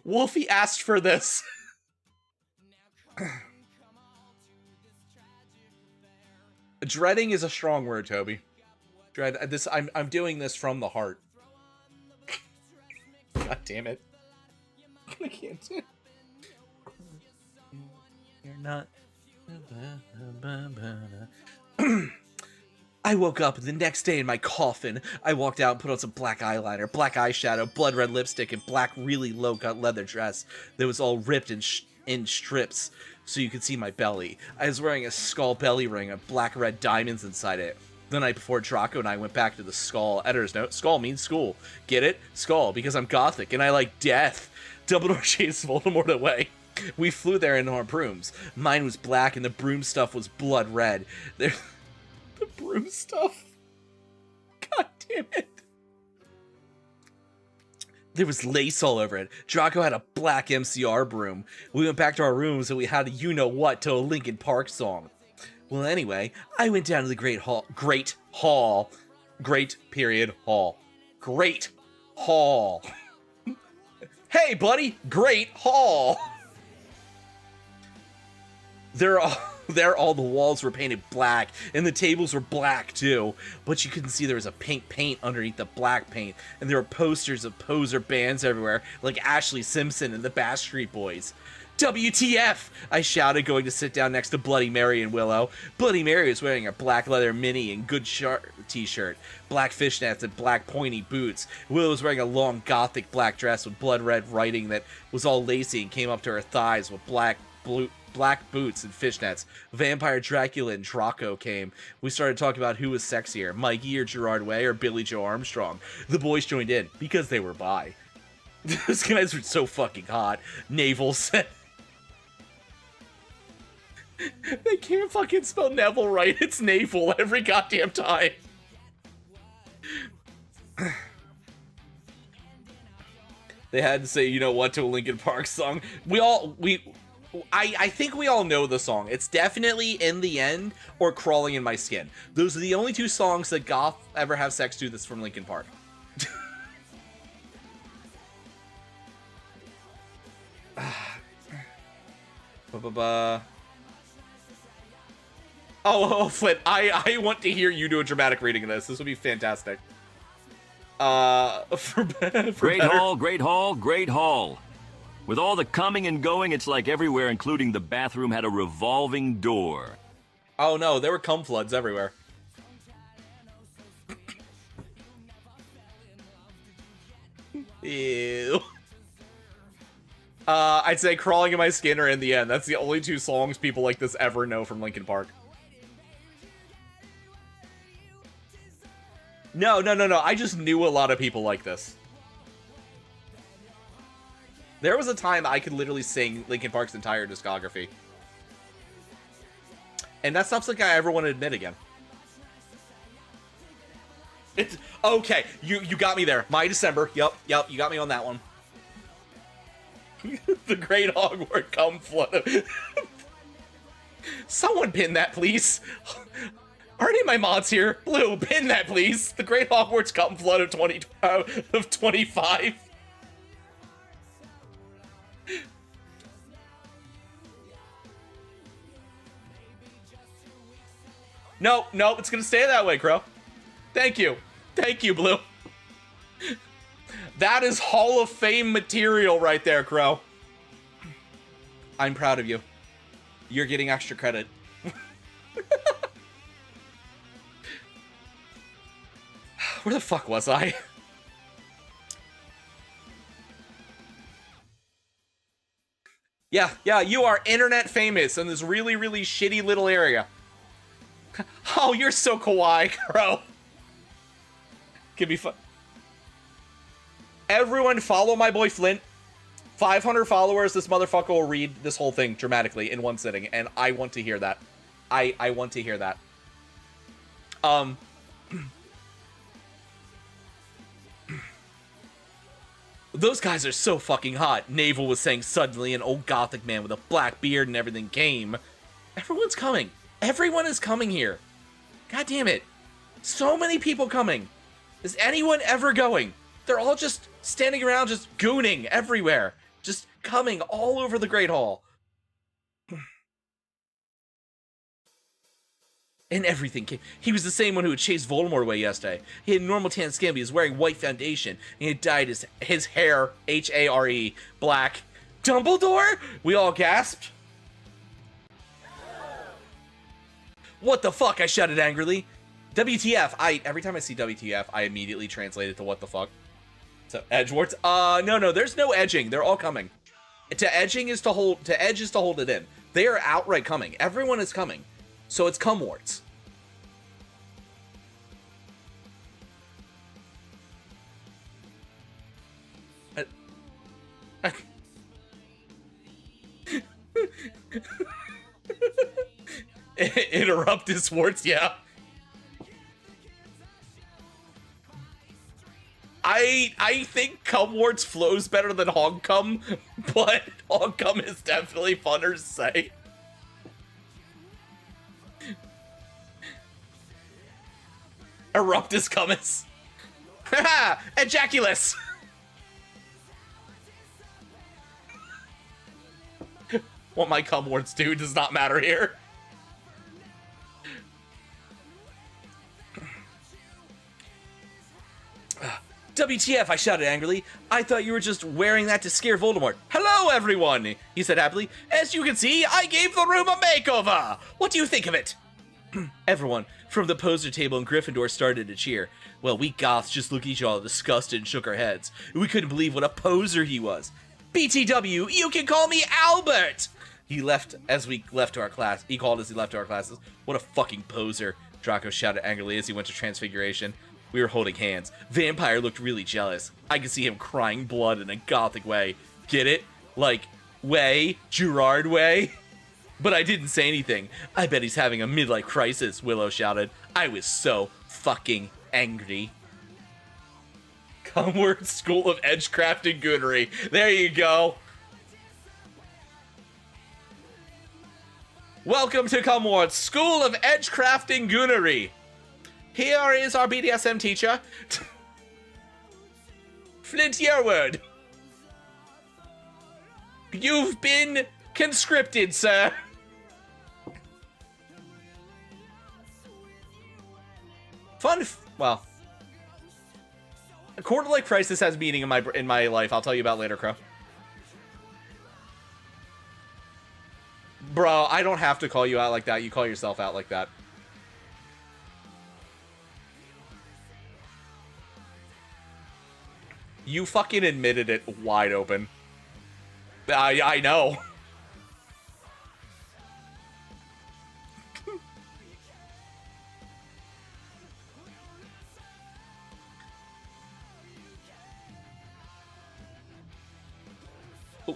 Wolfie asked for this. Dreading is a strong word, Toby. Dread. This. I'm doing this from the heart. God damn it. I can't do it. You're not. I woke up the next day in my coffin. I walked out and put on some black eyeliner, black eyeshadow, blood red lipstick, and black really low-cut leather dress that was all ripped in strips so you could see my belly. I was wearing a skull belly ring with black red diamonds inside it. The night before, Draco and I went back to the skull. Editor's note, skull means school. Get it? Skull, because I'm gothic and I like death. Dumbledore chased Voldemort away. We flew there in our brooms. Mine was black and the broom stuff was blood red. The broom stuff? God damn it. There was lace all over it. Draco had a black MCR broom. We went back to our rooms and we had a you-know-what to a Linkin Park song. Well, anyway, I went down to the Great Hall. Great Hall. Hey, buddy! Great Hall! There, all the walls were painted black, and the tables were black, too. But you couldn't see there was a pink paint underneath the black paint, and there were posters of poser bands everywhere, like Ashley Simpson and the Backstreet Boys. WTF! I shouted, going to sit down next to Bloody Mary and Willow. Bloody Mary was wearing a black leather mini and good t-shirt, black fishnets, and black pointy boots. Willow was wearing a long gothic black dress with blood red writing that was all lacy and came up to her thighs with black boots and fishnets. Vampire Dracula and Draco came. We started talking about who was sexier, Mikey or Gerard Way or Billy Joe Armstrong. The boys joined in because they were bi. Those guys were so fucking hot. Navel said. They can't fucking spell Neville right. It's navel every goddamn time. They had to say, you know what, to a Linkin Park song. I think we all know the song. It's definitely In the End or Crawling in My Skin. Those are the only two songs that goth ever have sex to that's from Linkin Park. Flint, I want to hear you do a dramatic reading of this. This would be fantastic. Great hall, great hall, great hall. With all the coming and going, it's like everywhere, including the bathroom, had a revolving door. Oh no, there were cum floods everywhere. Ew. I'd say Crawling in My Skin or In the End. That's the only two songs people like this ever know from Linkin Park. No. I just knew a lot of people like this. There was a time I could literally sing Linkin Park's entire discography. And that's not something I ever want to admit again. It's okay. You got me there. My December. Yep, you got me on that one. The Great Hogwarts cum flood. Someone pin that, please. Are any of my mods here? Blue, pin that, please. The Great Hogwarts cum flood of 25. No, it's gonna stay that way, Crow. Thank you, Blue. That is Hall of Fame material right there, Crow. I'm proud of you. You're getting extra credit. Where the fuck was I? Yeah, you are internet famous in this really, really shitty little area. Oh, you're so kawaii, Crow. Can be fun. Everyone follow my boy Flint. 500 followers, this motherfucker will read this whole thing dramatically in one sitting, and I want to hear that. I want to hear that. Those guys are so fucking hot. Navel was saying suddenly, an old gothic man with a black beard and everything came. Everyone's coming. Everyone is coming here. God damn it. So many people coming. Is anyone ever going? They're all just standing around, just gooning everywhere. Just coming all over the Great Hall. And everything came. He was the same one who had chased Voldemort away yesterday. He had normal tan skin, but he was wearing white foundation. And he had dyed his hair, H-A-R-E, black. Dumbledore? We all gasped. What the fuck? I shouted angrily. WTF. Every time I see WTF, I immediately translate it to what the fuck. So, Edgeworts? No, there's no edging. They're all coming. To edge is to hold it in. They are outright coming. Everyone is coming. So it's cumworts. Interrupt his warts, yeah. I think cumworts flows better than hogcum, but hogcum is definitely funner to say. Eruptus cummus. Haha! Ejaculus! What my cumworts do does not matter here. WTF, I shouted angrily. I thought you were just wearing that to scare Voldemort. Hello, everyone, he said happily. As you can see, I gave the room a makeover. What do you think of it? Everyone from the poster table in Gryffindor started to cheer. Well, we goths just looked at each other disgusted and shook our heads. We couldn't believe what a poser he was. BTW, you can call me Albert! He left as we left to our class. He called as he left to our classes. What a fucking poser, Draco shouted angrily as he went to Transfiguration. We were holding hands. Vampire looked really jealous. I could see him crying blood in a gothic way. Get it? Like, way? Gerard way? But I didn't say anything. I bet he's having a midlife crisis, Willow shouted. I was so fucking angry. Cumworth School of Edgecraft and Goonery. There you go. Welcome to Cumworth School of Edgecraft and Goonery. Here is our BDSM teacher. Flint Yearwood. You've been conscripted, sir. Well, a quarter-life crisis has meaning in my life. I'll tell you about later, Crow. Bro, I don't have to call you out like that. You call yourself out like that. You fucking admitted it wide open. I know.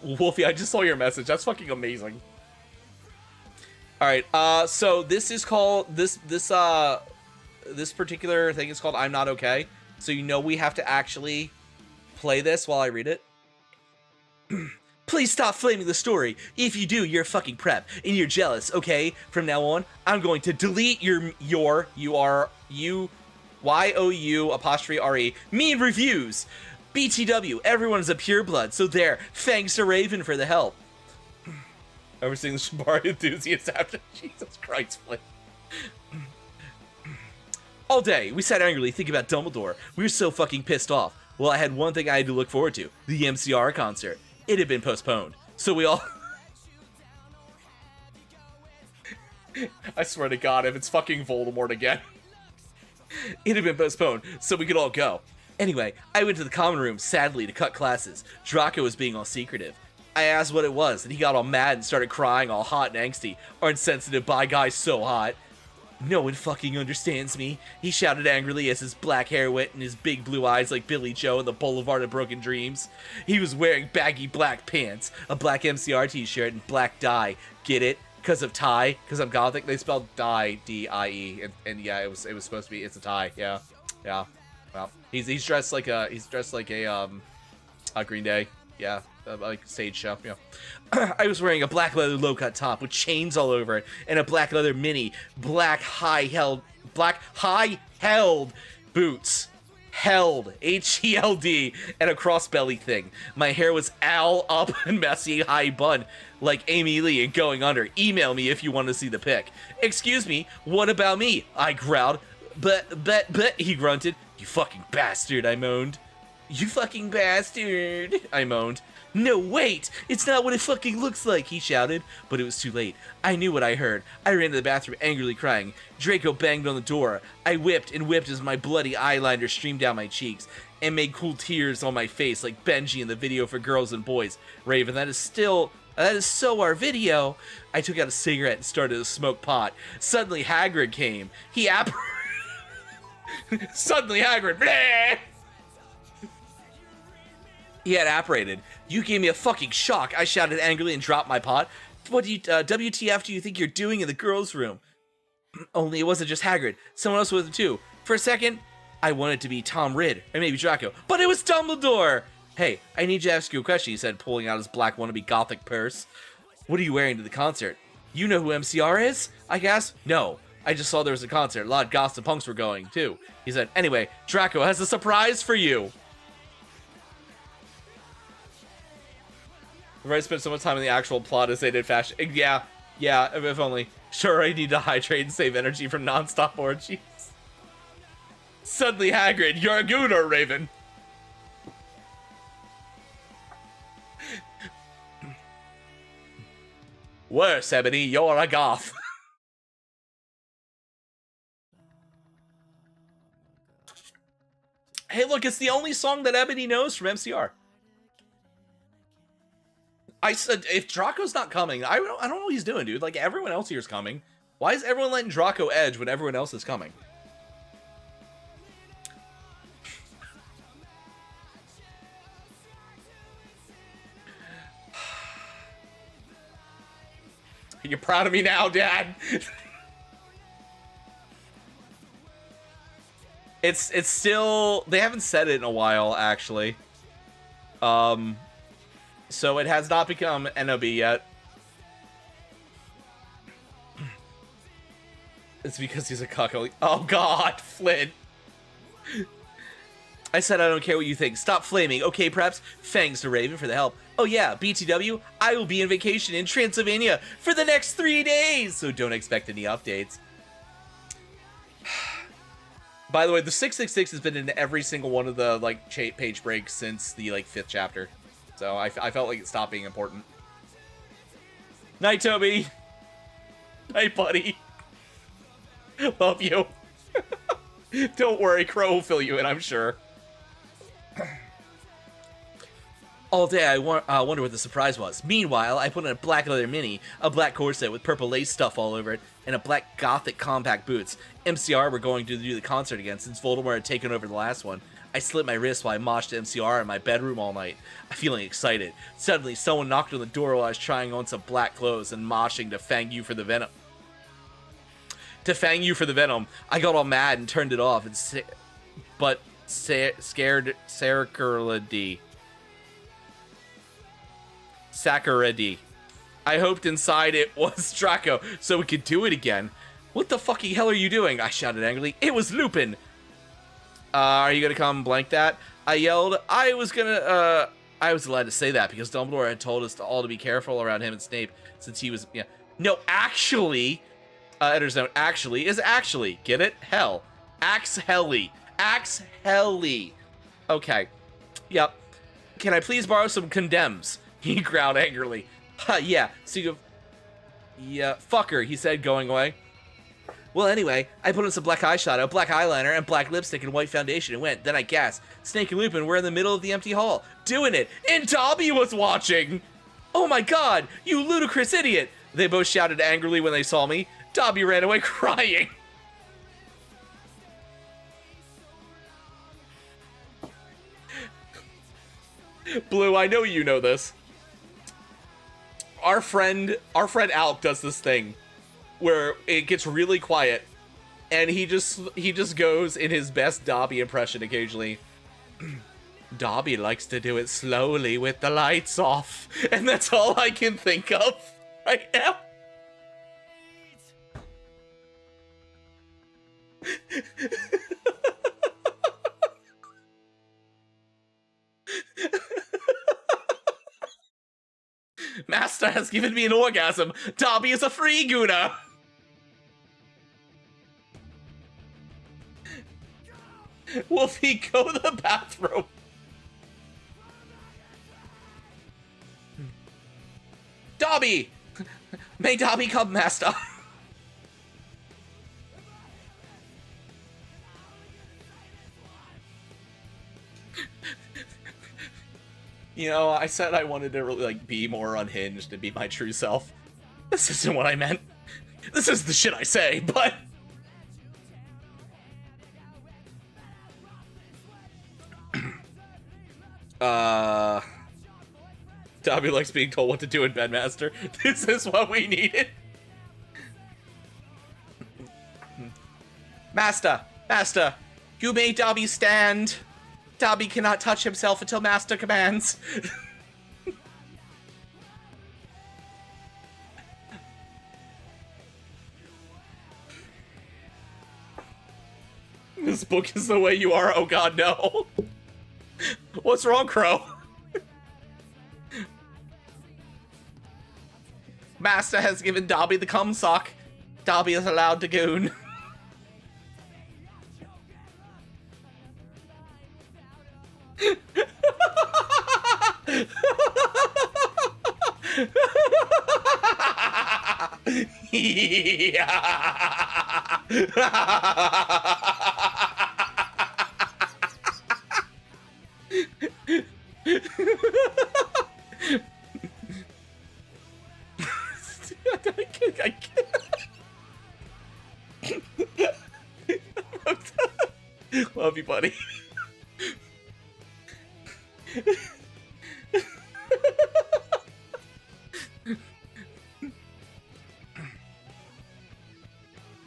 Wolfie, I just saw your message. That's fucking amazing. Alright, so this is called, this particular thing is called I'm Not Okay. So you know we have to actually play this while I read it. Please stop flaming the story. If you do, you're a fucking prep, and you're jealous, okay? From now on, I'm going to delete your YOU''RE, mean reviews. BTW, everyone is a pureblood, so there. Thanks to Raven for the help. Ever seen the Shibari enthusiast after? Jesus Christ, Flint. All day, we sat angrily thinking about Dumbledore. We were so fucking pissed off. Well, I had one thing I had to look forward to. The MCR concert. It had been postponed. So we all... I swear to God, if it's fucking Voldemort again. It had been postponed, so we could all go. Anyway, I went to the common room, sadly, to cut classes. Draco was being all secretive. I asked what it was, and he got all mad and started crying all hot and angsty. Our insensitive bi guy's so hot. No one fucking understands me, he shouted angrily as his black hair went and his big blue eyes like Billy Joe in the Boulevard of Broken Dreams. He was wearing baggy black pants, a black MCR t-shirt, and black dye. Get it? Because of tie? Because I'm gothic? They spelled dye, D-I-E, and yeah, it was supposed to be, it's a tie, yeah. Well, he's dressed like a Green Day. Yeah, like stage show. Yeah. I was wearing a black leather low-cut top with chains all over it, and a black leather mini, black high-held boots. Held, H-E-L-D, and a crossbelly thing. My hair was all up and messy high bun, like Amy Lee and going under. Email me if you want to see the pic. Excuse me, what about me? I growled. But, he grunted. You fucking bastard, I moaned. You fucking bastard, I moaned. No, wait! It's not what it fucking looks like, he shouted. But it was too late. I knew what I heard. I ran to the bathroom angrily crying. Draco banged on the door. I whipped and whipped as my bloody eyeliner streamed down my cheeks and made cool tears on my face like Benji in the video for girls and boys. Raven, that is so our video. I took out a cigarette and started to smoke pot. Suddenly Hagrid came. Suddenly Hagrid, bleh! He had apparated. You gave me a fucking shock, I shouted angrily and dropped my pot. What do you, WTF do you think you're doing in the girls' room? Only it wasn't just Hagrid. Someone else was with him too. For a second, I wanted to be Tom Ridd, or maybe Draco, but it was Dumbledore! Hey, I need to ask you a question, he said, pulling out his black wannabe gothic purse. What are you wearing to the concert? You know who MCR is? I gasped. No, I just saw there was a concert. A lot of goths and punks were going, too. He said, anyway, Draco has a surprise for you. I've already spent so much time in the actual plot as they did fashion. Yeah, if only. Sure, I need to hydrate and save energy from non-stop orgies. Suddenly, Hagrid, you're a gooner, Raven. Worse, Ebony, you're a goth. Hey, look, it's the only song that Ebony knows from MCR. I said, if Draco's not coming, I don't know what he's doing, dude. Like, everyone else here's coming. Why is everyone letting Draco edge when everyone else is coming? You're proud of me now, Dad? It's still... They haven't said it in a while, actually. So it has not become NOB yet. It's because he's a cuckold. Oh god, Flynn. I said I don't care what you think. Stop flaming. Okay, perhaps. Thanks to Raven for the help. Oh yeah, BTW, I will be on vacation in Transylvania for the next 3 days, so don't expect any updates. By the way, the 666 has been in every single one of the like page breaks since the like 5th chapter. So I felt like it stopped being important. Night, Toby. Night, buddy. Love you. Don't worry, Crow will fill you in, I'm sure. All day I wonder what the surprise was. Meanwhile, I put on a black leather mini, a black corset with purple lace stuff all over it, and a black gothic compact boots. MCR were going to do the concert again since Voldemort had taken over the last one. I slit my wrist while I moshed MCR in my bedroom all night. I'm feeling excited. Suddenly, someone knocked on the door while I was trying on some black clothes and moshing to Fang You for the Venom. I got all mad and turned it off, but scared Saccharidi. I hoped inside it was Draco, so we could do it again. What the fucking hell are you doing? I shouted angrily. It was Lupin! Are you gonna come blank that? I yelled. I was allowed to say that because Dumbledore had told us all to be careful around him and Snape since he was, yeah. No, actually, editor's note, actually is actually. Get it? Hell. Axe Helly. Okay. Yep. Can I please borrow some condemns? He growled angrily. Yeah, so you go... Yeah, fucker, he said, going away. Well, anyway, I put on some black eyeshadow, black eyeliner, and black lipstick and white foundation and went. Then I gasped. Snake and Lupin were in the middle of the empty hall, doing it, and Dobby was watching! Oh my god, you ludicrous idiot! They both shouted angrily when they saw me. Dobby ran away crying. Blue, I know you know this. Our friend Alec does this thing where it gets really quiet and he just goes in his best Dobby impression occasionally. Dobby likes to do it slowly with the lights off. And that's all I can think of right now. Master has given me an orgasm. Dobby is a free gooner. Wolfie, go to the bathroom. Dobby! May Dobby come, Master. You know, I said I wanted to really, like, be more unhinged and be my true self. This isn't what I meant. This is the shit I say, but... Dobby likes being told what to do in bed, Master. This is what we needed. Master! Master! You made Dobby stand! Dobby cannot touch himself until Master commands. This book is the way you are, oh god, no. What's wrong, Crow? Master has given Dobby the cum sock. Dobby is allowed to goon. I can't. Love you, buddy.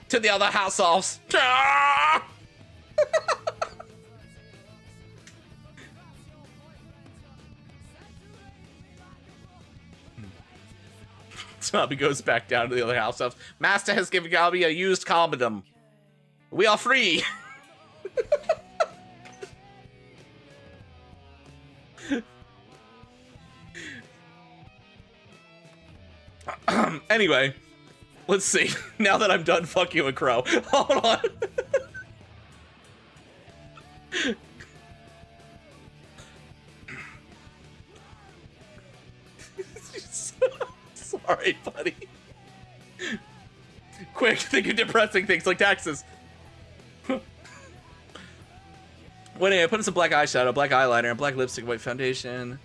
To the other house elves. Dobby goes back down to the other house elves. Master has given Dobby a used condom. We are free. Anyway, let's see. Now that I'm done fucking with Crow. Hold on. Sorry, buddy. Quick, think of depressing things like taxes. Wait, anyway, I put in some black eyeshadow, black eyeliner, and black lipstick, white foundation.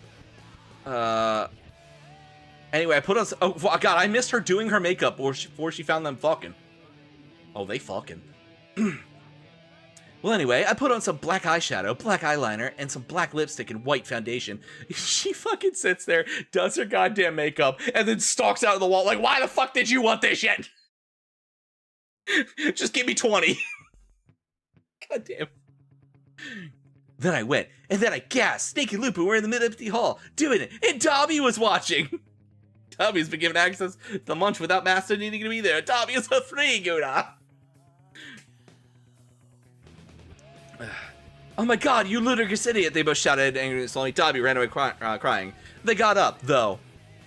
Anyway, I put on some, oh god, I missed her doing her makeup before she found them fucking. Oh, they fucking. Well, anyway, I put on some black eyeshadow, black eyeliner, and some black lipstick and white foundation. She fucking sits there, does her goddamn makeup, and then stalks out of the wall like, why the fuck did you want this shit? Just give me 20. Goddamn. Then I went, and then I gasped. Snake and Lupin were in the mid-empty hall, doing it, and Dobby was watching. Dobby's been given access to the munch without Master needing to be there. Dobby is a free gooner. Oh my god, you ludicrous idiot, they both shouted angrily. Slowly. Dobby ran away crying. They got up, though.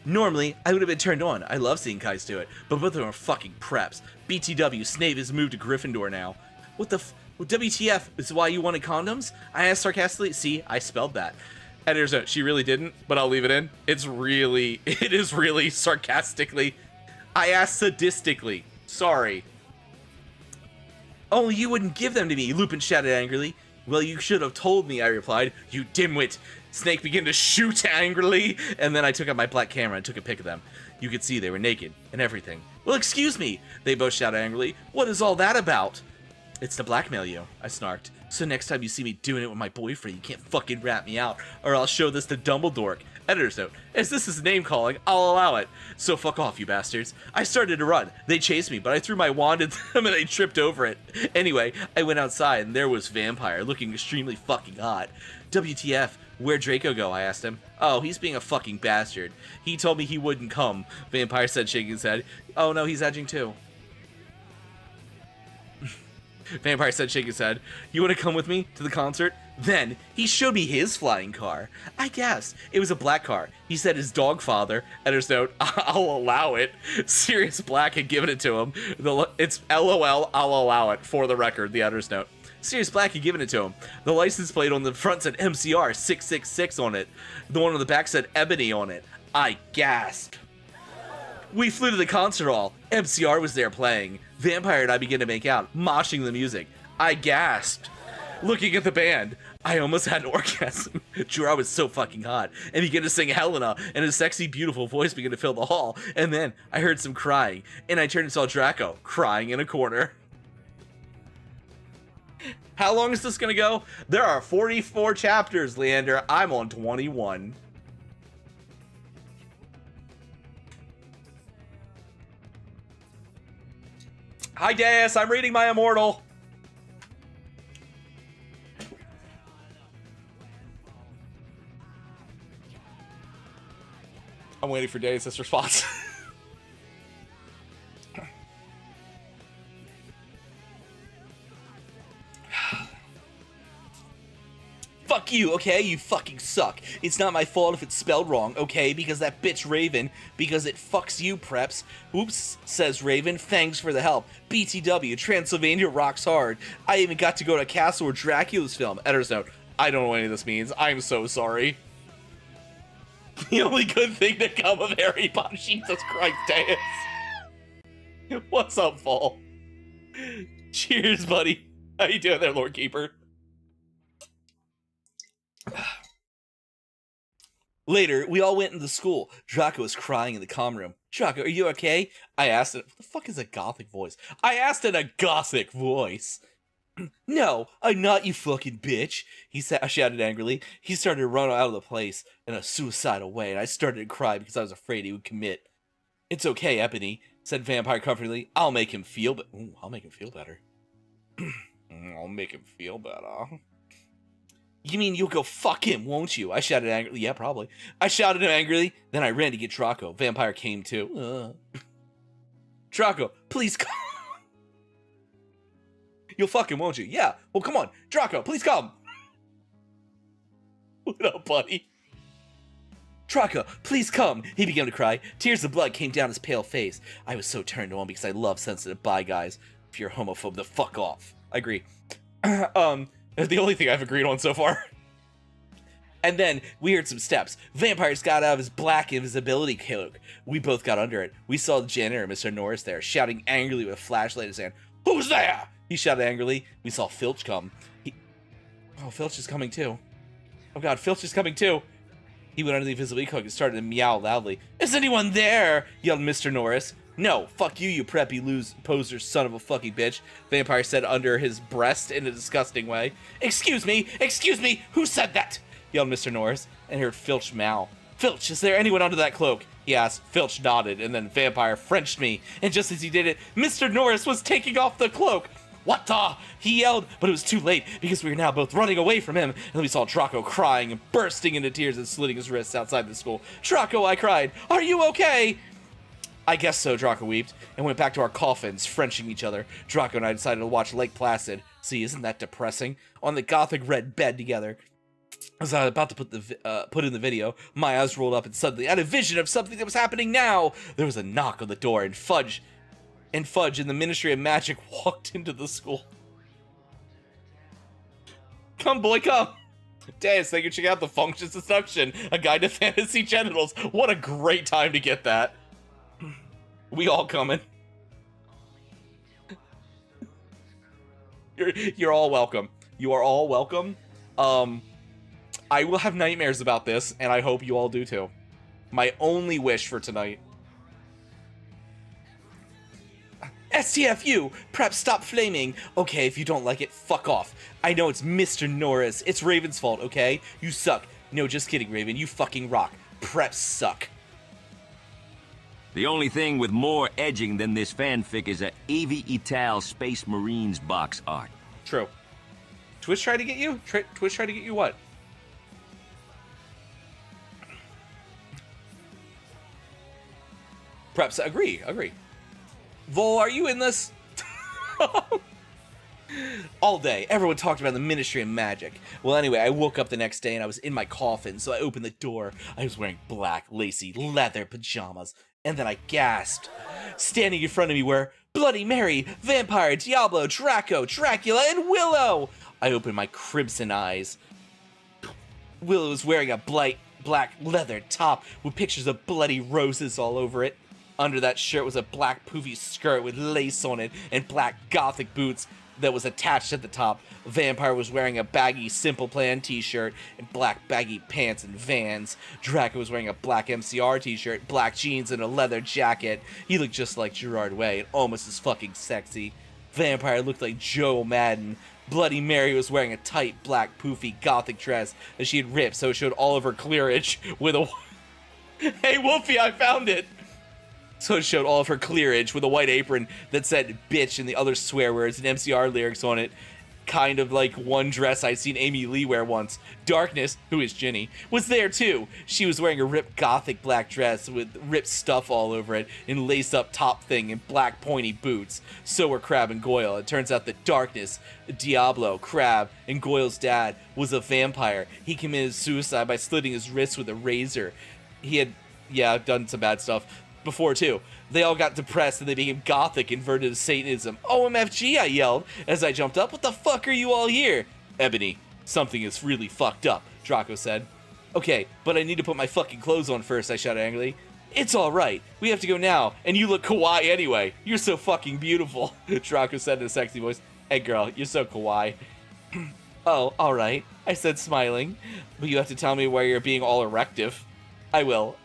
Normally, I would have been turned on. I love seeing guys do it, but both of them are fucking preps. BTW, Snape has moved to Gryffindor now. What the WTF is why you wanted condoms? I asked sarcastically. See, I spelled that. Editor's note, she really didn't, but I'll leave it in. It is really sarcastically. I asked sadistically. Sorry. Only you wouldn't give them to me, Lupin shouted angrily. Well, you should have told me, I replied. You dimwit. Snake began to shoot angrily, and then I took out my black camera and took a pic of them. You could see they were naked and everything. Well, excuse me, they both shouted angrily. What is all that about? It's to blackmail you, I snarked. So next time you see me doing it with my boyfriend, you can't fucking rat me out, or I'll show this to Dumbledore. Editor's note, as this is name calling, I'll allow it. So fuck off, you bastards. I started to run. They chased me, but I threw my wand at them and I tripped over it. Anyway, I went outside and there was Vampire, looking extremely fucking hot. WTF, where'd Draco go? I asked him. Oh, he's being a fucking bastard. He told me he wouldn't come. Vampire said, shaking his head. Oh no, he's edging too. Vampire said, shaking his head. You want to come with me to the concert? Then, he showed me his flying car. I guessed. It was a black car. He said his dog father, editor's note, I'll allow it. Sirius Black had given it to him. It's LOL, I'll allow it, for the record, the editor's note. Sirius Black had given it to him. The license plate on the front said MCR 666 on it. The one on the back said Ebony on it. I gasped. We flew to the concert hall. MCR was there playing. Vampire and I began to make out, moshing the music. I gasped. Looking at the band, I almost had an orgasm. Jura was so fucking hot, and began to sing Helena, and his sexy, beautiful voice began to fill the hall. And then I heard some crying, and I turned and saw Draco crying in a corner. How long is this gonna go? There are 44 chapters, Leander. I'm on 21. Hi, Deus. I'm reading my Immortal. I'm waiting for Deus' response. Fuck you, okay? You fucking suck. It's not my fault if it's spelled wrong, okay? Because that bitch Raven, because it fucks you, preps. Oops, says Raven. Thanks for the help. BTW, Transylvania rocks hard. I even got to go to a castle where Dracula's filmed. Editor's note, I don't know what any of this means. I'm so sorry. The only good thing to come of Harry Potter, Jesus Christ, Deus. What's up, Fall? Cheers, buddy. How you doing there, Lord Keeper? Later, we all went into school. Draco was crying in the comm room. Draco, are you okay? I asked it. What the fuck is a gothic voice? I asked in a gothic voice. No, I'm not, you fucking bitch. I shouted angrily. He started to run out of the place in a suicidal way, and I started to cry because I was afraid he would commit. It's okay, Ebony, said Vampire comfortingly. I'll make him feel I'll make him feel better. I'll make him feel better. You mean you'll go fuck him, won't you? I shouted angrily. Yeah, probably. I shouted him angrily. Then I ran to get Draco. Vampire came too. Draco, please come. You'll fuck him, won't you? Yeah. Well, come on. Draco, please come. What up, buddy? Draco, please come. He began to cry. Tears of blood came down his pale face. I was so turned on because I love sensitive bi guys. If you're homophobe, then fuck off. I agree. The only thing I've agreed on so far. And then we heard some steps. Vampires got out of his black invisibility cloak. We both got under it. We saw the janitor, Mr. Norris, there, shouting angrily with a flashlight in his hand. Who's there? He shouted angrily. We saw Filch come. Oh, Filch is coming too. Oh god, Filch is coming too. He went under the invisibility cloak and started to meow loudly. Is anyone there? Yelled Mr. Norris. No, fuck you, you preppy poser son of a fucking bitch, Vampire said under his breast in a disgusting way. Excuse me, who said that? Yelled Mr. Norris, and heard Filch meow. Filch, is there anyone under that cloak? He asked. Filch nodded, and then Vampire Frenched me, and just as he did it, Mr. Norris was taking off the cloak. What the? He yelled, but it was too late, because we were now both running away from him, and then we saw Draco crying and bursting into tears and slitting his wrists outside the school. Draco, I cried, are you okay? I guess so, Draco wept, and went back to our coffins, Frenching each other. Draco and I decided to watch Lake Placid. See, isn't that depressing? On the gothic red bed together. As I was about to put in the video, my eyes rolled up and suddenly I had a vision of something that was happening now. There was a knock on the door, and Fudge in the Ministry of Magic walked into the school. Come, boy, come. Deus, thank you for checking out The Function Seduction, a guide to fantasy genitals. What a great time to get that. We all coming. You're all welcome. You are all welcome. I will have nightmares about this, and I hope you all do too. My only wish for tonight. STFU! Perhaps stop flaming. Okay, if you don't like it, fuck off. I know it's Mr. Norris. It's Raven's fault, okay? You suck. No, just kidding, Raven. You fucking rock. preps suck. The only thing with more edging than this fanfic is a Avi Ital Space Marines box art. True. Twitch tried to get you? Twitch tried to get you what? Preps, agree. Vol, are you in this? All day, everyone talked about the Ministry of Magic. Well, anyway, I woke up the next day and I was in my coffin, so I opened the door. I was wearing black, lacy, leather pajamas, and then I gasped. Standing in front of me were Bloody Mary, Vampire, Diablo, Draco, Dracula, and Willow. I opened my crimson eyes. Willow was wearing a black leather top with pictures of bloody roses all over it. Under that shirt was a black poofy skirt with lace on it and black gothic boots that was attached at the top. Vampire was wearing a baggy Simple Plan t-shirt and black baggy pants and Vans. Draco was wearing a black MCR t-shirt, black jeans, and a leather jacket. He looked just like Gerard Way and almost as fucking sexy. Vampire looked like Joe Madden. Bloody Mary was wearing a tight black poofy gothic dress that she had ripped so it showed all of her clearage with a... Hey Wolfie, I found it! So it showed all of her clearage with a white apron that said bitch and the other swear words and MCR lyrics on it. Kind of like one dress I'd seen Amy Lee wear once. Darkness, who is Ginny, was there too. She was wearing a ripped gothic black dress with ripped stuff all over it and lace up top thing and black pointy boots. So were Crab and Goyle. It turns out that Darkness, Diablo, Crab, and Goyle's dad was a vampire. He committed suicide by slitting his wrists with a razor. He had, done some bad stuff before too. They all got depressed and they became gothic, converted to Satanism. OMFG, I yelled as I jumped up. What the fuck are you all here? Ebony, something is really fucked up, Draco said. Okay, but I need to put my fucking clothes on first, I shouted angrily. It's alright, we have to go now, and you look kawaii anyway. You're so fucking beautiful, Draco said in a sexy voice. Hey girl, you're so kawaii. Oh, alright, I said smiling. But you have to tell me why you're being all erective. I will.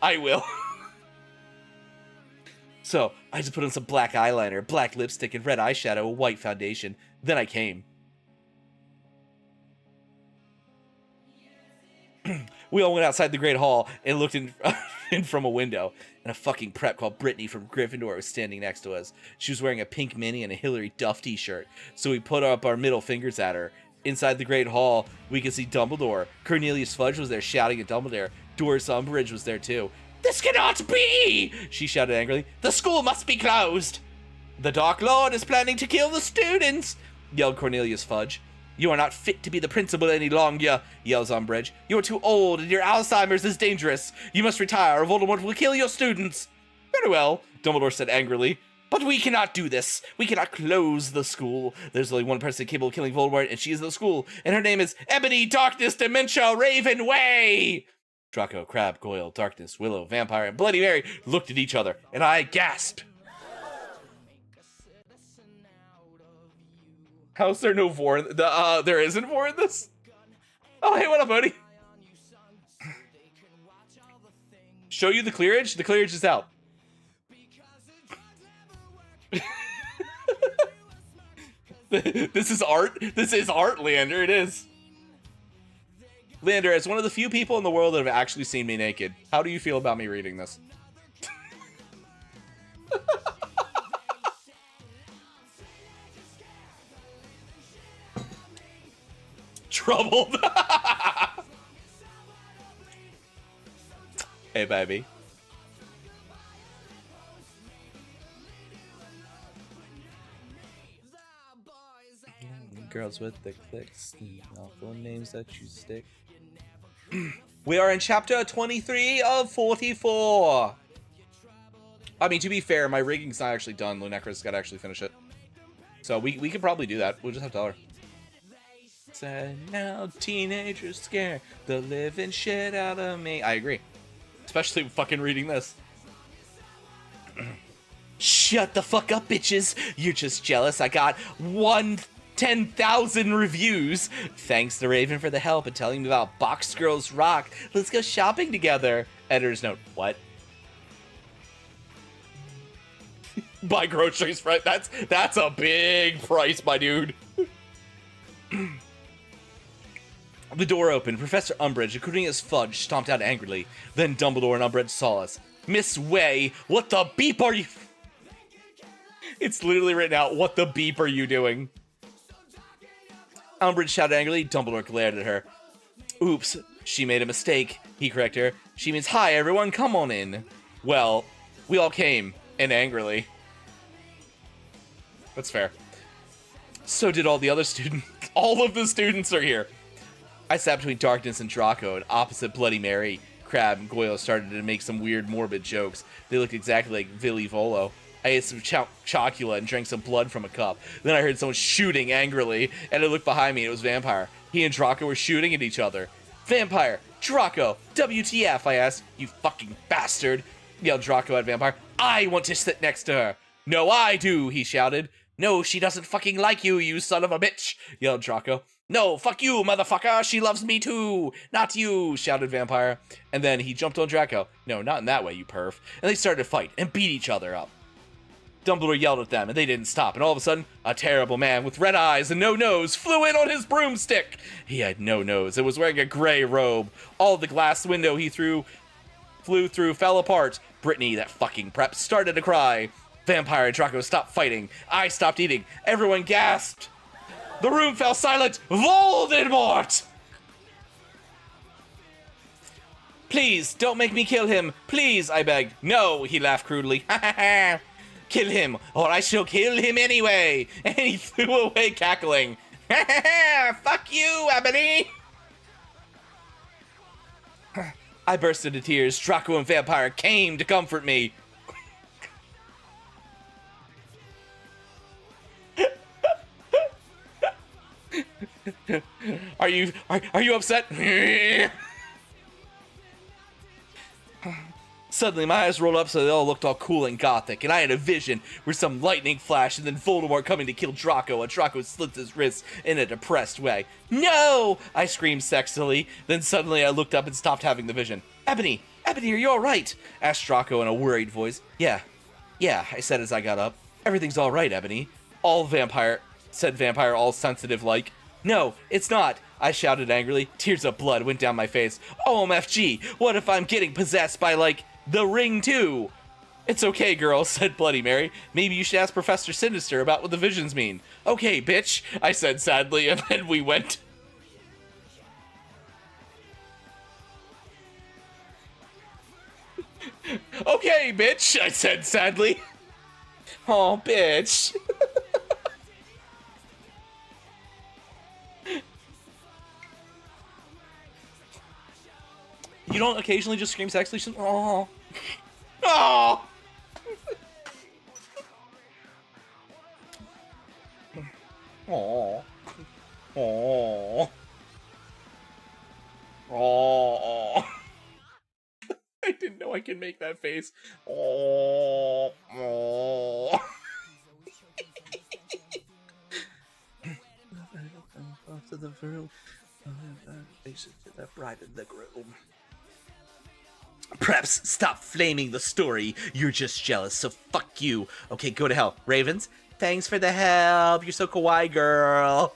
So, I just put on some black eyeliner, black lipstick, and red eyeshadow, white foundation. Then I came. We all went outside the Great Hall and looked in from a window. And a fucking prep called Brittany from Gryffindor was standing next to us. She was wearing a pink mini and a Hillary Duff t-shirt. So we put up our middle fingers at her. Inside the Great Hall, we could see Dumbledore. Cornelius Fudge was there shouting at Dumbledore. Doris Umbridge was there too. This cannot be! She shouted angrily. The school must be closed! The Dark Lord is planning to kill the students! Yelled Cornelius Fudge. You are not fit to be the principal any longer, yells Umbridge. You are too old and your Alzheimer's is dangerous. You must retire or Voldemort will kill your students. Very well, Dumbledore said angrily. But we cannot do this. We cannot close the school. There's only one person capable of killing Voldemort, and she is in the school. And her name is Ebony, Darkness, Dementia, Raven Way! Draco, Crab, Goyle, Darkness, Willow, Vampire, and Bloody Mary looked at each other, and I gasped. How's there no vor in there isn't vor in this? Oh, hey, what up, buddy? Show you the clearage? The clearage is out. This is art? This is art, Leander, it is. Leander, as one of the few people in the world that have actually seen me naked, how do you feel about me reading this? Troubled. Hey, baby. Girls with the clicks, awful names that you stick. We are in chapter 23 of 44. I mean, to be fair, my rigging's not actually done. Lunecra's got to actually finish it. So we could probably do that. We'll just have to tell her. Said now teenagers scare the living shit out of me. I agree. Especially fucking reading this. Shut the fuck up, bitches. You're just jealous. I got 10,000 reviews. Thanks to Raven for the help and telling me about Box Girls Rock. Let's go shopping together. Editor's note. What? Buy groceries, right? That's a big price, my dude. The door opened. Professor Umbridge, including his fudge, stomped out angrily. Then Dumbledore and Umbridge saw us. Miss Way, what the beep are you... It's literally written out, what the beep are you doing? Umbridge shouted angrily. Dumbledore glared at her. Oops, she made a mistake, he corrected her. She means, hi everyone, come on in. Well, we all came, and angrily. That's fair. So did all the other students. All of the students are here. I sat between Darkness and Draco, and opposite Bloody Mary, Crab and Goyle started to make some weird morbid jokes. They looked exactly like Villy Volo. I ate some chocula and drank some blood from a cup. Then I heard someone shooting angrily, and I looked behind me and it was Vampire. He and Draco were shooting at each other. Vampire! Draco! WTF, I asked. You fucking bastard! Yelled Draco at Vampire. I want to sit next to her! No, I do, he shouted. No, she doesn't fucking like you, you son of a bitch, yelled Draco. No, fuck you, motherfucker, she loves me too, not you, shouted Vampire. And then he jumped on Draco. No, not in that way, you perv. And they started to fight and beat each other up. Dumbledore yelled at them, and they didn't stop, and all of a sudden, a terrible man with red eyes and no nose flew in on his broomstick. He had no nose and was wearing a gray robe. All the glass window he flew through fell apart. Brittany, that fucking prep, started to cry. Vampire and Draco stopped fighting. I stopped eating. Everyone gasped. The room fell silent. Voldemort! Please, don't make me kill him. Please, I begged. No, he laughed crudely. Ha ha ha. Kill him, or I shall kill him anyway. And he flew away cackling. Ha ha ha. Fuck you, Ebony. I burst into tears. Draco and Vampire came to comfort me. Are you upset? Suddenly, my eyes rolled up so they all looked all cool and gothic, and I had a vision where some lightning flashed and then Voldemort coming to kill Draco, and Draco slit his wrists in a depressed way. No! I screamed sexily. Then suddenly I looked up and stopped having the vision. Ebony, are you alright? Asked Draco in a worried voice. Yeah, I said as I got up. Everything's alright, Ebony. Said Vampire all sensitive like. No, it's not, I shouted angrily. Tears of blood went down my face. OMFG, what if I'm getting possessed by, like, the ring too? It's okay, girl, said Bloody Mary. Maybe you should ask Professor Sinister about what the visions mean. Okay, bitch, I said sadly, and then we went. Okay, bitch, I said sadly. Oh, bitch. You don't occasionally just scream sexually? Oh. Oh. Oh. Oh. Oh. I didn't know I could make that face. Oh. Oh. To the room. Faces to the bride and the groom. Preps, stop flaming the story. You're just jealous, so fuck you. Okay, go to hell. Ravens, thanks for the help. You're so kawaii, girl.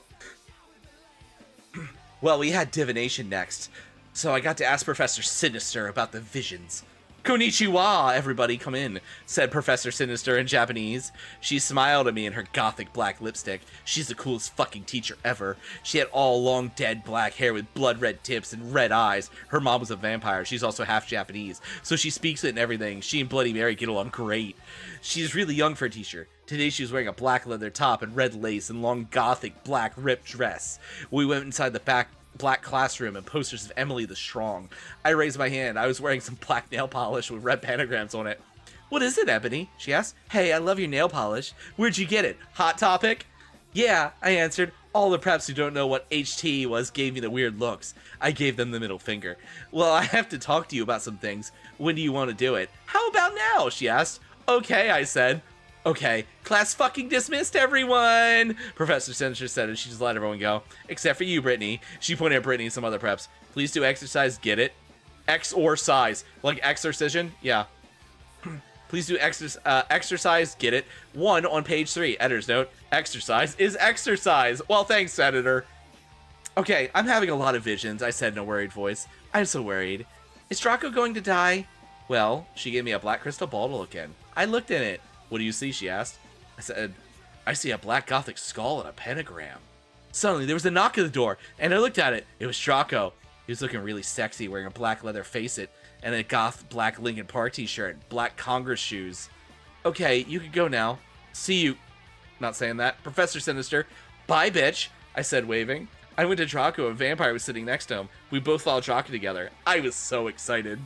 Well, we had divination next, so I got to ask Professor Sinister about the visions. Konnichiwa, everybody, come in, said Professor Sinister in Japanese. She smiled at me in her gothic black lipstick. She's the coolest fucking teacher ever. She had all long dead black hair with blood red tips and red eyes. Her mom was a vampire. She's also half Japanese, so she speaks it and everything. She and Bloody Mary get along great. She's really young for a teacher. Today she was wearing a black leather top and red lace and long gothic black ripped dress. We went inside the black classroom and posters of Emily the Strong. I raised my hand. I was wearing some black nail polish with red pentagrams on it. What is it, Ebony? She asked. Hey, I love your nail polish. Where'd you get it? Hot Topic? Yeah, I answered. All the preps who don't know what HT was gave me the weird looks. I gave them the middle finger. Well, I have to talk to you about some things. When do you want to do it? How about now? She asked. Okay, I said. Okay, class fucking dismissed, everyone! Professor Sinister said, and she just let everyone go. Except for you, Brittany. She pointed at Brittany and some other preps. Please do exercise, get it? Exorcise. Like exorcism? Yeah. Please do exercise, get it? 1 on page 3. Editor's note. Exercise is exercise. Well, thanks, Senator. Okay, I'm having a lot of visions, I said in a worried voice. I'm so worried. Is Draco going to die? Well, she gave me a black crystal ball to look in. I looked in it. What do you see, she asked. I said, I see a black gothic skull and a pentagram. Suddenly, there was a knock at the door, and I looked at it. It was Draco. He was looking really sexy, wearing a black leather facet, and a goth black Linkin Park t-shirt, black Congress shoes. Okay, you can go now. See you. Not saying that. Professor Sinister. Bye, bitch, I said, waving. I went to Draco, and Vampire was sitting next to him. We both followed Draco together. I was so excited.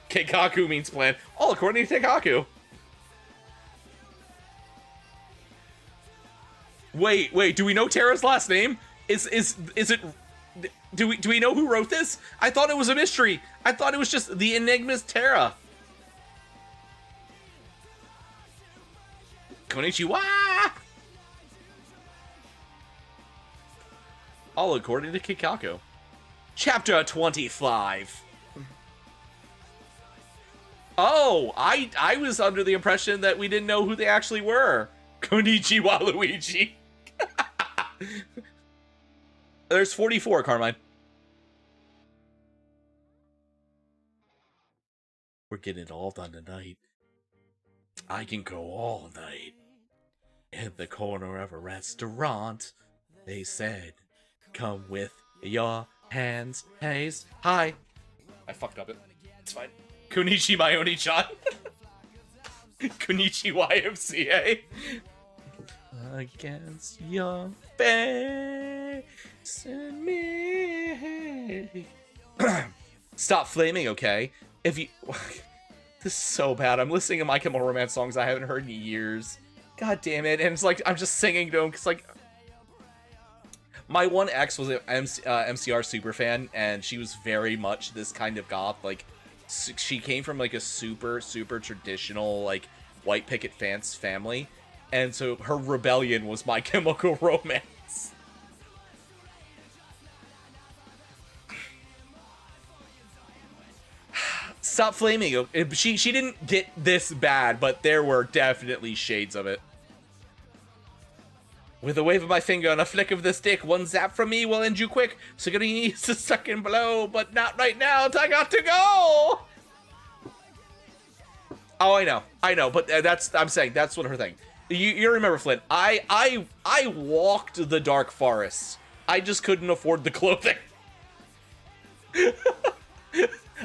Keikaku means plan. All according to Keikaku. Wait, do we know Terra's last name? Is it... Do we know who wrote this? I thought it was a mystery. I thought it was just the Enigma's Terra. Konnichiwa! All according to Keikaku. Chapter 25. Oh, I was under the impression that we didn't know who they actually were. Konnichiwa, Luigi. There's 44, Carmine. We're getting it all done tonight. I can go all night. In the corner of a restaurant, they said, come with your hands, haze. Hi. I fucked up it. It's fine. Kunichi my Oni-chan. Kunichi YMCA. Against your face and me. Stop flaming, okay? If you... This is so bad. I'm listening to My Chemical Romance songs I haven't heard in years. God damn it. And it's like, I'm just singing to them, because like... My one ex was an MCR super fan, and she was very much this kind of goth. Like, she came from like a super traditional, like, white picket fence family. And so her rebellion was My Chemical Romance. Stop flaming. She didn't get this bad, but there were definitely shades of it. With a wave of my finger and a flick of the stick, one zap from me will end you quick. So gonna use a second blow, but not right now. I got to go. Oh, I know, but I'm saying that's what her thing. You remember, Flint? I walked the dark forest. I just couldn't afford the clothing.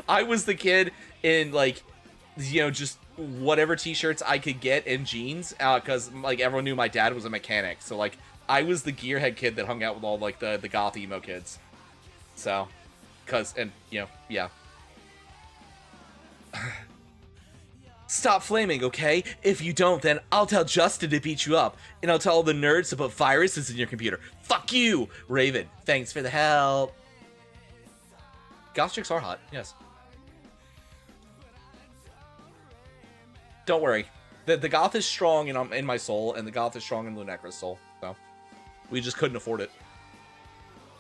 I was the kid in, like, you know, just whatever t-shirts I could get and jeans, because like everyone knew my dad was a mechanic. So like I was the gearhead kid that hung out with all like the goth emo kids. So, yeah. Stop flaming, okay? If you don't, then I'll tell Justin to beat you up, and I'll tell all the nerds to put viruses in your computer. Fuck you, Raven. Thanks for the help. Goth chicks are hot, yes. Don't worry. The goth is strong in my soul, and the goth is strong in Lunecra's soul. So, we just couldn't afford it.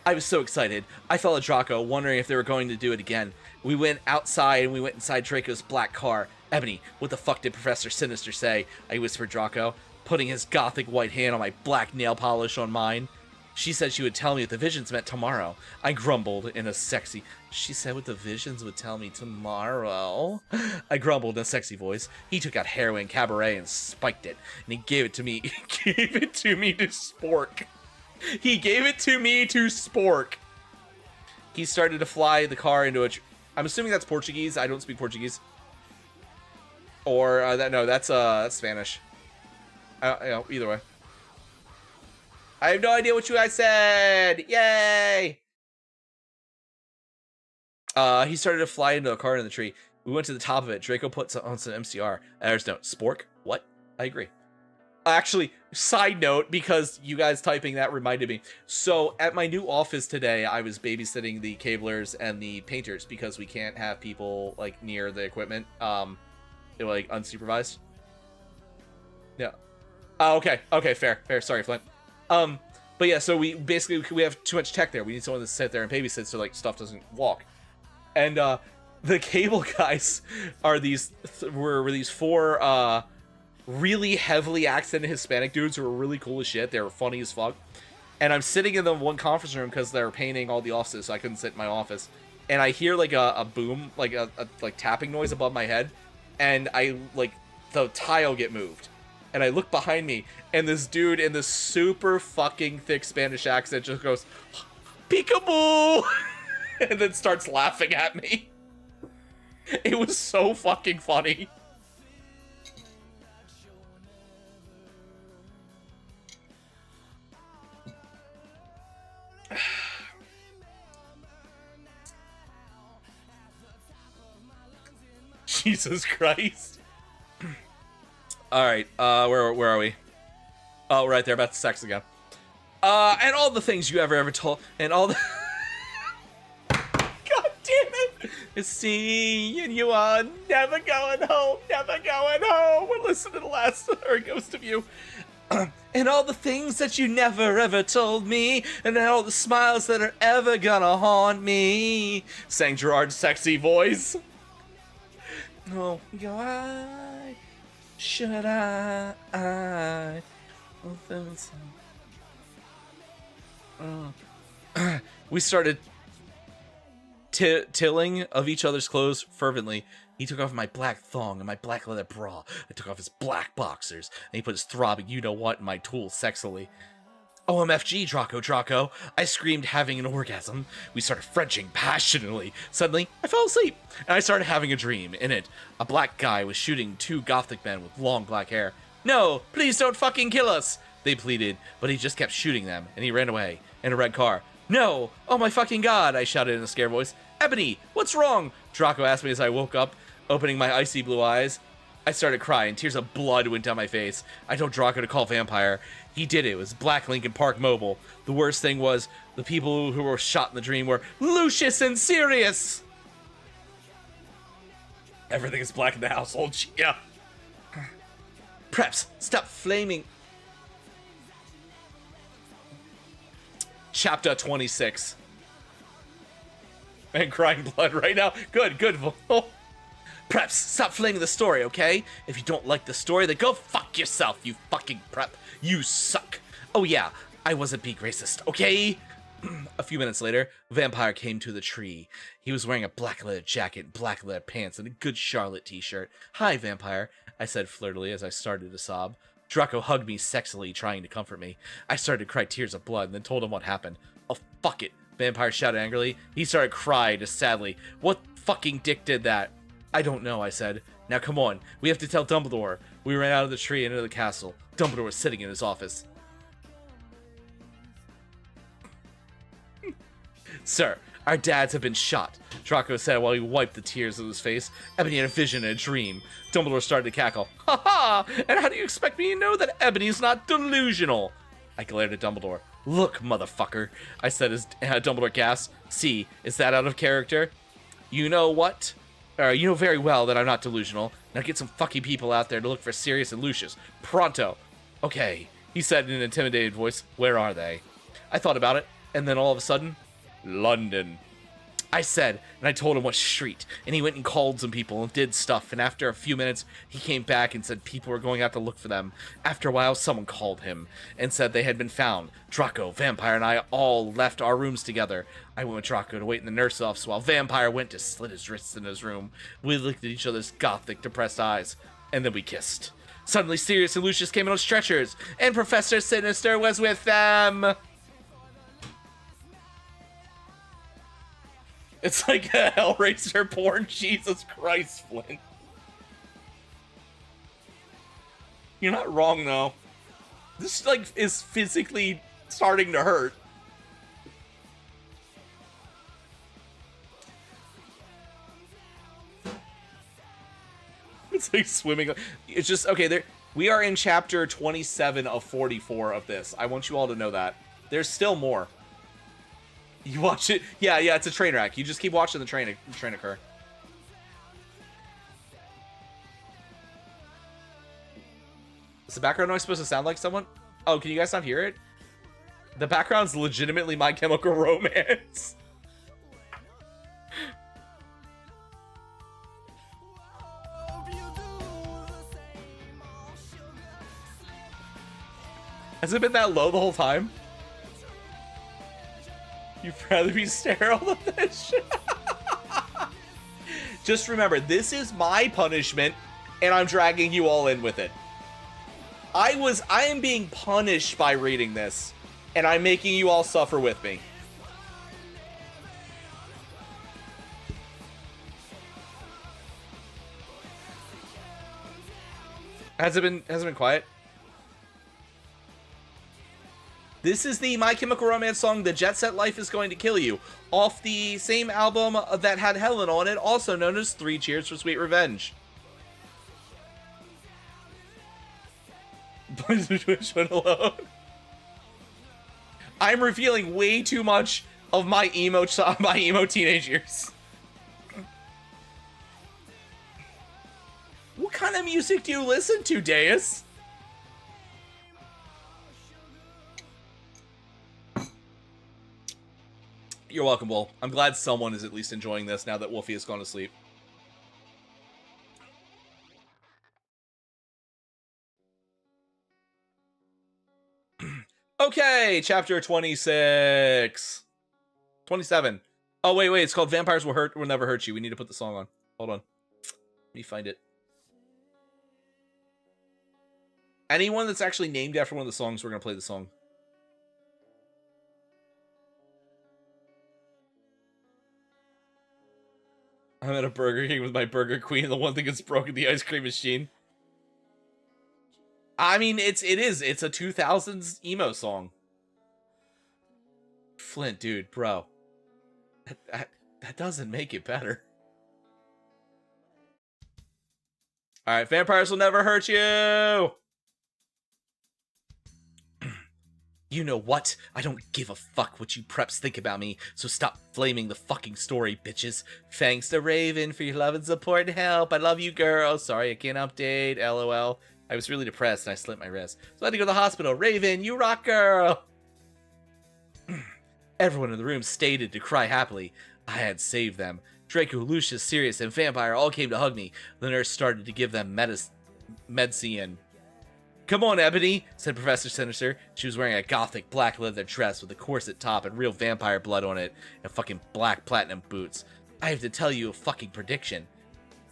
I was so excited. I fell at Draco, wondering if they were going to do it again. We went outside, and we went inside Draco's black car. Ebony, what the fuck did Professor Sinister say? I whispered Draco, putting his gothic white hand on my black nail polish on mine. She said she would tell me what the visions meant tomorrow. I grumbled in a sexy... She said what the visions would tell me tomorrow. I grumbled in a sexy voice. He took out heroin cabaret and spiked it. And he gave it to me. He gave it to me to spork. He gave it to me to spork. He started to fly the car into a... I'm assuming that's Portuguese. I don't speak Portuguese. Or, no, that's Spanish. Either way. I have no idea what you guys said. Yay! He started to fly into a car in the tree. We went to the top of it. Draco put on some MCR. There's no spork. What? I agree. Actually, side note, because you guys typing that reminded me. So at my new office today, I was babysitting the cablers and the painters because we can't have people like near the equipment, like unsupervised. Yeah. Oh, okay. Okay, fair. Sorry, Flint. But yeah, so we have too much tech there. We need someone to sit there and babysit so like stuff doesn't walk. And the cable guys are these were these four really heavily accented Hispanic dudes who were really cool as shit. They were funny as fuck. and I'm sitting in the one conference room because they're painting all the offices, so I couldn't sit in my office. And I hear like a boom, like a like tapping noise above my head, and I like the tile get moved, and I look behind me, and this dude in this super fucking thick Spanish accent just goes, "Peekaboo," and then starts laughing at me. It was so fucking funny. Jesus Christ. Alright, where are we? Oh, right there, about the sex again. And all the things you ever told, and all the... God damn it! It's seeing you are never going home, never going home. We're listening to the last Ghost of You. And all the things that you never ever told me, and all the smiles that are ever gonna haunt me, sang Gerard's sexy voice. Oh, why should I we started tilling of each other's clothes fervently. He took off my black thong and my black leather bra. I took off his black boxers, and he put his throbbing you-know-what in my tool sexily. OMFG, Draco. I screamed, having an orgasm. We started Frenching passionately. Suddenly, I fell asleep, and I started having a dream. In it, a black guy was shooting 2 gothic men with long black hair. "No, please don't fucking kill us," they pleaded, but he just kept shooting them, and he ran away in a red car. "No! Oh my fucking god!" I shouted in a scared voice. "Ebony, what's wrong?" Draco asked me as I woke up, opening my icy blue eyes. I started crying. Tears of blood went down my face. I told Draco to call Vampire. He did it. It was Black Lincoln Park Mobile. The worst thing was, the people who were shot in the dream were Lucius and Sirius. Everything is black in the household. Yeah. Preps, stop flaming. Chapter 26. Man, crying blood right now. Good. Preps, stop flaming the story, okay? If you don't like the story, then go fuck yourself, you fucking prep. You suck. Oh yeah, I wasn't being racist, okay? A few minutes later, Vampire came to the tree. He was wearing a black leather jacket, black leather pants, and a good Charlotte t-shirt. "Hi, Vampire," I said flirtily as I started to sob. Draco hugged me sexily, trying to comfort me. I started to cry tears of blood and then told him what happened. "Oh, fuck it," Vampire shouted angrily. He started crying just sadly. "What fucking dick did that?" "I don't know," I said. "Now come on, we have to tell Dumbledore." We ran out of the tree and into the castle. Dumbledore was sitting in his office. "Sir, our dads have been shot," Draco said while he wiped the tears of his face. Ebony had a vision and a dream. Dumbledore started to cackle. "Ha ha! And how do you expect me to know that Ebony's not delusional?" I glared at Dumbledore. "Look, motherfucker," I said as Dumbledore gasped. "See, is that out of character?" "You know what? You know very well that I'm not delusional. Now get some fucking people out there to look for Sirius and Lucius. Pronto." "Okay," he said in an intimidated voice. "Where are they?" I thought about it, and then all of a sudden, "London," I said, and I told him what street, and he went and called some people and did stuff, and after a few minutes, he came back and said people were going out to look for them. After a while, someone called him and said they had been found. Draco, Vampire, and I all left our rooms together. I went with Draco to wait in the nurse's office while Vampire went to slit his wrists in his room. We looked at each other's gothic, depressed eyes, and then we kissed. Suddenly, Sirius and Lucius came in on stretchers, and Professor Sinister was with them. It's like a Hellraiser porn. Jesus Christ, Flynn. You're not wrong, though. This, like, is physically starting to hurt. It's like swimming. It's just, okay, there. We are in chapter 27 of 44 of this. I want you all to know that. There's still more. You watch it. Yeah, it's a train wreck. You just keep watching the train occur. Is the background noise supposed to sound like someone? Oh, can you guys not hear it? The background's legitimately My Chemical Romance. Has it been that low the whole time? You'd rather be sterile than this shit. Just remember, this is my punishment, and I'm dragging you all in with it. I am being punished by reading this, and I'm making you all suffer with me. Has it been quiet? This is the My Chemical Romance song, The Jet Set Life is Going to Kill You, off the same album that had Helen on it, also known as 3 Cheers for Sweet Revenge. Alone. I'm revealing way too much of my emo teenage years. What kind of music do you listen to, Deus? You're welcome, Bull. I'm glad someone is at least enjoying this now that Wolfie has gone to sleep. Okay, chapter 26. 27. Oh, wait, it's called Vampires Will Never Hurt You. We need to put the song on. Hold on. Let me find it. Anyone that's actually named after one of the songs, we're going to play the song. I'm at a Burger King with my Burger Queen, and the one thing that's broken, the ice cream machine. I mean, it's a 2000s emo song. Flint, dude, bro. That doesn't make it better. Alright, Vampires Will Never Hurt You! You know what? I don't give a fuck what you preps think about me, so stop flaming the fucking story, bitches. Thanks to Raven for your love and support and help. I love you, girl. Sorry I can't update. LOL. I was really depressed and I slit my wrist, so I had to go to the hospital. Raven, you rock, girl! Everyone in the room stated to cry happily. I had saved them. Draco, Lucius, Sirius, and Vampire all came to hug me. The nurse started to give them medicine. Come on, Ebony, said Professor Sinister. She was wearing a gothic black leather dress with a corset top and real vampire blood on it, and fucking black platinum boots. I have to tell you a fucking prediction.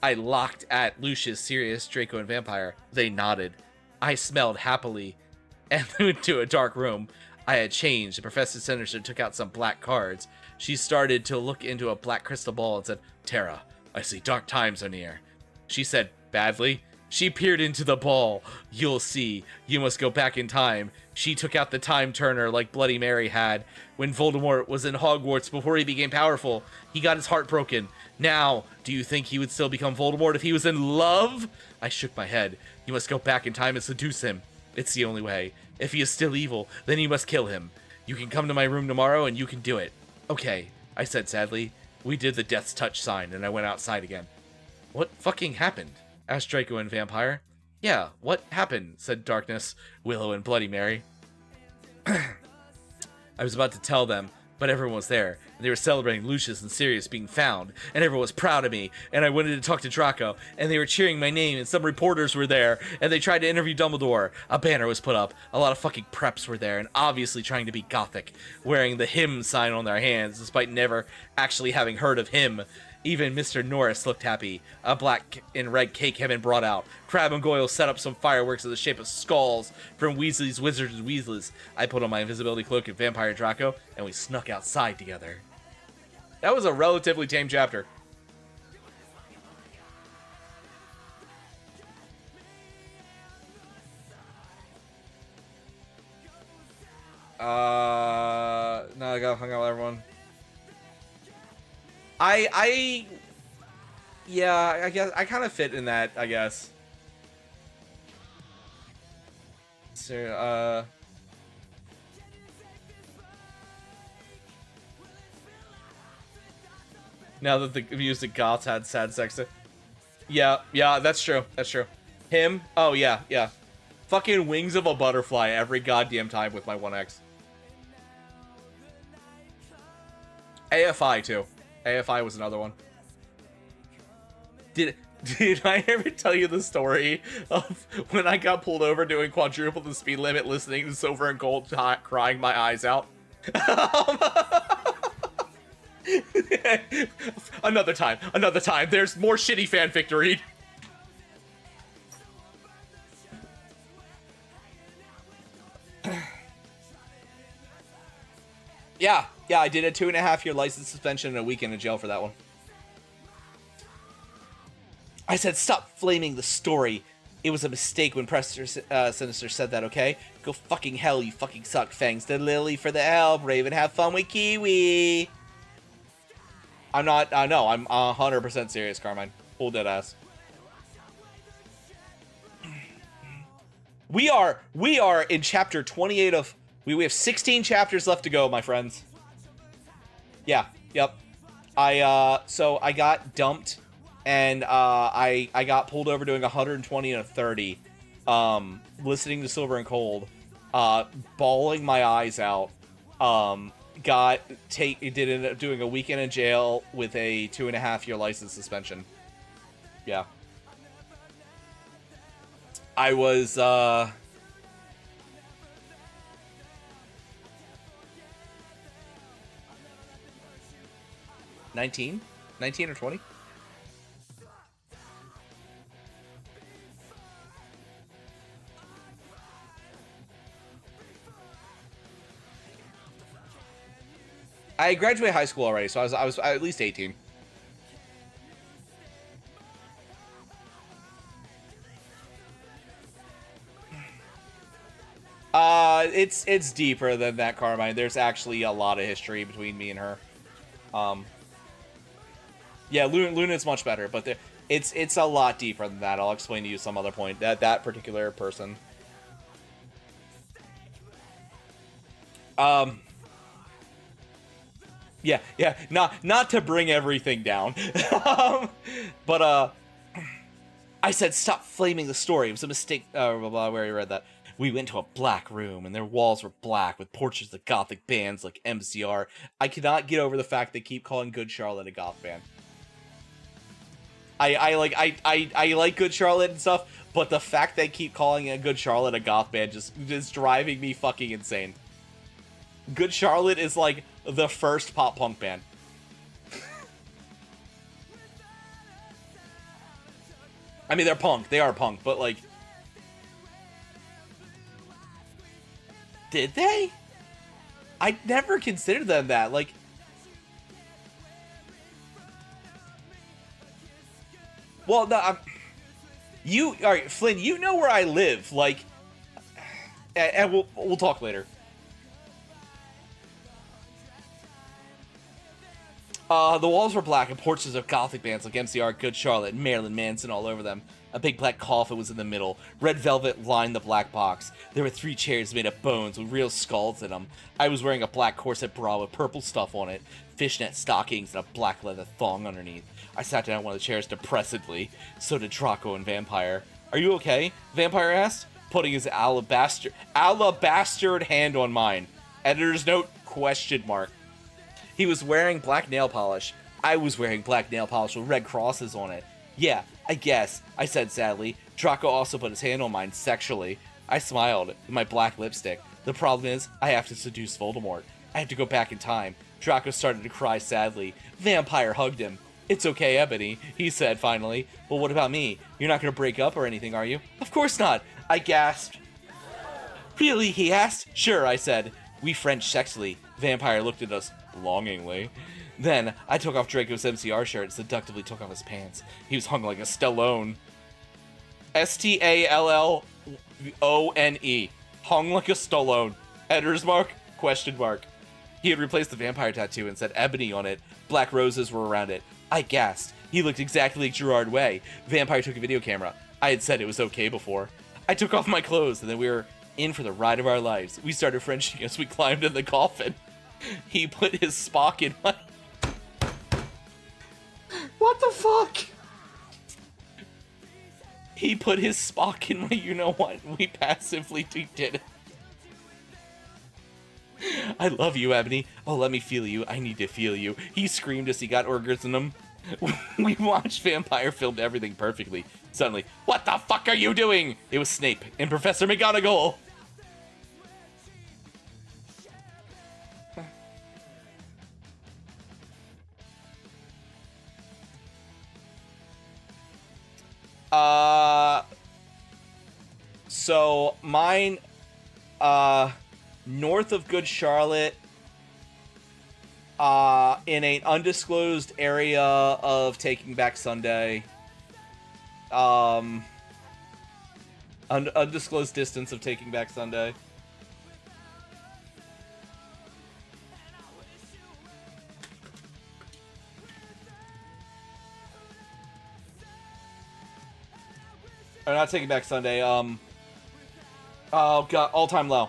I locked at Lucius, Sirius, Draco, and Vampire. They nodded. I smelled happily and went to a dark room. I had changed, and Professor Sinister took out some black cards. She started to look into a black crystal ball and said, Terra, I see dark times are near. She said, badly. She peered into the ball. You'll see. You must go back in time. She took out the time turner like Bloody Mary had. When Voldemort was in Hogwarts before he became powerful, he got his heart broken. Now, do you think he would still become Voldemort if he was in love? I shook my head. You must go back in time and seduce him. It's the only way. If he is still evil, then you must kill him. You can come to my room tomorrow and you can do it. Okay, I said sadly. We did the Death's Touch sign and I went outside again. What fucking happened? Asked Draco and Vampire. Yeah, what happened? Said Darkness, Willow, and Bloody Mary. I was about to tell them, but everyone was there, and they were celebrating Lucius and Sirius being found, and everyone was proud of me, and I wanted to talk to Draco, and they were cheering my name, and some reporters were there, and they tried to interview Dumbledore. A banner was put up, a lot of fucking preps were there, and obviously trying to be gothic, wearing the hymn sign on their hands, despite never actually having heard of him. Even Mr. Norris looked happy. A black and red cake had been brought out. Crabbe and Goyle set up some fireworks in the shape of skulls from Weasley's Wizards and Weasleys. I put on my invisibility cloak and Vampire Draco, and we snuck outside together. That was a relatively tame chapter. No, I got hung out with everyone. Yeah, I guess I kind of fit in that, I guess. So, now that the music goths had sad sex. Yeah, that's true. That's true. Him? Oh, yeah. Fucking Wings of a Butterfly every goddamn time with my 1X. AFI, too. AFI was another one. Did I ever tell you the story of when I got pulled over doing quadruple the speed limit listening to Silver and Gold crying my eyes out? Another time. There's more shitty fanfic to read. Yeah, I did a 2.5-year license suspension and a weekend in jail for that one. I said, stop flaming the story. It was a mistake when Professor Sinister said that, okay? Go fucking hell, you fucking suck. Thanks to Lily for the help. Raven, have fun with Kiwi. I'm not, no, I'm 100% serious, Carmine. Full dead ass. We are in chapter 28 of, we have 16 chapters left to go, my friends. Yeah, yep. So I got dumped, and I got pulled over doing 120 and a 30, listening to Silver and Cold, bawling my eyes out, did end up doing a weekend in jail with a 2.5-year license suspension. Yeah. I was, 19 or 20? I graduated high school already, so I was at least 18. It's deeper than that, Carmine. There's actually a lot of history between me and her. Yeah, Luna's much better, but it's a lot deeper than that. I'll explain to you some other point. That particular person. Yeah, not to bring everything down. But I said stop flaming the story. It was a mistake. Blah, blah, blah, where you read that. We went to a black room, and their walls were black with portraits of gothic bands like MCR. I cannot get over the fact they keep calling Good Charlotte a goth band. I like Good Charlotte and stuff, but the fact they keep calling it Good Charlotte a goth band just is driving me fucking insane. Good Charlotte is like the first pop punk band. I mean, they're punk. They are punk, but like... Did they? I never considered them that. Like... Well, no, alright, Flynn, you know where I live, like... And we'll talk later. The walls were black and portraits of gothic bands like MCR, Good Charlotte, and Marilyn Manson all over them. A big black coffin was in the middle. Red velvet lined the black box. There were 3 chairs made of bones with real skulls in them. I was wearing a black corset bra with purple stuff on it, fishnet stockings, and a black leather thong underneath. I sat down on one of the chairs depressedly. So did Draco and Vampire. Are you okay? Vampire asked, putting his alabaster hand on mine. Editor's note, question mark. He was wearing black nail polish. I was wearing black nail polish with red crosses on it. Yeah, I guess, I said sadly. Draco also put his hand on mine sexually. I smiled with my black lipstick. The problem is, I have to seduce Voldemort. I have to go back in time. Draco started to cry sadly. Vampire hugged him. It's okay, Ebony, he said finally. Well, what about me? You're not going to break up or anything, are you? Of course not, I gasped. Really, he asked? Sure, I said. We French sexily. Vampire looked at us longingly. Then, I took off Draco's MCR shirt and seductively took off his pants. He was hung like a Stallone. Stallone. Hung like a Stallone. Editor's mark? Question mark. He had replaced the vampire tattoo and said Ebony on it. Black roses were around it. I gasped. He looked exactly like Gerard Way. Vampire took a video camera. I had said it was okay before. I took off my clothes and then we were in for the ride of our lives. We started Frenching as we climbed in the coffin. He put his Spock in my... What the fuck? He put his Spock in my you-know-what. We passively did it. I love you, Ebony. Oh, let me feel you. I need to feel you. He screamed as he got orgasm. We watched Vampire filmed everything perfectly. Suddenly, what the fuck are you doing? It was Snape and Professor McGonagall. So mine, north of Good Charlotte, in an undisclosed area of Taking Back Sunday. Undisclosed distance of Taking Back Sunday. Or not Taking Back Sunday, oh god, All Time Low.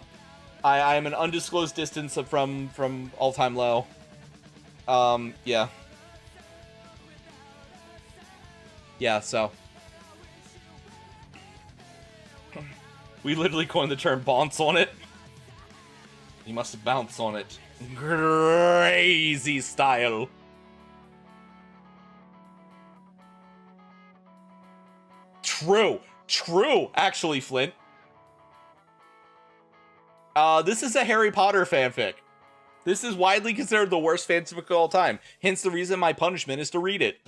I am an undisclosed distance from All Time Low. Yeah. Yeah, so. We literally coined the term bounce on it. You must bounce on it. Crazy style. True, actually, Flint. This is a Harry Potter fanfic. This is widely considered the worst fanfic of all time. Hence the reason my punishment is to read it.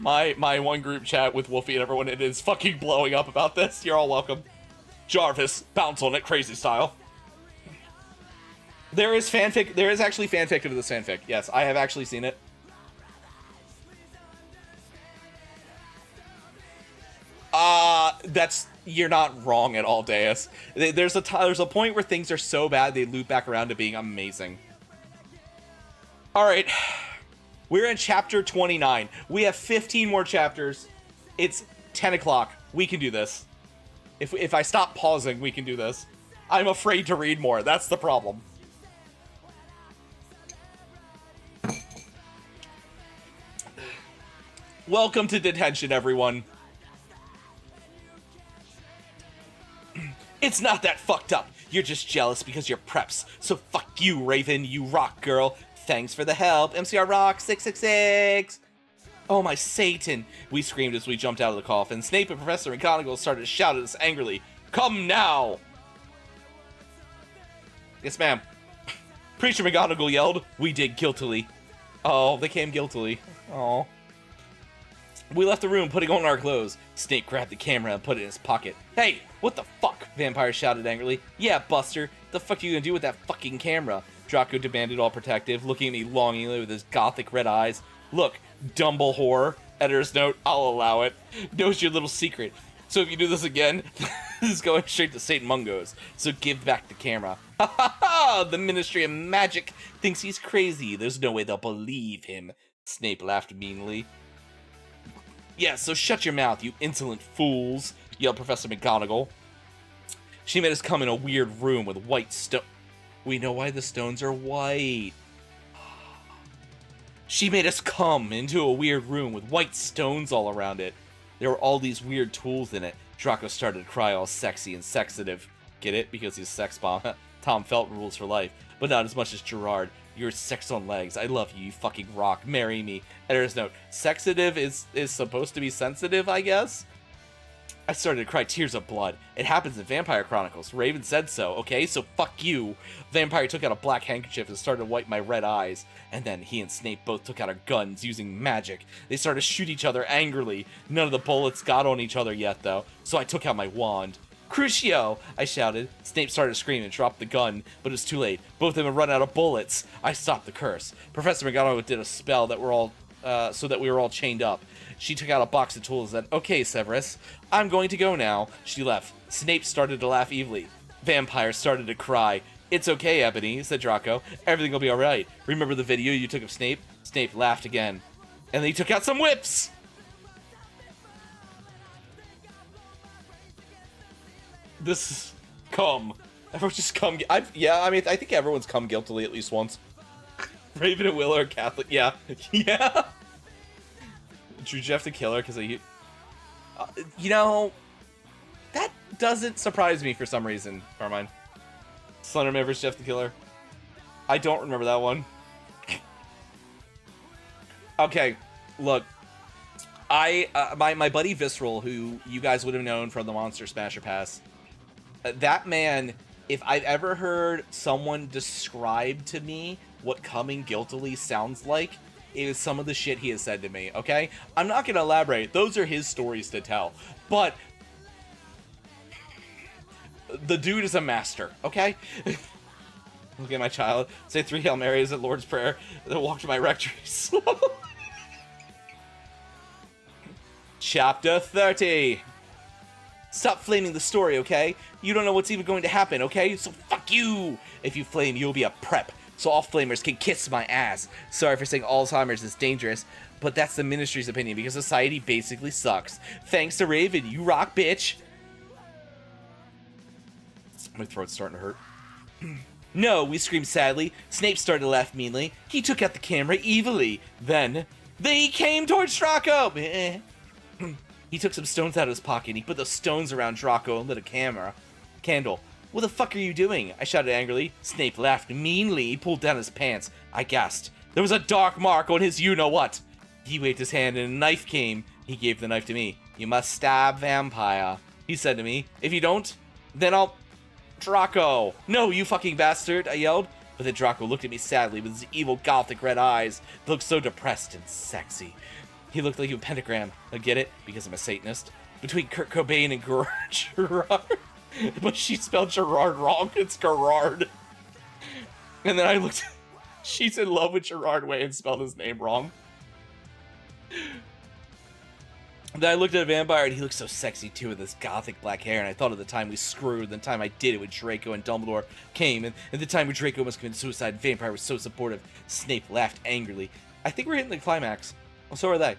My one group chat with Wolfie and everyone, it is fucking blowing up about this. You're all welcome. Jarvis, bounce on it, crazy style. There is fanfic. There is actually fanfic of this fanfic. Yes, I have actually seen it. You're not wrong at all, Deus. There's a point where things are so bad they loop back around to being amazing. All right. We're in chapter 29. We have 15 more chapters. It's 10 o'clock. We can do this. If I stop pausing, we can do this. I'm afraid to read more. That's the problem. Welcome to detention, everyone. It's not that fucked up. You're just jealous because you're preps. So fuck you, Raven, you rock girl. Thanks for the help, MCR Rock 666. Oh my Satan! We screamed as we jumped out of the coffin. Snape and Professor McGonagall started to shout at us angrily. Come now! Yes, ma'am. Preacher McGonagall yelled. We did guiltily. Oh, they came guiltily. Oh. We left the room putting on our clothes. Snape grabbed the camera and put it in his pocket. Hey, what the fuck? Vampire shouted angrily. Yeah, Buster. The fuck are you gonna do with that fucking camera? Draco demanded, all protective, looking at me longingly with his gothic red eyes. Look, Dumble whore. Editor's note, I'll allow it. Knows your little secret. So if you do this again, this is going straight to St. Mungo's. So give back the camera. Ha ha ha! The Ministry of Magic thinks he's crazy. There's no way they'll believe him. Snape laughed meanly. Yeah, so shut your mouth, you insolent fools, yelled Professor McGonagall. She made us come in a weird room with white stone. We know why the stones are white. She made us come into a weird room with white stones all around it. There were all these weird tools in it. Draco started to cry all sexy and sexative. Get it? Because he's a sex bomb. Tom Felt rules for life, but not as much as Gerard. You're sex on legs. I love you, you fucking rock. Marry me. Editor's note. Sexative is supposed to be sensitive, I guess? I started to cry tears of blood. It happens in Vampire Chronicles. Raven said so, okay? So fuck you. Vampire took out a black handkerchief and started to wipe my red eyes. And then he and Snape both took out our guns using magic. They started to shoot each other angrily. None of the bullets got on each other yet, though. So I took out my wand. Crucio! I shouted. Snape started to scream and dropped the gun, but it was too late. Both of them had run out of bullets. I stopped the curse. Professor McGonagall did a spell that we're all, so that we were all chained up. She took out a box of tools and said, okay, Severus, I'm going to go now. She left. Snape started to laugh evilly. Vampire started to cry. It's okay, Ebony, said Draco. Everything will be alright. Remember the video you took of Snape? Snape laughed again. And then he took out some whips! This is cum. Everyone just cum. Yeah, I mean, I think everyone's cum guiltily at least once. Raven and Willow are Catholic. Yeah. Yeah. Drew Jeff the killer because you know, that doesn't surprise me for some reason, Carmine. Slenderman vs. Jeff the Killer. I don't remember that one. Okay, look. My buddy Visceral, who you guys would have known from the Monster Smasher Pass, that man, if I've ever heard someone describe to me what coming guiltily sounds like, it is some of the shit he has said to me, okay? I'm not going to elaborate. Those are his stories to tell. But the dude is a master, okay? Look at my child. Say 3 Hail Marys at Lord's Prayer, then walk to my rectory slowly. Chapter 30. Stop flaming the story, okay? You don't know what's even going to happen, okay? So fuck you! If you flame, you'll be a prep. So all flamers can kiss my ass. Sorry for saying Alzheimer's is dangerous, but that's the ministry's opinion because society basically sucks. Thanks to Raven, you rock, bitch. My throat's starting to hurt. No, we screamed sadly. Snape started to laugh meanly. He took out the camera evilly. Then they came towards Draco. He took some stones out of his pocket and he put those stones around Draco and lit a candle. What the fuck are you doing? I shouted angrily. Snape laughed meanly. He pulled down his pants. I gasped. There was a dark mark on his you-know-what. He waved his hand and a knife came. He gave the knife to me. You must stab vampire, he said to me. If you don't, then I'll... Draco! No, you fucking bastard, I yelled. But then Draco looked at me sadly with his evil gothic red eyes. He looked so depressed and sexy. He looked like a pentagram. I get it, because I'm a Satanist. Between Kurt Cobain and Gerard. But she spelled Gerard wrong. It's Gerard. And then I looked. She's in love with Gerard Way and spelled his name wrong. Then I looked at a vampire and he looked so sexy too with his gothic black hair. And I thought of the time we screwed, the time I did it when Draco and Dumbledore came, and the time when Draco almost committed suicide and Vampire was so supportive. Snape laughed angrily. I think we're hitting the climax. Well, so are they.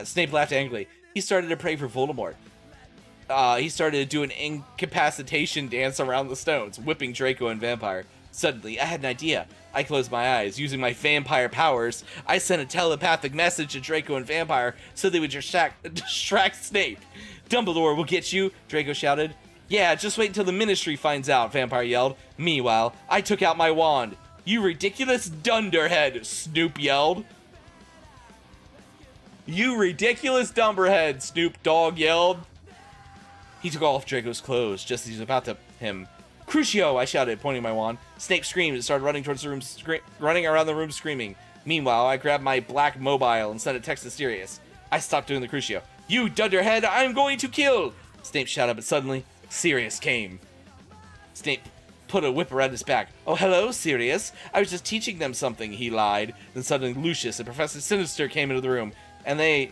Snape laughed angrily. He started to pray for Voldemort. He started to do an incapacitation dance around the stones, whipping Draco and Vampire. Suddenly, I had an idea. I closed my eyes. Using my vampire powers, I sent a telepathic message to Draco and Vampire so they would distract Snape. Dumbledore will get you, Draco shouted. Yeah, just wait until the Ministry finds out, Vampire yelled. Meanwhile, I took out my wand. You ridiculous dunderhead, Snoop yelled. You ridiculous dunderhead, Snoop Dogg yelled. He took off Draco's clothes just as he was about to him. Crucio, I shouted, pointing my wand. Snape screamed and started running towards the room, running around the room screaming. Meanwhile, I grabbed my black mobile and sent a text to Sirius. I stopped doing the Crucio. You dunderhead, I'm going to kill! Snape shouted, but suddenly, Sirius came. Snape put a whip around his back. Oh, hello, Sirius. I was just teaching them something, he lied. Then suddenly Lucius and Professor Sinister came into the room, and they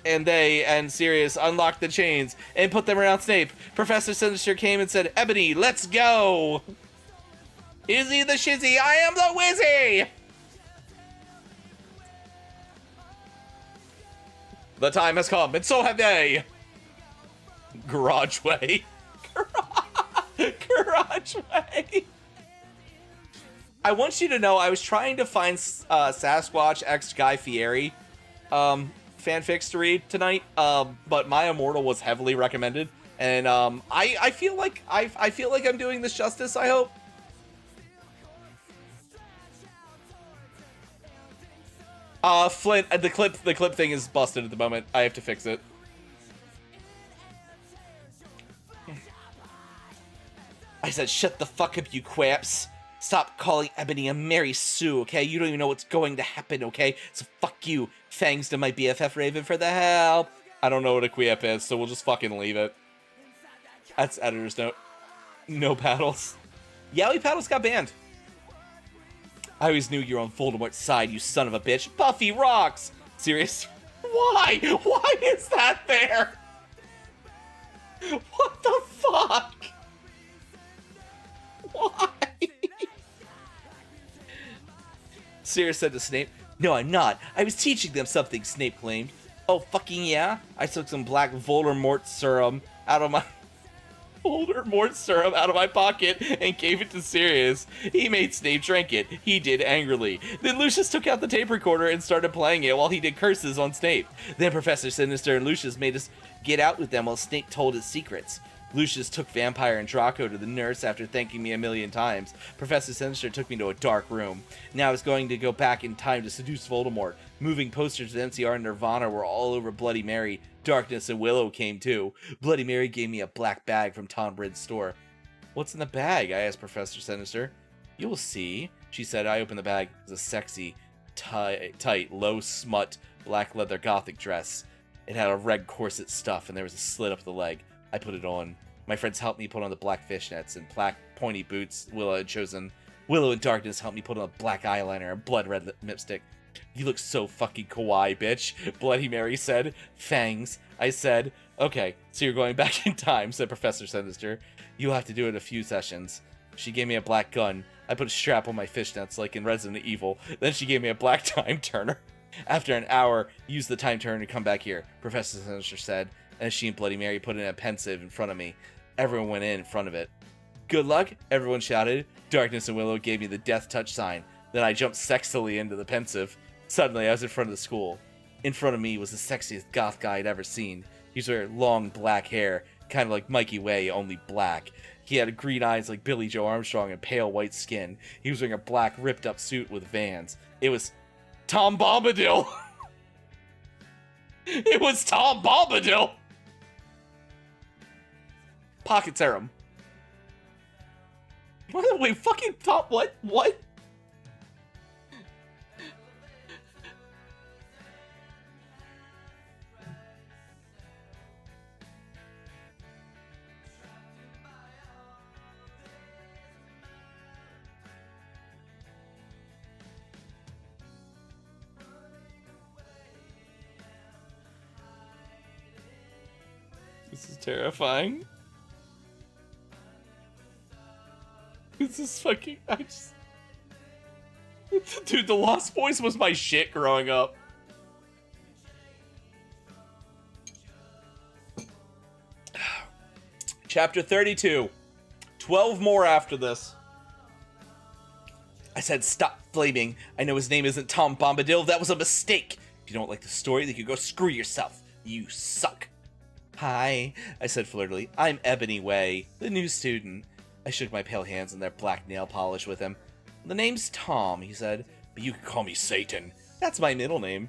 and Sirius unlocked the chains and put them around Snape. Professor Sinister came and said, Ebony, let's go! Izzy the Shizzy, I am the Wizzy! The time has come, and so have they! Garageway. Garageway. I want you to know I was trying to find Sasquatch X Guy Fieri fanfics to read tonight, but my Immortal was heavily recommended, and I feel like I'm doing this justice. I hope. Flint, the clip thing is busted at the moment. I have to fix it. I said, shut the fuck up, you quaps. Stop calling Ebony a Mary Sue, okay? You don't even know what's going to happen, okay? So fuck you. Thanks to my BFF Raven for the help. I don't know what a queep is, so we'll just fucking leave it. That's editor's note. No paddles. Yowie paddles got banned. I always knew you were on Voldemort's side, you son of a bitch. Buffy rocks! Serious? Why? Why is that there? What the fuck? Why? Sirius said to Snape, No, I'm not. I was teaching them something, Snape claimed. Oh, fucking yeah? I took some black Voldemort serum out of my... pulled more syrup out of my pocket and gave it to Sirius. He made Snape drink it. He did angrily. Then Lucius took out the tape recorder and started playing it while he did curses on Snape. Then Professor Sinister and Lucius made us get out with them while Snape told his secrets. Lucius took Vampire and Draco to the nurse after thanking me a million times. Professor Sinister took me to a dark room. Now I was going to go back in time to seduce Voldemort. Moving posters of NCR and Nirvana were all over Bloody Mary. Darkness and Willow came too. Bloody Mary gave me a black bag from Tom Ridd's store. What's in the bag? I asked Professor Sinister. You'll see, she said. I opened the bag. It was a sexy, tight, low smut, black leather gothic dress. It had a red corset stuff and there was a slit up the leg. I put it on. My friends helped me put on the black fishnets and black pointy boots Willow had chosen. Willow and Darkness helped me put on a black eyeliner and blood red lipstick. You look so fucking kawaii, bitch, Bloody Mary said. Fangs. I said, okay, so you're going back in time, said Professor Sinister. You'll have to do it a few sessions. She gave me a black gun. I put a strap on my fishnets like in Resident Evil. Then she gave me a black time turner. After an hour, use the time turner to come back here, Professor Sinister said. And she and Bloody Mary put in a pensive in front of me. Everyone went in front of it. Good luck, everyone shouted. Darkness and Willow gave me the death touch sign. Then I jumped sexily into the pensive. Suddenly, I was in front of the school. In front of me was the sexiest goth guy I'd ever seen. He was wearing long black hair, kind of like Mikey Way, only black. He had green eyes like Billy Joe Armstrong and pale white skin. He was wearing a black ripped-up suit with Vans. It was Tom Bombadil! It was Tom Bombadil! Pocket serum. Wait, fucking Tom, what? What? This is terrifying. This is fucking... Dude, the Lost Boys was my shit growing up. Chapter 32. 12 more after this. I said, stop flaming. I know his name isn't Tom Bombadil. That was a mistake. If you don't like the story, then you go screw yourself. You suck. Hi, I said flirtily. I'm Ebony Way, the new student. I shook my pale hands on their black nail polish with him. The name's Tom, he said, but you can call me Satan. That's my middle name.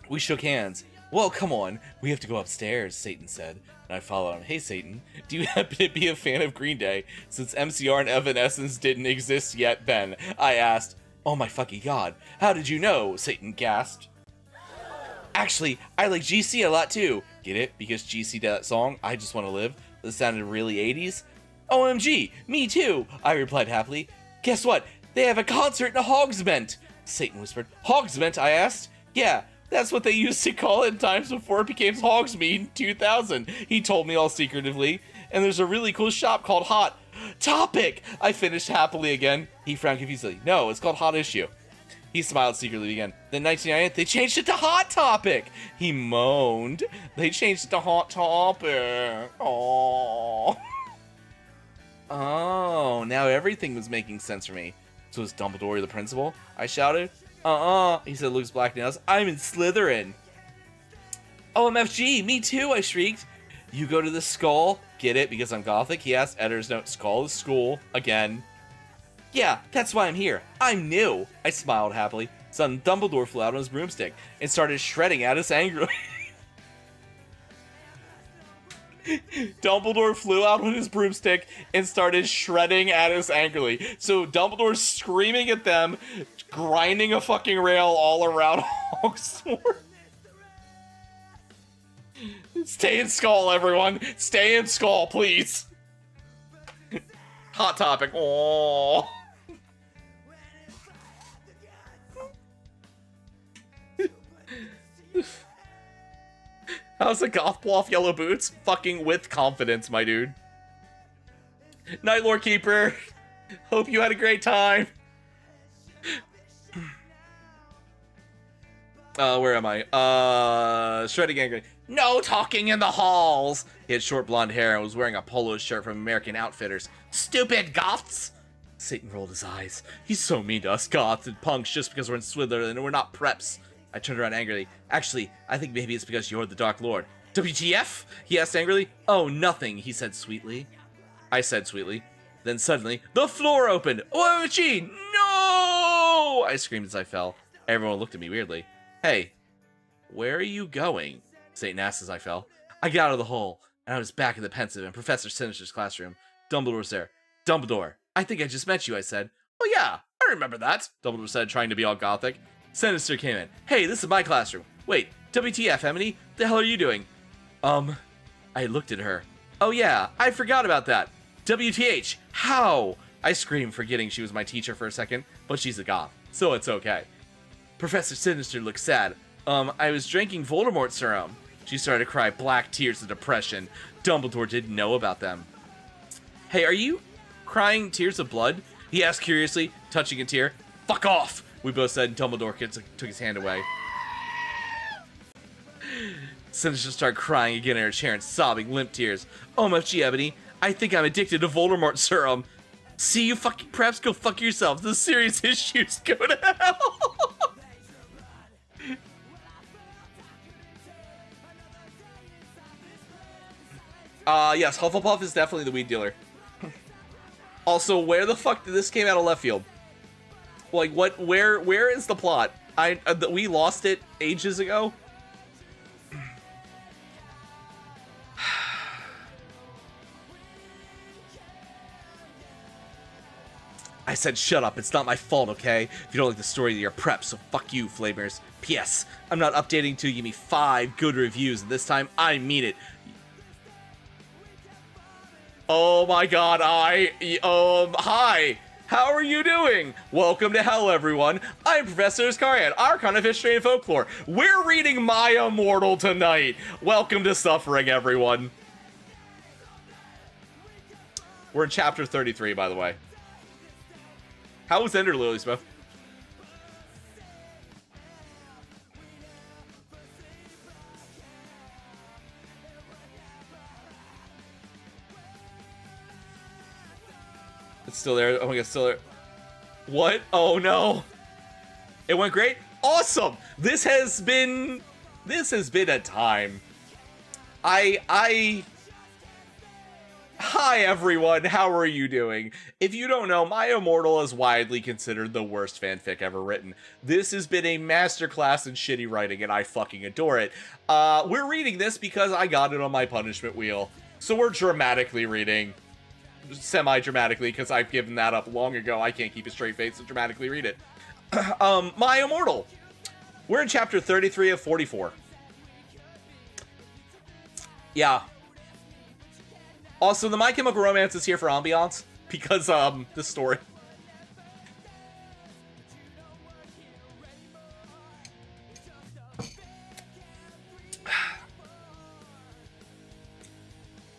We shook hands. Well, come on, we have to go upstairs, Satan said. And I followed him. Hey, Satan, do you happen to be a fan of Green Day? Since MCR and Evanescence didn't exist yet then, I asked. Oh my fucking god, how did you know? Satan gasped. Actually, I like GC a lot too. Get it? Because GC did that song, I Just Want to Live, that sounded really 80s? OMG, me too, I replied happily. Guess what? They have a concert in Hogsmeade, Satan whispered. Hogsmeade, I asked. Yeah, that's what they used to call it in times before it became Hogsmeade in 2000, he told me all secretively. And there's a really cool shop called Hot Topic, I finished happily again. He frowned confusedly. No, it's called Hot Issue. He smiled secretly again. Then 1998, they changed it to Hot Topic. He moaned. They changed it to Hot Topic. Aww. Oh, now everything was making sense for me. So is Dumbledore the principal? I shouted. He said Luke's black nails. I'm in Slytherin. OMFG, me too, I shrieked. You go to the skull? Get it, because I'm gothic? He asked. Editor's note, skull is school. Again. Yeah, that's why I'm here. I'm new. I smiled happily. Suddenly, Dumbledore flew out on his broomstick and started shredding at us angrily. Dumbledore flew out on his broomstick and started shredding at us angrily. So Dumbledore's screaming at them, grinding a fucking rail all around Hogwarts. Stay in Skull, everyone. Stay in Skull, please. Hot Topic. Aww. How's the goth bluff yellow boots? Fucking with confidence, my dude. Night Lord Keeper. Hope you had a great time. Where am I? Shredding angry. No talking in the halls! He had short blonde hair and was wearing a polo shirt from American Outfitters. Stupid goths! Satan rolled his eyes. He's so mean to us goths and punks just because we're in Slytherin and we're not preps. I turned around angrily. Actually, I think maybe it's because you're the Dark Lord. WTF? He asked angrily. Oh, nothing, he said sweetly. I said sweetly. Then suddenly, the floor opened. OMG! No! I screamed as I fell. Everyone looked at me weirdly. Hey, where are you going? Satan asked as I fell. I got out of the hole, and I was back in the pensive and Professor Sinister's classroom. Dumbledore was there. Dumbledore, I think I just met you, I said. Oh yeah, I remember that, Dumbledore said, trying to be all gothic. Sinister came in. Hey, this is my classroom. Wait, WTF, Emily? The hell are you doing? I looked at her. Oh yeah, I forgot about that. WTH, how? I screamed, forgetting she was my teacher for a second, but she's a goth, so it's okay. Professor Sinister looked sad. I was drinking Voldemort serum. She started to cry black tears of depression. Dumbledore didn't know about them. Hey, are you crying tears of blood? He asked curiously, touching a tear. Fuck off, we both said, and Dumbledore took his hand away. Sinister started crying again in her chair and sobbing limp tears. OMG, Ebony, I think I'm addicted to Voldemort serum. See, you fucking preps, go fuck yourselves. The serious issues go to hell. Yes, Hufflepuff is definitely the weed dealer. Also, where the fuck did this came out of left field? Like, what? Where is the plot? We lost it ages ago. I said, shut up. It's not my fault, okay? If you don't like the story, you're prep, so fuck you, Flamers. P.S. I'm not updating till you give me 5 good reviews, and this time, I mean it. Oh my god, hi! How are you doing? Welcome to hell, everyone. I'm ProfIscariot, Archon of History and Folklore. We're reading My Immortal tonight. Welcome to suffering, everyone. We're in chapter 33, by the way. How was Ender Lily, Smith? It's still there. Oh my god, it's still there. What? Oh no. It went great? Awesome! This has been a time. Hi everyone, how are you doing? If you don't know, My Immortal is widely considered the worst fanfic ever written. This has been a masterclass in shitty writing and I fucking adore it. We're reading this because I got it on my punishment wheel. So we're dramatically reading. Semi-dramatically, because I've given that up long ago. I can't keep a straight face, so dramatically read it. My Immortal. We're in chapter 33 of 44. Yeah. Also, the My Chemical Romance is here for ambiance, because, the story.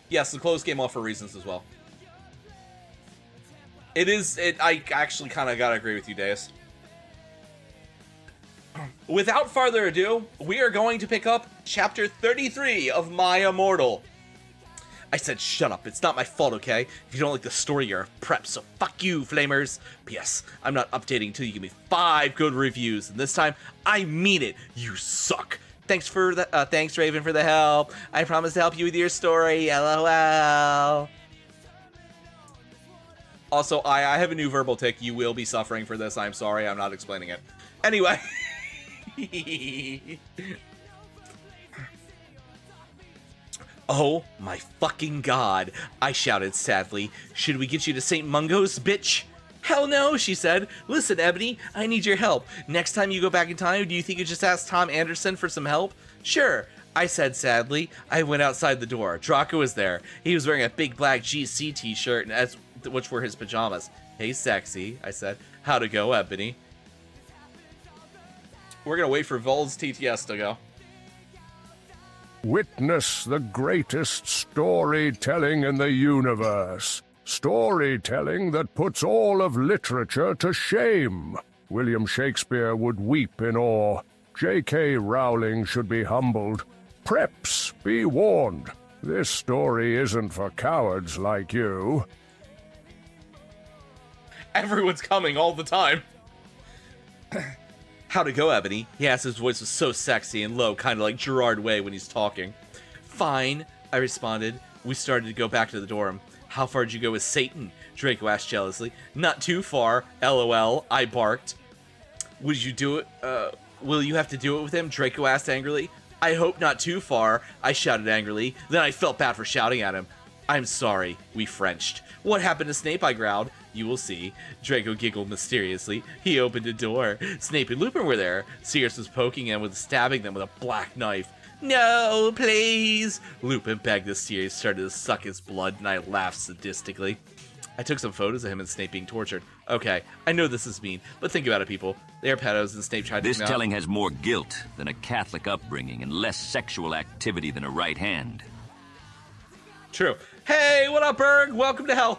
Yes, the clothes came off for reasons as well. I actually kind of gotta agree with you, Deus. Without further ado, we are going to pick up chapter 33 of My Immortal. I said, shut up, it's not my fault, okay? If you don't like the story, you're a prep, so fuck you, Flamers. P.S. I'm not updating until you give me 5 good reviews, and this time, I mean it, you suck. Thanks Raven for the help. I promise to help you with your story, LOL. Also, I have a new verbal tick. You will be suffering for this. I'm sorry. I'm not explaining it. Anyway. Oh my fucking god. I shouted sadly. Should we get you to St. Mungo's, bitch? Hell no, she said. Listen, Ebony, I need your help. Next time you go back in time, do you think you just ask Tom Anderson for some help? Sure, I said sadly. I went outside the door. Draco was there. He was wearing a big black GC t-shirt, which were his pajamas. Hey, sexy, I said. How'd it go, Ebony? We're gonna wait for Vold's TTS to go. Witness the greatest storytelling in the universe. Storytelling that puts all of literature to shame. William Shakespeare would weep in awe. J.K. Rowling should be humbled. Preps, be warned. This story isn't for cowards like you. Everyone's coming all the time. How'd it go, Ebony? He asked. His voice was so sexy and low, kind of like Gerard Way when he's talking. Fine, I responded. We started to go back to the dorm. How far did you go with Satan? Draco asked jealously. Not too far, LOL, I barked. Would you do it? Will you have to do it with him? Draco asked angrily. I hope not too far, I shouted angrily. Then I felt bad for shouting at him. I'm sorry, we Frenched. What happened to Snape, I growled. You will see. Draco giggled mysteriously. He opened a door. Snape and Lupin were there. Sirius was poking him with stabbing them with a black knife. No, please! Lupin begged as Sirius started to suck his blood, and I laughed sadistically. I took some photos of him and Snape being tortured. Okay, I know this is mean, but think about it, people. They are pedos, and Snape tried to... This telling has more guilt than a Catholic upbringing and less sexual activity than a right hand. True. Hey, what up, Berg? Welcome to hell.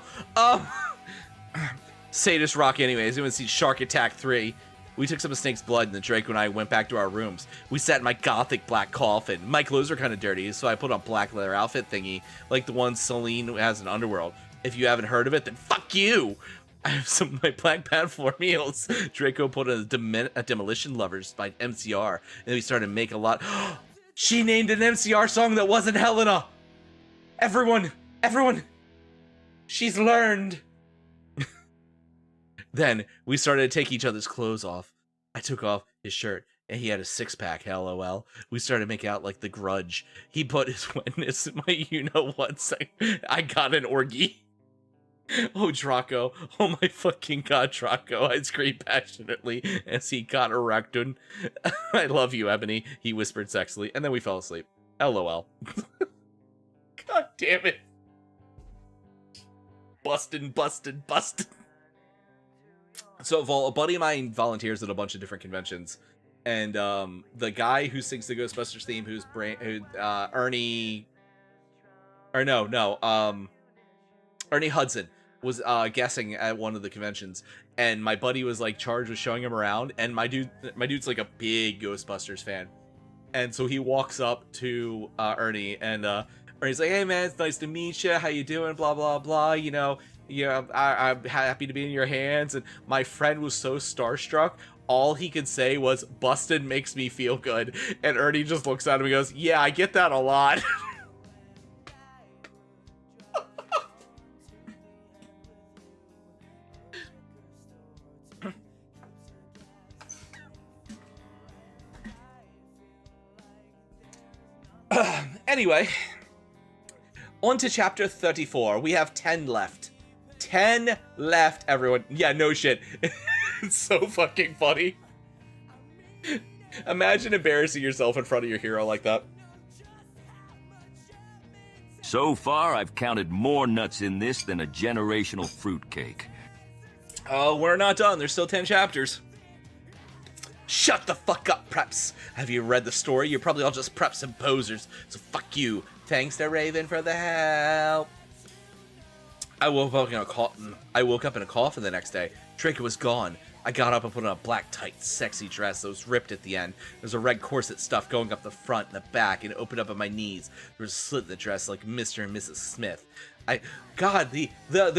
Sadist rock anyways. You want to see Shark Attack 3. We took some of Snake's blood, and then Draco and I went back to our rooms. We sat in my gothic black coffin. My clothes are kind of dirty, so I put on black leather outfit thingy, like the one Celine has in Underworld. If you haven't heard of it, then fuck you! I have some of my Black Pad 4 meals. Draco put on a Demolition Lovers by MCR, and we started to make a lot... She named an MCR song that wasn't Helena! Everyone! She's learned! Then, we started to take each other's clothes off. I took off his shirt, and he had a six-pack, LOL. We started making out like The Grudge. He put his wetness in my you-know-what saying, I got an orgy. Oh, Draco. Oh my fucking god, Draco. I screamed passionately as he got erected. I love you, Ebony, he whispered sexily, and then we fell asleep. LOL. God damn it. Bustin'. So a buddy of mine volunteers at a bunch of different conventions, and the guy who sings the Ghostbusters theme, Ernie Hudson was guessing at one of the conventions, and my buddy was like charged with showing him around, and my dude's like a big Ghostbusters fan, and so he walks up to Ernie, and Ernie's like, hey man, it's nice to meet you, how you doing, blah blah blah, you know, yeah, I'm happy to be in your hands. And my friend was so starstruck, all he could say was, Bustin' makes me feel good. And Ernie just looks at him and goes, yeah, I get that a lot. Anyway, on to chapter 34. We have 10 left. 10 left, everyone. Yeah, no shit. It's so fucking funny. Imagine embarrassing yourself in front of your hero like that. So far, I've counted more nuts in this than a generational fruitcake. Oh, we're not done. There's still 10 chapters. Shut the fuck up, preps. Have you read the story? You're probably all just preps and posers, so fuck you. Thanks to Raven for the help. I woke up in a coffin the next day. Draco was gone. I got up and put on a black, tight, sexy dress that was ripped at the end. There's a red corset stuff going up the front and the back and opened up at my knees. There was a slit in the dress like Mr. and Mrs. Smith. God, the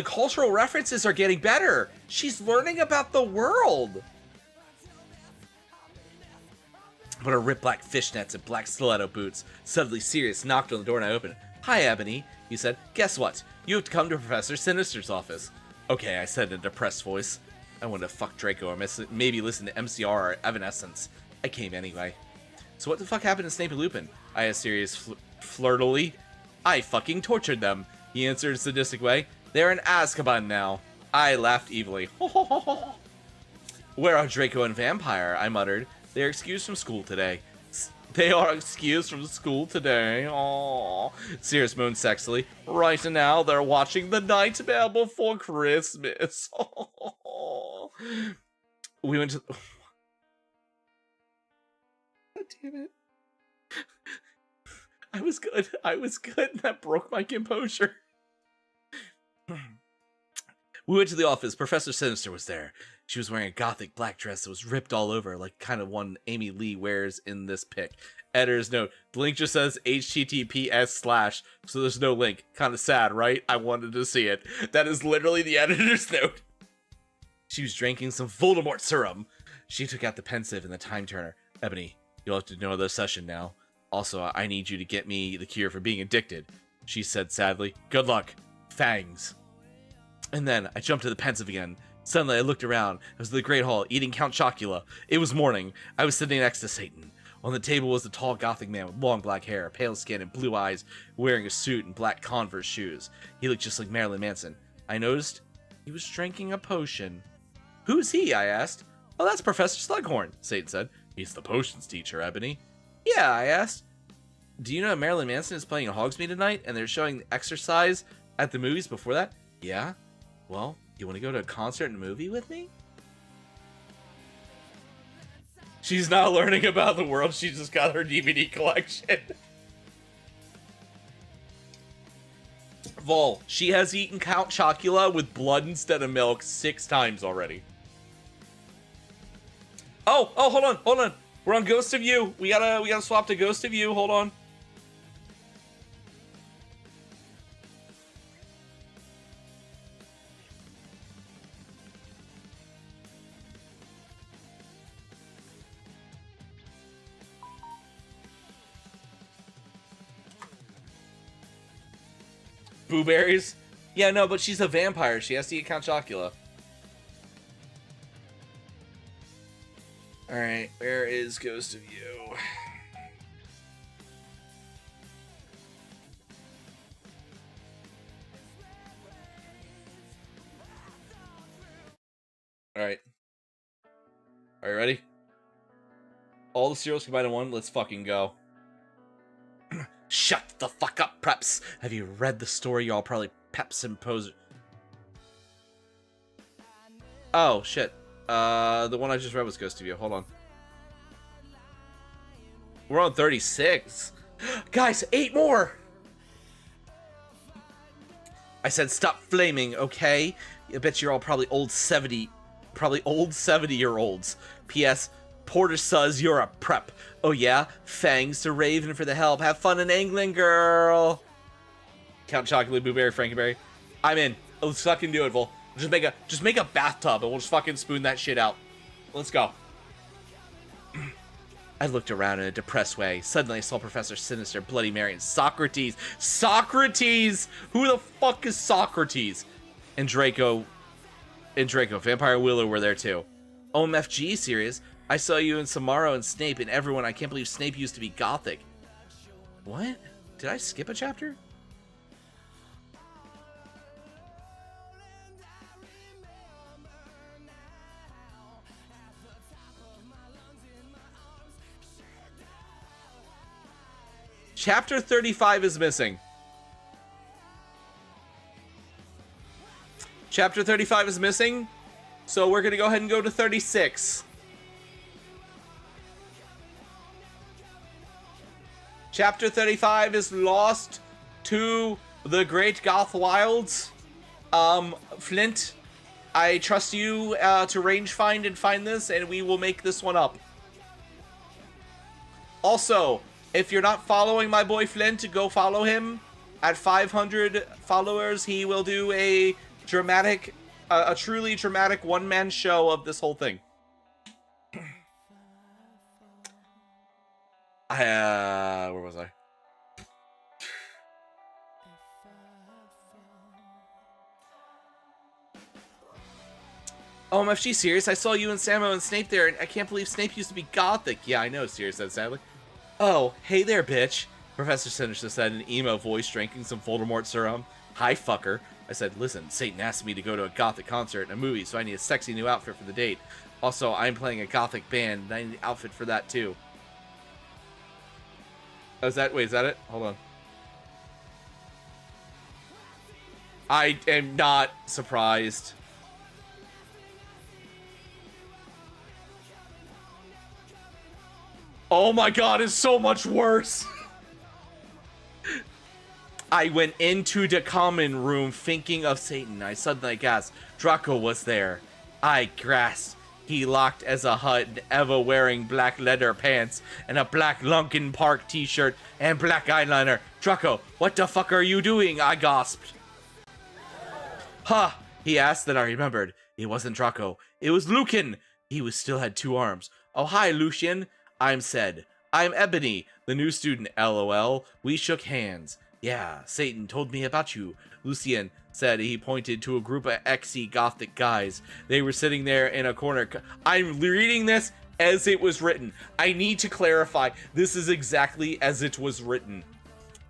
cultural references are getting better. She's learning about the world. But her ripped black fishnets and black stiletto boots. Suddenly Sirius knocked on the door and I opened it. Hi, Ebony, he said. Guess what? You have to come to Professor Sinister's office. Okay, I said in a depressed voice. I wanted to fuck Draco or maybe listen to MCR or Evanescence. I came anyway. So what the fuck happened to Snape and Lupin? I asked Sirius flirtily. I fucking tortured them, he answered in a sadistic way. They're in Azkaban now. I laughed evilly. Where are Draco and Vampire? I muttered. They're excused from school today. They are excused from school today. Aww. Sirius moaned sexily. Right now, they're watching The Nightmare Before Christmas. We went to... God damn it. I was good. That broke my composure. We went to the office. Professor Sinister was there. She was wearing a gothic black dress that was ripped all over, like kind of one Amy Lee wears in this pic. Editor's note. The link just says https/, so there's no link. Kind of sad, right? I wanted to see it. That is literally the editor's note. She was drinking some Voldemort serum. She took out the pensive and the time turner. Ebony, you'll have to do another session now. Also, I need you to get me the cure for being addicted. She said sadly. Good luck. Fangs. And then I jumped to the pensive again. Suddenly I looked around. I was in the Great Hall, eating Count Chocula. It was morning. I was sitting next to Satan. On the table was a tall gothic man with long black hair, pale skin, and blue eyes, wearing a suit and black Converse shoes. He looked just like Marilyn Manson. I noticed he was drinking a potion. Who's he? I asked. Oh, that's Professor Slughorn, Satan said. He's the potions teacher, Ebony. Yeah, I asked. Do you know Marilyn Manson is playing in Hogsmeade tonight, and they're showing the Exercise at the movies before that? Yeah? Well, you want to go to a concert and a movie with me? She's not learning about the world, she just got her DVD collection. Vol, she has eaten Count Chocula with blood instead of milk 6 times already. Oh, hold on. We're on Ghost of You. We gotta swap to Ghost of You. Hold on. Blueberries? Yeah, no, but she's a vampire. She has to eat Count Chocula. Alright, where is Ghost of You? Alright. Are you ready? All the cereals combined in one, let's fucking go. Shut the fuck up, preps! Have you read the story? Y'all probably peps and pose. Oh, shit. The one I just read was Ghost of You. Hold on. We're on 36. Guys, 8 more! I said stop flaming, okay? I bet you're all probably old 70-year-olds. P.S. Porter says you're a prep. Oh yeah? Fangs to Raven for the help. Have fun in England, girl! Count Chocolate, Blueberry, Frankenberry. I'm in. Let's fucking do it, Vol. Just make a bathtub and we'll just fucking spoon that shit out. Let's go. I looked around in a depressed way. Suddenly I saw Professor Sinister, Bloody Mary, and Socrates. Socrates! Who the fuck is Socrates? And Draco, Vampire Willow were there too. OMFG, serious? I saw you and Samaro and Snape and everyone. I can't believe Snape used to be gothic. What? Did I skip a chapter? Chapter 35 is missing. Chapter 35 is missing, so we're gonna go ahead and go to 36. Chapter 35 is lost to the Great Goth Wilds. Flint, I trust you to range find and find this, and we will make this one up. Also, if you're not following my boy Flint, go follow him. At 500 followers, he will do a truly dramatic one-man show of this whole thing. Where was I? Oh, MFG, serious? I saw you and Samo and Snape there, and I can't believe Snape used to be gothic. Yeah, I know, Sirius said sadly. Oh, hey there, bitch. Professor Sinister said in an emo voice, drinking some Voldemort serum. Hi, fucker. I said, listen, Satan asked me to go to a gothic concert and a movie, so I need a sexy new outfit for the date. Also, I'm playing a gothic band, and I need an outfit for that, too. Oh, is that it? Hold on. I am not surprised. Oh my god, it's so much worse! I went into the common room thinking of Satan. I suddenly gasped. Draco was there. I grasped He locked as a hut, ever wearing black leather pants and a black Lunkin Park t-shirt and black eyeliner. Draco, what the fuck are you doing? I gasped. Huh, he asked, then I remembered. It wasn't Draco. It was Lucan. He still had 2 arms. Oh, hi, Lucian. I'm said. I'm Ebony, the new student, LOL. We shook hands. Yeah, Satan told me about you. Lucian said. He pointed to a group of exy gothic guys. They were sitting there in a corner. I'm reading this as it was written. I need to clarify. This is exactly as it was written.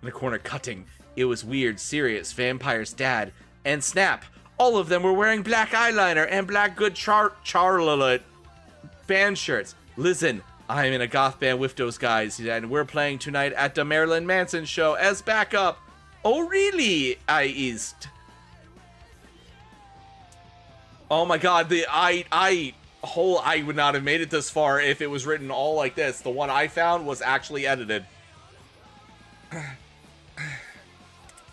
In the corner cutting. It was weird, serious, Vampire's dad, and Snap. All of them were wearing black eyeliner and black good Charlotte band shirts. Listen, I'm in a goth band with those guys, and we're playing tonight at the Marilyn Manson show as backup. Oh, really? I east. Oh my god, I would not have made it this far if it was written all like this. The one I found was actually edited.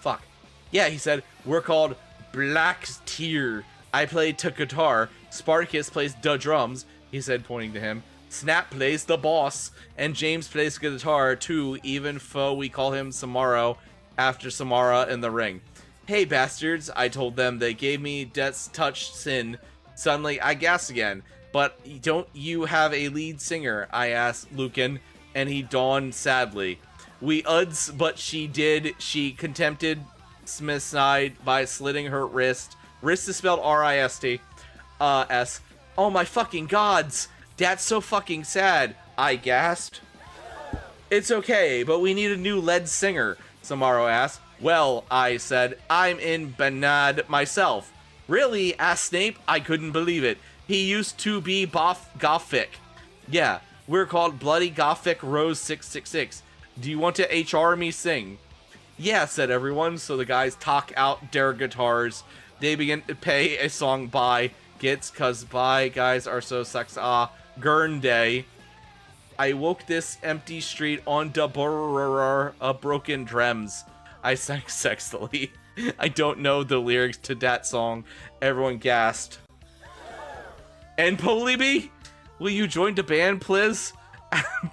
Fuck. Yeah, he said, we're called Black Tear. I play the guitar. Spartacus plays the drums, he said, pointing to him. Snap plays the boss, and James plays guitar too, even though we call him Samaro after Samara in the ring. Hey bastards, I told them. They gave me Death's Touch Sin. Suddenly, I gasped again. But don't you have a lead singer? I asked Lucan, and he dawned sadly. We uds, but she did. She contempted Smith's side by slitting her wrist. Wrist is spelled R-I-S-T. S. Oh my fucking gods! That's so fucking sad, I gasped. It's okay, but we need a new lead singer, Samaro asked. Well, I said, I'm in Benad myself. Really? Asked Snape. I couldn't believe it. He used to be Gothic. Yeah, we're called Bloody Gothic Rose 666. Do you want to HR me sing? Yeah, said everyone, so the guys talk out their guitars. They begin to play a song by Gits, cause by guys are so sex Gurn Day. I woke this empty street on the borrower of broken dreams. I sang sexily. I don't know the lyrics to that song. Everyone gasped. And Polyby, will you join the band, please?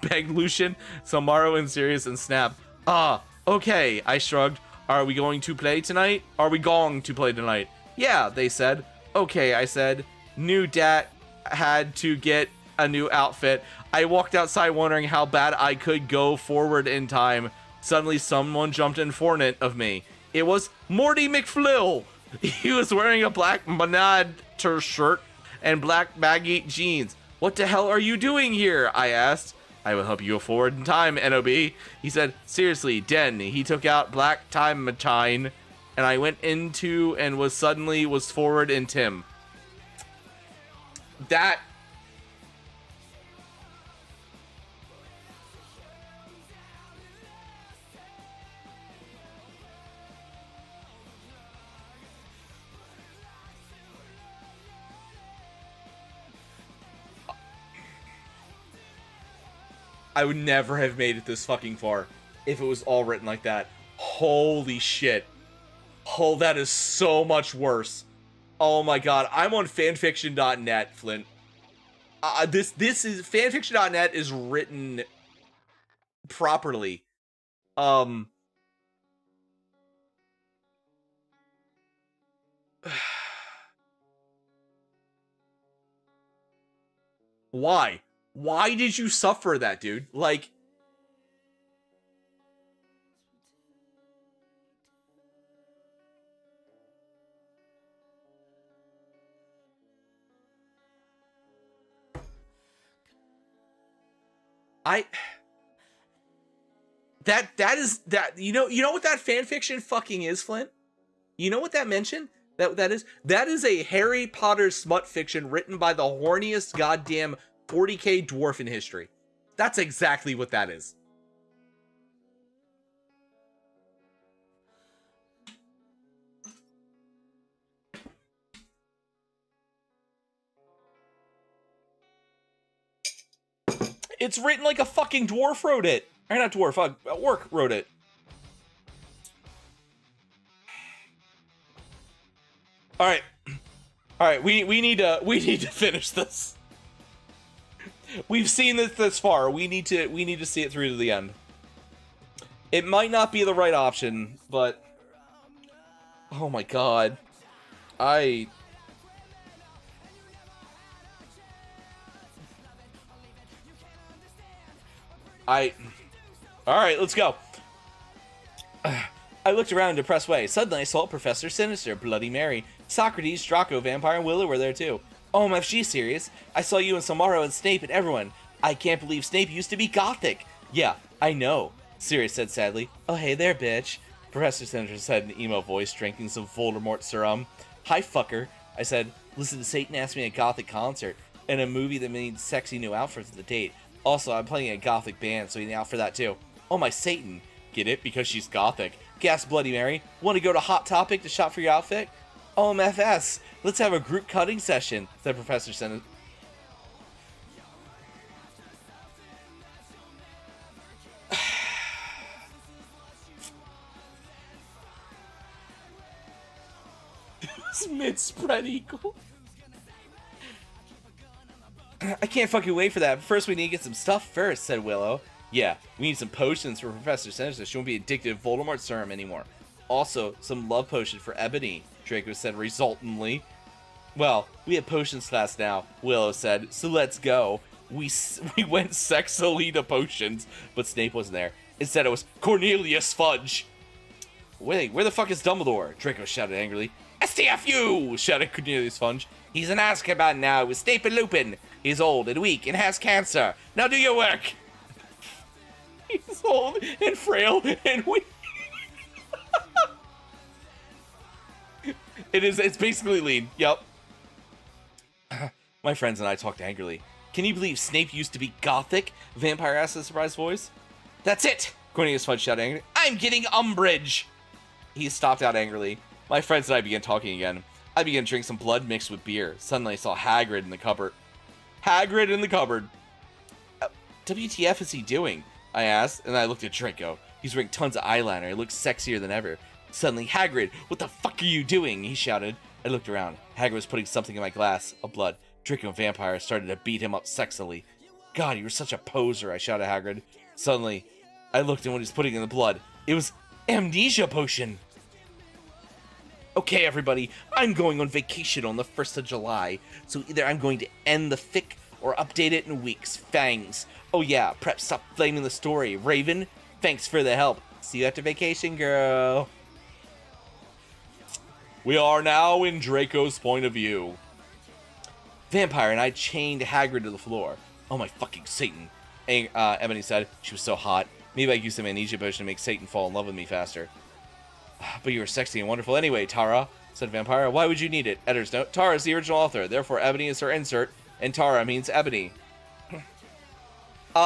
Begged Lucian, Samaro, and Sirius, and Snap. Okay, I shrugged. Are we going to play tonight? Are we going to play tonight? Yeah, they said. Okay, I said. Knew Dat had to get a new outfit. I walked outside wondering how bad I could go forward in time. Suddenly, someone jumped in front of me. It was Morty McFlill. He was wearing a black Monad shirt and black baggy jeans. What the hell are you doing here? I asked. I will help you go forward in time, NOB. He said, seriously, Den. He took out black time machine, and I went into and was forward in Tim. That... I would never have made it this fucking far if it was all written like that. Holy shit. Oh, that is so much worse. Oh my god, I'm on fanfiction.net, Flint. This is fanfiction.net is written properly. Why? Why did you suffer that, dude? Like, you know what that fanfiction fucking is, Flint? You know what that mentioned? That is a Harry Potter smut fiction written by the horniest goddamn 40k dwarf in history. That's exactly what that is. It's written like a fucking dwarf wrote it. Or not dwarf, a orc wrote it. All right, we need to finish this. We've seen this far. We need to see it through to the end. It might not be the right option, but oh my god. All right, let's go. I looked around to press way. Suddenly I saw Professor Sinister, Bloody Mary, Socrates, Draco, Vampire, and Willow were there too. OMFG serious. I saw you and Samaro and Snape and everyone. I can't believe Snape used to be gothic. Yeah, I know, Sirius said sadly. Oh hey there, bitch. Professor Sinister said in an emo voice, drinking some Voldemort serum. Hi, fucker. I said, listen to Satan ask me a gothic concert and a movie that needs sexy new outfits for the date. Also, I'm playing a gothic band, so you need out for that too. Oh my Satan. Get it? Because she's gothic. Gas Bloody Mary. Want to go to Hot Topic to shop for your outfit? OMFS. Let's have a group cutting session, said Professor Sinister. Mid-spread equal. I can't fucking wait for that. But first, we need to get some stuff first, said Willow. Yeah, we need some potions for Professor Sinister. She won't be addicted to Voldemort serum anymore. Also, some love potion for Ebony, Draco said resultantly. Well, we have potions class now, Willow said, so let's go. We went sexily to potions, but Snape wasn't there. Instead, it was Cornelius Fudge. Wait, where the fuck is Dumbledore? Draco shouted angrily. STFU! Shouted Cornelius Fudge. He's in Azkaban now with Snape and Lupin. He's old and weak and has cancer. Now do your work. He's old and frail and weak. It's basically lean. Yep. My friends and I talked angrily. Can you believe Snape used to be gothic? Vampire asked in a surprised voice. That's it! Cornelius Fudge shouted angrily. I'm getting umbrage! He stopped out angrily. My friends and I began talking again. I began to drink some blood mixed with beer. Suddenly I saw Hagrid in the cupboard. Hagrid in the cupboard. WTF is he doing? I asked, and I looked at Draco. He's wearing tons of eyeliner. He looks sexier than ever. Suddenly, Hagrid, what the fuck are you doing? He shouted. I looked around. Hagrid was putting something in my glass of blood. Draco and Vampire started to beat him up sexily. God, you were such a poser, I shouted at Hagrid. Suddenly, I looked at what he was putting in the blood. It was amnesia potion. Okay, everybody, I'm going on vacation on the 1st of July, so either I'm going to end the fic or update it in weeks. Fangs. Oh yeah, prep, stop flaming the story. Raven, thanks for the help. See you after vacation, girl. We are now in Draco's point of view. Vampire and I chained Hagrid to the floor. Oh my fucking Satan. Ebony said. She was so hot. Maybe I could use some amnesia potion to make Satan fall in love with me faster. But you were sexy and wonderful anyway, Tara, said Vampire. Why would you need it? Editor's note. Tara is the original author. Therefore, Ebony is her insert, and Tara means Ebony. We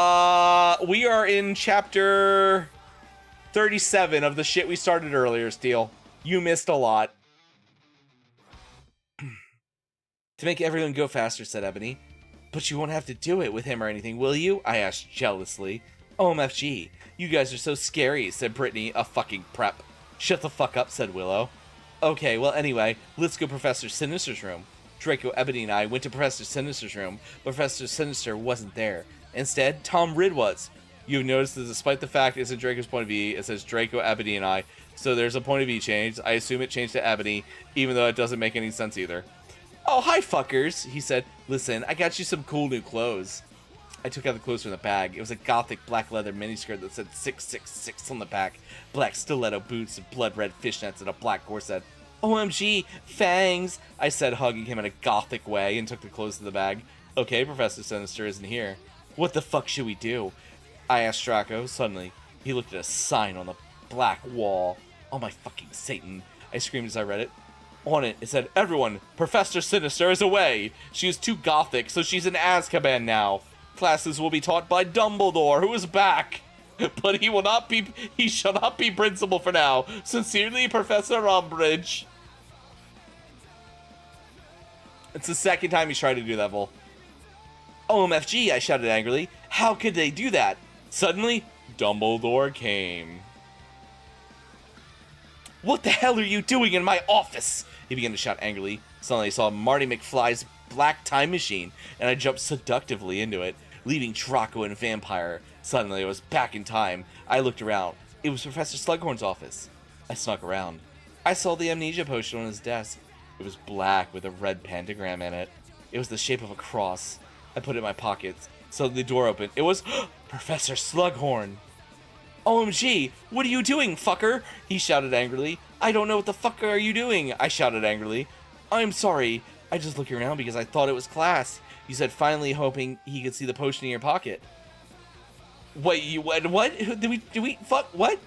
are in chapter 37 of the shit we started earlier, Steel. You missed a lot. To make everyone go faster, said Ebony. But you won't have to do it with him or anything, will you? I asked jealously. OMFG, you guys are so scary, said Brittany, a fucking prep. Shut the fuck up, said Willow. Okay, well anyway, let's go Professor Sinister's room. Draco, Ebony, and I went to Professor Sinister's room, but Professor Sinister wasn't there. Instead, Tom Ridd was. You've noticed that despite the fact it's in Draco's point of view, it says Draco, Ebony, and I. So there's a point of view change. I assume it changed to Ebony, even though it doesn't make any sense either. Oh, hi, fuckers, he said. Listen, I got you some cool new clothes. I took out the clothes from the bag. It was a gothic black leather miniskirt that said 666 on the back, black stiletto boots, and blood red fishnets, and a black corset. OMG, fangs, I said, hugging him in a gothic way, and took the clothes to the bag. Okay, Professor Sinister isn't here. What the fuck should we do? I asked Draco. Suddenly, he looked at a sign on the black wall. Oh my fucking Satan, I screamed as I read it. On it, it said, everyone, Professor Sinister is away. She is too gothic, so she's in Azkaban now. Classes will be taught by Dumbledore, who is back. But he shall not be principal for now. Sincerely, Professor Umbridge. It's the second time he's tried to do that, Vol. OMFG, I shouted angrily. How could they do that? Suddenly, Dumbledore came. What the hell are you doing in my office? He began to shout angrily. Suddenly I saw Marty McFly's black time machine, and I jumped seductively into it. leaving Draco and a vampire. Suddenly, I was back in time. I looked around. It was Professor Slughorn's office. I snuck around. I saw the amnesia potion on his desk. It was black with a red pentagram in it. It was the shape of a cross. I put it in my pockets. Suddenly the door opened. It was Professor Slughorn. OMG, what are you doing, fucker? He shouted angrily. I don't know what the fuck are you doing? I shouted angrily. I'm sorry. I just looked around because I thought it was class. You said finally hoping he could see the potion in your pocket. Wait, what? Did we, fuck, what?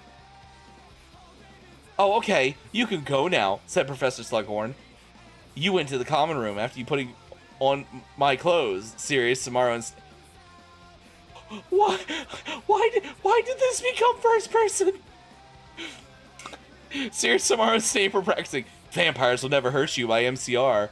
Oh, okay. You can go now, said Professor Slughorn. You went to the common room after you putting on my clothes. Sirius, Samara, and... Why did this become first person? Sirius, Samara, and Snape were practicing Vampires Will Never Hurt You by MCR.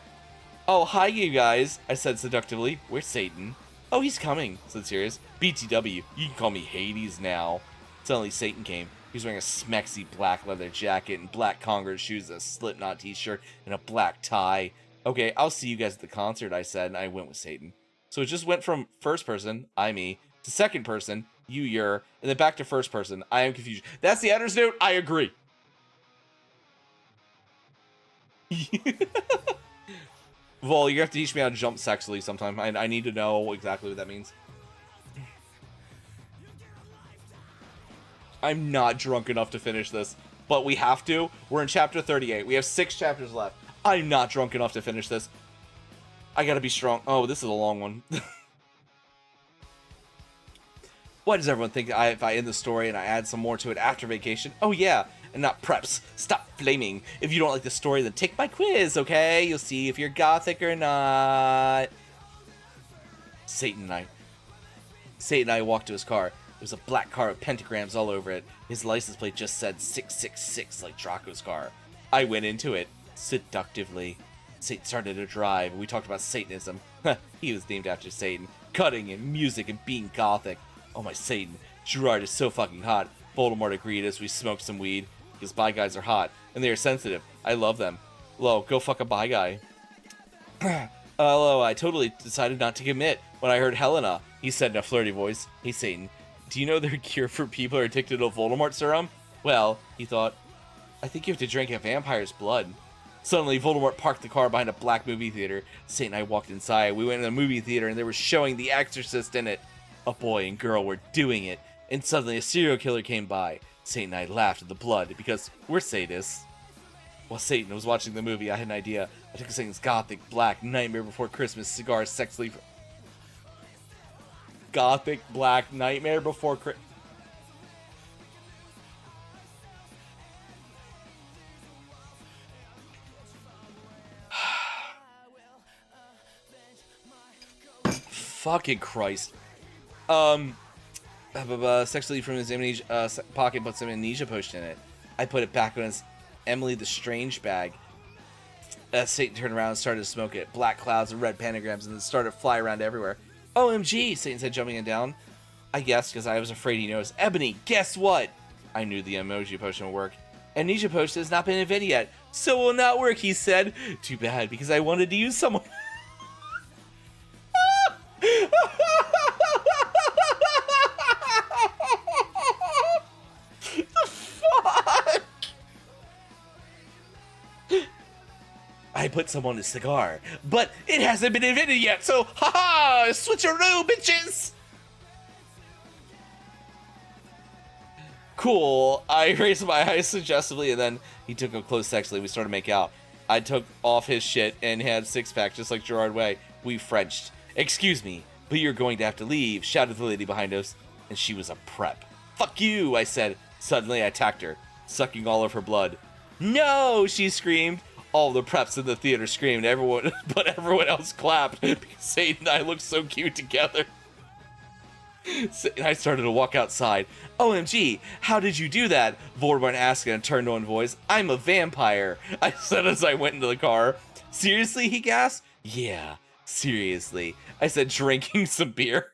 Oh, hi, you guys, I said seductively. Where's Satan? Oh, he's coming, said Sirius. BTW, you can call me Hades now. Suddenly, Satan came. He was wearing a smexy black leather jacket and black Converse shoes, a Slipknot t-shirt, and a black tie. Okay, I'll see you guys at the concert, I said, and I went with Satan. So it just went from first person, I, me, to second person, you, your, and then back to first person, I am confused. That's the editor's note, I agree. Vol, you have to teach me how to jump sexily sometime. I need to know exactly what that means. I'm not drunk enough to finish this, but we have to. We're in chapter 38. We have 6 chapters left. I'm not drunk enough to finish this. I gotta be strong. Oh, this is a long one. Why does everyone think if I end the story and I add some more to it after vacation? Oh yeah, and not preps. Stop flaming. If you don't like the story, then take my quiz, okay? You'll see if you're gothic or not. Satan and I walked to his car. It was a black car with pentagrams all over it. His license plate just said 666 like Draco's car. I went into it, seductively. Satan started to drive, and we talked about Satanism. He was named after Satan. Cutting and music and being gothic. Oh my Satan, Gerard is so fucking hot. Voldemort agreed as we smoked some weed, because bi guys are hot, and they are sensitive. I love them. Lo, go fuck a bi guy. Hello, I totally decided not to commit when I heard Helena, he said in a flirty voice. Hey Satan, do you know their cure for people who are addicted to Voldemort serum? Well, he thought, I think you have to drink a vampire's blood. Suddenly, Voldemort parked the car behind a black movie theater. Satan and I walked inside. We went to the movie theater and they were showing The Exorcist in it. A boy and girl were doing it. And suddenly a serial killer came by. Satan and I laughed at the blood because we're sadists. While Satan was watching the movie, I had an idea. I took Satan's gothic, black, Nightmare Before Christmas cigar sexily... Gothic, black, Nightmare Before Christmas... Fucking Christ. Sexually from his amnesia, pocket, put some amnesia potion in it. I put it back in his Emily the Strange bag. Satan turned around and started to smoke it. Black clouds and red pentagrams and then started to fly around everywhere. OMG, Satan said, jumping down. I guessed because I was afraid he knows. Ebony, guess what? I knew the emoji potion would work. Amnesia potion has not been invented yet, so it will not work, he said. Too bad, because I wanted to use someone... I put some on his cigar, but it hasn't been invented yet, so haha, switcheroo, bitches! Cool. I raised my eyes suggestively, and then he took up close sexually. We started to make out. I took off his shit and had six-pack, just like Gerard Way. We Frenched. Excuse me, but you're going to have to leave, shouted the lady behind us, and she was a prep. Fuck you, I said. Suddenly, I attacked her, sucking all of her blood. No, she screamed. All the preps in the theater screamed, but everyone else clapped because Satan and I looked so cute together. And I started to walk outside. OMG, how did you do that? Voldemort asked in a turned-on voice. I'm a vampire, I said as I went into the car. Seriously, he gasped. Yeah, seriously, I said, drinking some beer.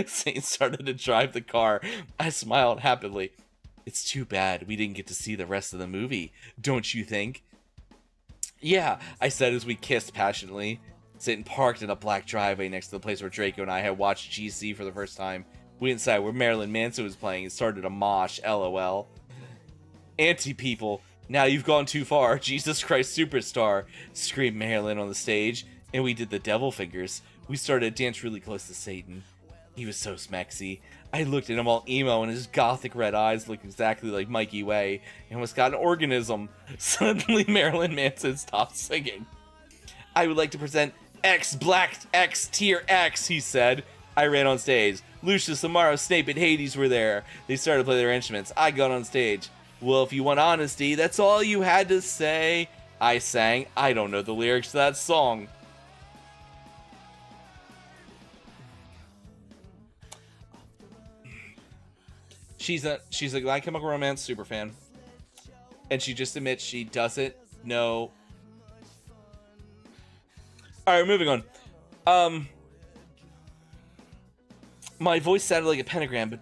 Satan started to drive the car. I smiled happily. It's too bad we didn't get to see the rest of the movie, don't you think? Yeah, I said as we kissed passionately. Satan parked in a black driveway next to the place where Draco and I had watched GC for the first time. We went inside where Marilyn Manson was playing and started a mosh, lol. Anti-people, now you've gone too far, Jesus Christ Superstar, screamed Marilyn on the stage, and we did the devil fingers. We started a dance really close to Satan. He was so smexy. I looked at him all emo, and his gothic red eyes looked exactly like Mikey Way, and almost got an organism. Suddenly, Marilyn Manson stopped singing. I would like to present X Black X Tier X, he said. I ran on stage. Lucius, Amaro, Snape, and Hades were there. They started to play their instruments. I got on stage. Well, if you want honesty, that's all you had to say. I sang. I don't know the lyrics to that song. She's a My Chemical Romance super fan, and she just admits she doesn't know. All right, moving on. My voice sounded like a pentagram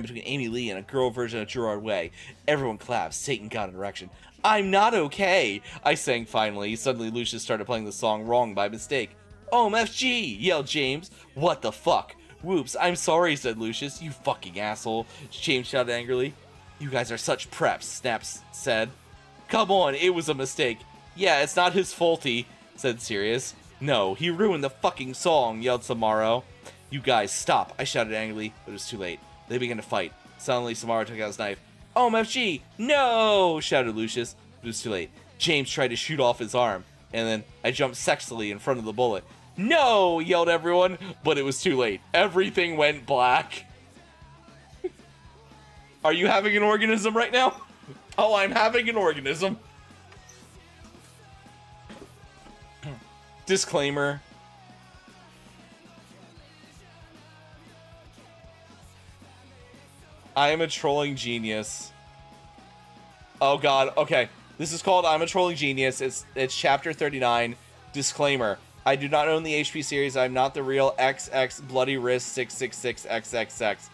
between Amy Lee and a girl version of Gerard Way. Everyone clapped. Satan got an erection. I'm not okay, I sang finally. Suddenly, Lucius started playing the song wrong by mistake. OMFG, yelled James. What the fuck? Whoops, I'm sorry, said Lucius. You fucking asshole, James shouted angrily. You guys are such preps, Snaps said. Come on, it was a mistake. Yeah, it's not his faulty, said Sirius. No, he ruined the fucking song, yelled Samaro. You guys, stop, I shouted angrily, but it was too late. They began to fight. Suddenly, Samaro took out his knife. OMFG, no, shouted Lucius, but it was too late. James tried to shoot off his arm, and then I jumped sexily in front of the bullet. No, yelled everyone, but it was too late. Everything went black. Are you having an organism right now? Oh, I'm having an organism. Disclaimer. I am a trolling genius. Oh god, okay. This is called I'm a Trolling Genius. It's chapter 39. Disclaimer. I do not own the HP series. I'm not the real XX Bloody Wrist 666XXX.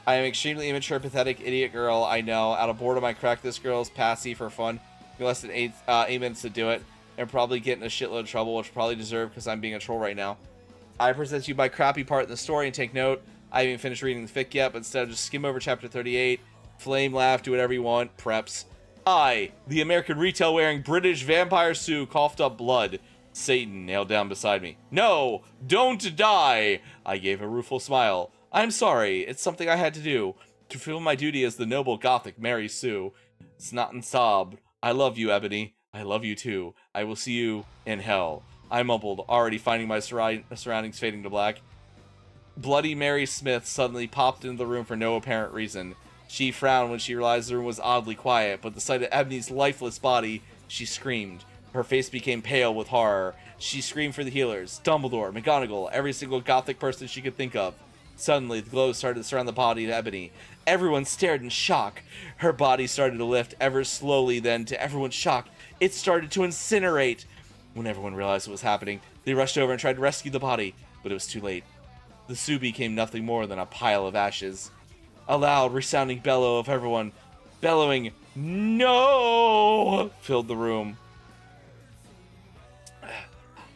I am extremely immature, pathetic, idiot girl. I know. Out of boredom, I cracked this girl's passy for fun. Less than 8 minutes to do it. And probably get in a shitload of trouble, which probably deserve because I'm being a troll right now. I present you my crappy part in the story and take note. I haven't even finished reading the fic yet, but instead just skim over chapter 38. Flame, laugh, do whatever you want. Preps. I, the American retail-wearing British vampire Sue, coughed up blood. Satan knelt down beside me. No! Don't die! I gave a rueful smile. I'm sorry. It's something I had to do. To fulfill my duty as the noble Gothic Mary Sue. Snot and sobbed. I love you, Ebony. I love you too. I will see you in hell. I mumbled, already finding my surroundings fading to black. Bloody Mary Smith suddenly popped into the room for no apparent reason. She frowned when she realized the room was oddly quiet, but the sight of Ebony's lifeless body, she screamed. Her face became pale with horror. She screamed for the healers, Dumbledore, McGonagall, every single Gothic person she could think of. Suddenly, the glow started to surround the body of Ebony. Everyone stared in shock. Her body started to lift ever slowly, then, to everyone's shock, it started to incinerate. When everyone realized what was happening, they rushed over and tried to rescue the body, but it was too late. The Sue became nothing more than a pile of ashes. A loud, resounding bellow of everyone bellowing, "No!" filled the room.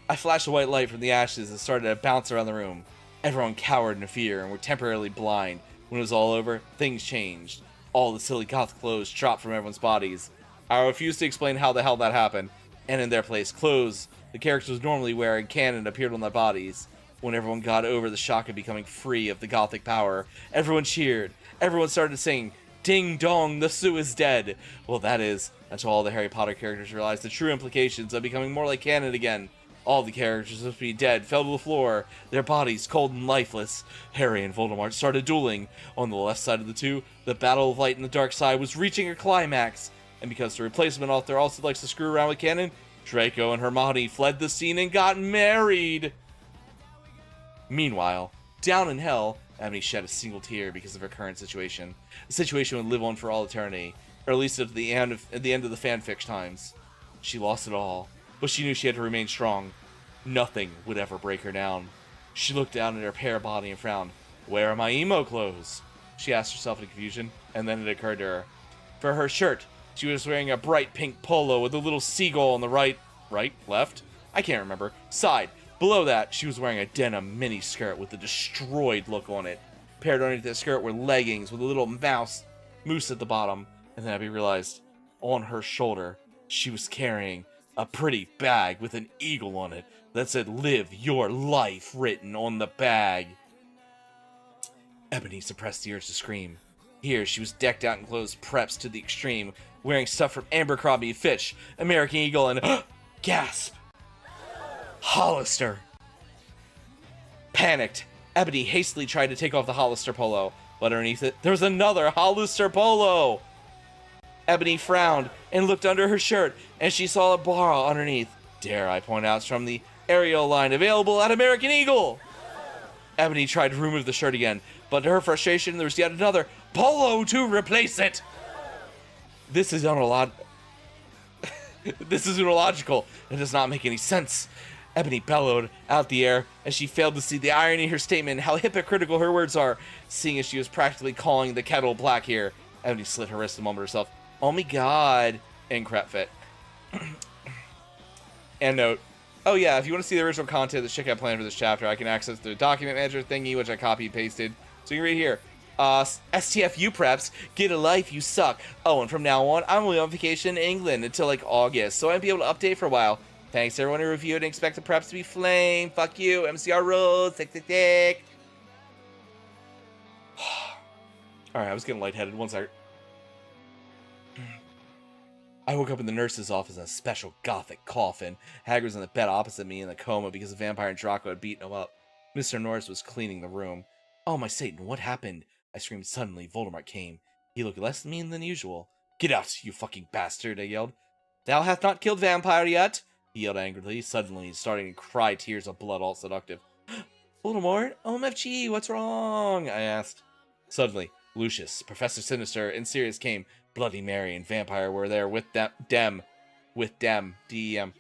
I flashed a white light from the ashes and started to bounce around the room. Everyone cowered in fear and were temporarily blind. When it was all over, things changed. All the silly goth clothes dropped from everyone's bodies. I refuse to explain how the hell that happened. And in their place, clothes the characters normally wear in canon appeared on their bodies. When everyone got over the shock of becoming free of the Gothic power, everyone cheered. Everyone started singing, "Ding dong, the Sue is dead." Well, that is, until all the Harry Potter characters realized the true implications of becoming more like canon again. All the characters supposed to be dead fell to the floor, their bodies cold and lifeless. Harry and Voldemort started dueling. On the left side of the two, the battle of light and the dark side was reaching a climax. And because the replacement author also likes to screw around with canon, Draco and Hermione fled the scene and got married. Meanwhile, down in hell, Ebony shed a single tear because of her current situation. The situation would live on for all eternity, or at least at the end of the fanfic times. She lost it all, but she knew she had to remain strong. Nothing would ever break her down. She looked down at her pale body and frowned. "Where are my emo clothes?" she asked herself in confusion, and then it occurred to her. For her shirt, she was wearing a bright pink polo with a little seagull on the left? I can't remember, side. Below that, she was wearing a denim mini skirt with a destroyed look on it. Paired underneath the skirt were leggings with a little moose at the bottom. And then Abby realized, on her shoulder, she was carrying a pretty bag with an eagle on it that said, "Live your life," written on the bag. Ebony suppressed the urge to scream. Here, she was decked out in clothes preps to the extreme, wearing stuff from Abercrombie & Fitch, American Eagle, and gasp! Hollister! Panicked, Ebony hastily tried to take off the Hollister polo, but underneath it, there was another Hollister polo! Ebony frowned and looked under her shirt, and she saw a bra underneath. Dare I point out, it's from the Ariel line, available at American Eagle! Ebony tried to remove the shirt again, but to her frustration, there was yet another polo to replace it! This is This is illogical. It does not make any sense. Ebony bellowed out the air as she failed to see the irony in her statement and how hypocritical her words are, seeing as she was practically calling the kettle black here. Ebony slit her wrist and mumbled to herself, "Oh my god," in crap fit. And note, oh yeah, if you want to see the original content that Chick had planned for this chapter, I can access the document manager thingy, which I copy and pasted. So you can read here. STFU preps, get a life, you suck. Oh, and from now on, I'm only on vacation in England until like August, so I won't be able to update for a while. Thanks to everyone who reviewed and expect the preps to be flame. Fuck you, MCR rules, tick. Alright, I was getting lightheaded. 1 second. I woke up in the nurse's office in a special gothic coffin. Hagrid was in the bed opposite me in a coma because the vampire and Draco had beaten him up. Mr. Norris was cleaning the room. "Oh, my Satan, what happened?" I screamed suddenly. Voldemort came. He looked less mean than usual. "Get out, you fucking bastard," I yelled. "Thou hast not killed vampire yet," he yelled angrily, suddenly starting to cry tears of blood all seductive. "Voldemort, OMFG, what's wrong?" I asked. Suddenly, Lucius, Professor Sinister, and Sirius came. Bloody Mary and Vampire were there with dem. D-E-M.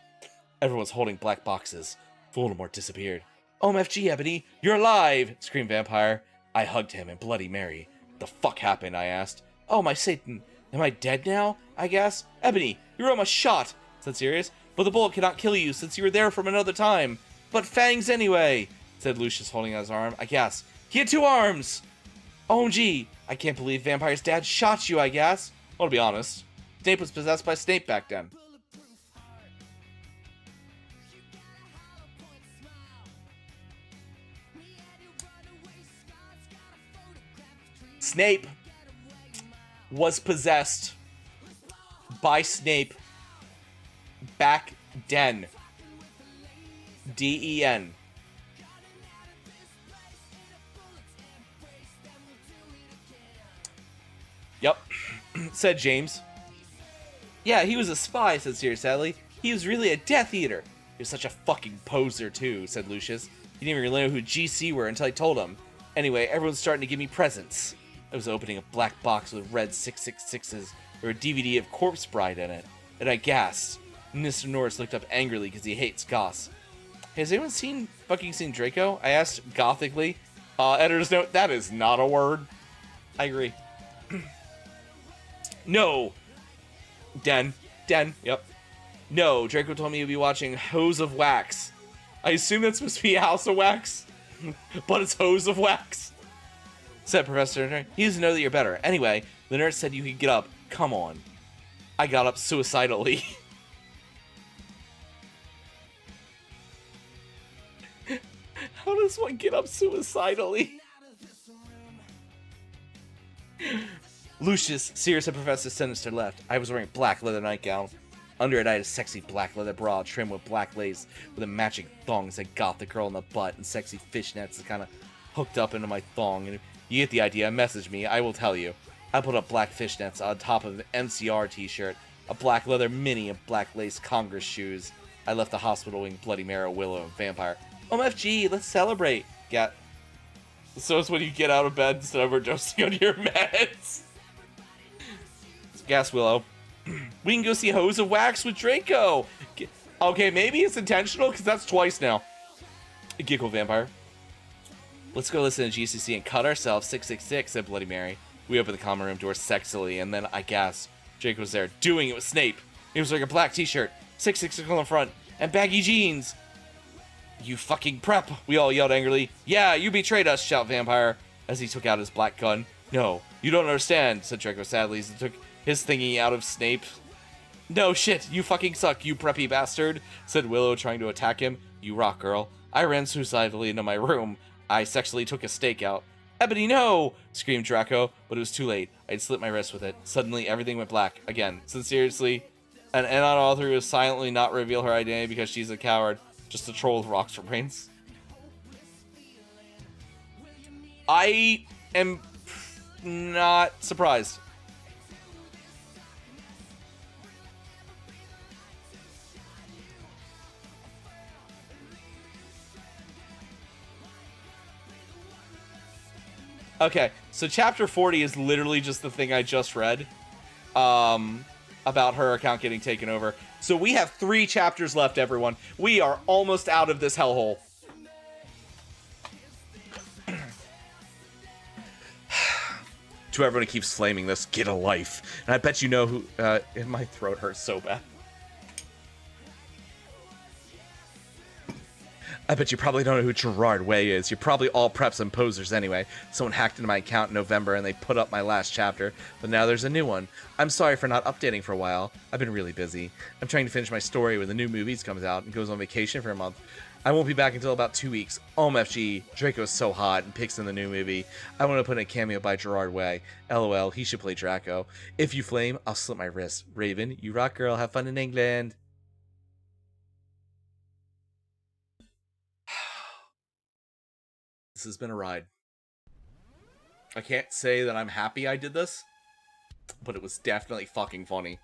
Everyone was holding black boxes. Voldemort disappeared. "OMFG, Ebony, you're alive!" screamed Vampire. I hugged him and Bloody Mary. "What the fuck happened?" I asked. "Oh, my Satan. Am I dead now, I guess?" "Ebony, you're almost shot," said Sirius. "But the bullet cannot kill you since you were there from another time." "But fangs anyway," said Lucius, holding out his arm. I gasped. "He had 2 arms!" "OMG, I can't believe Vampire's dad shot you, I guess." Well, to be honest, Snape was possessed by Snape back then. Snape was possessed by Snape back then. D-E-N. Yep, said James. "Yeah, he was a spy," said Sirius sadly. "He was really a Death Eater." "He was such a fucking poser, too," said Lucius. He didn't even know who GC were until I told him. Anyway, everyone's starting to give me presents. I was opening a black box with red 666s or a DVD of Corpse Bride in it, and I gasped. Mr. Norris looked up angrily because he hates goths. "Hey, has anyone seen Draco?" I asked gothically. Editor's note, that is not a word. I agree. No. Den, yep. "No, Draco told me you'd be watching Hose of Wax." I assume that's supposed to be House of Wax, but it's Hose of Wax, said Professor. "He doesn't know that you're better. Anyway, the nurse said you could get up. Come on." I got up suicidally. How does one get up suicidally? Lucius, Sirius, and Professor Sinister left. I was wearing a black leather nightgown. Under it, I had a sexy black leather bra trimmed with black lace with a matching thongs that got the girl in the butt and sexy fishnets that kind of hooked up into my thong. And if you get the idea, message me. I will tell you. I put up black fishnets on top of an MCR t-shirt, a black leather mini, and black lace Congress shoes. I left the hospital wing Bloody Mary, Willow, and Vampire. "OMFG, let's celebrate." Yeah. So it's when you get out of bed instead of overdosing on your meds. Gas Willow. "We can go see Hose of Wax with Draco." Okay, maybe it's intentional, because that's twice now. Giggle Vampire. "Let's go listen to GCC and cut ourselves, 666, said Bloody Mary. We opened the common room door sexily, and then I gasped. Draco was there, doing it with Snape. He was wearing a black t-shirt, 666 on the front, and baggy jeans. You fucking prep, we all yelled angrily. Yeah, you betrayed us, shout Vampire, as he took out his black gun. No, you don't understand, said Draco sadly as he took his thingy out of Snape. No shit, you fucking suck, you preppy bastard, said Willow, trying to attack him. You rock, girl. I ran suicidally into my room. I sexually took a stake out. Ebony, no! Screamed Draco, but it was too late. I'd slit my wrist with it. Suddenly, everything went black. Again, sincerely, an Anon author will silently not reveal her identity because she's a coward. Just a troll with rocks for brains. I am not surprised. Okay, so chapter 40 is literally just the thing I just read about her account getting taken over. So we have 3 chapters left, everyone. We are almost out of this hellhole. To everyone who keeps flaming this, get a life. And I bet you know who... my throat hurts so bad. I bet you probably don't know who Gerard Way is. You're probably all preps and posers anyway. Someone hacked into my account in November and they put up my last chapter, but now there's a new one. I'm sorry for not updating for a while. I've been really busy. I'm trying to finish my story when the new movies comes out and goes on vacation for a month. I won't be back until about 2 weeks. OMFG, Draco's so hot and picks in the new movie. I want to put in a cameo by Gerard Way. LOL, he should play Draco. If you flame, I'll slit my wrist. Raven, you rock girl, have fun in England. This has been a ride. I can't say that I'm happy I did this, but it was definitely fucking funny.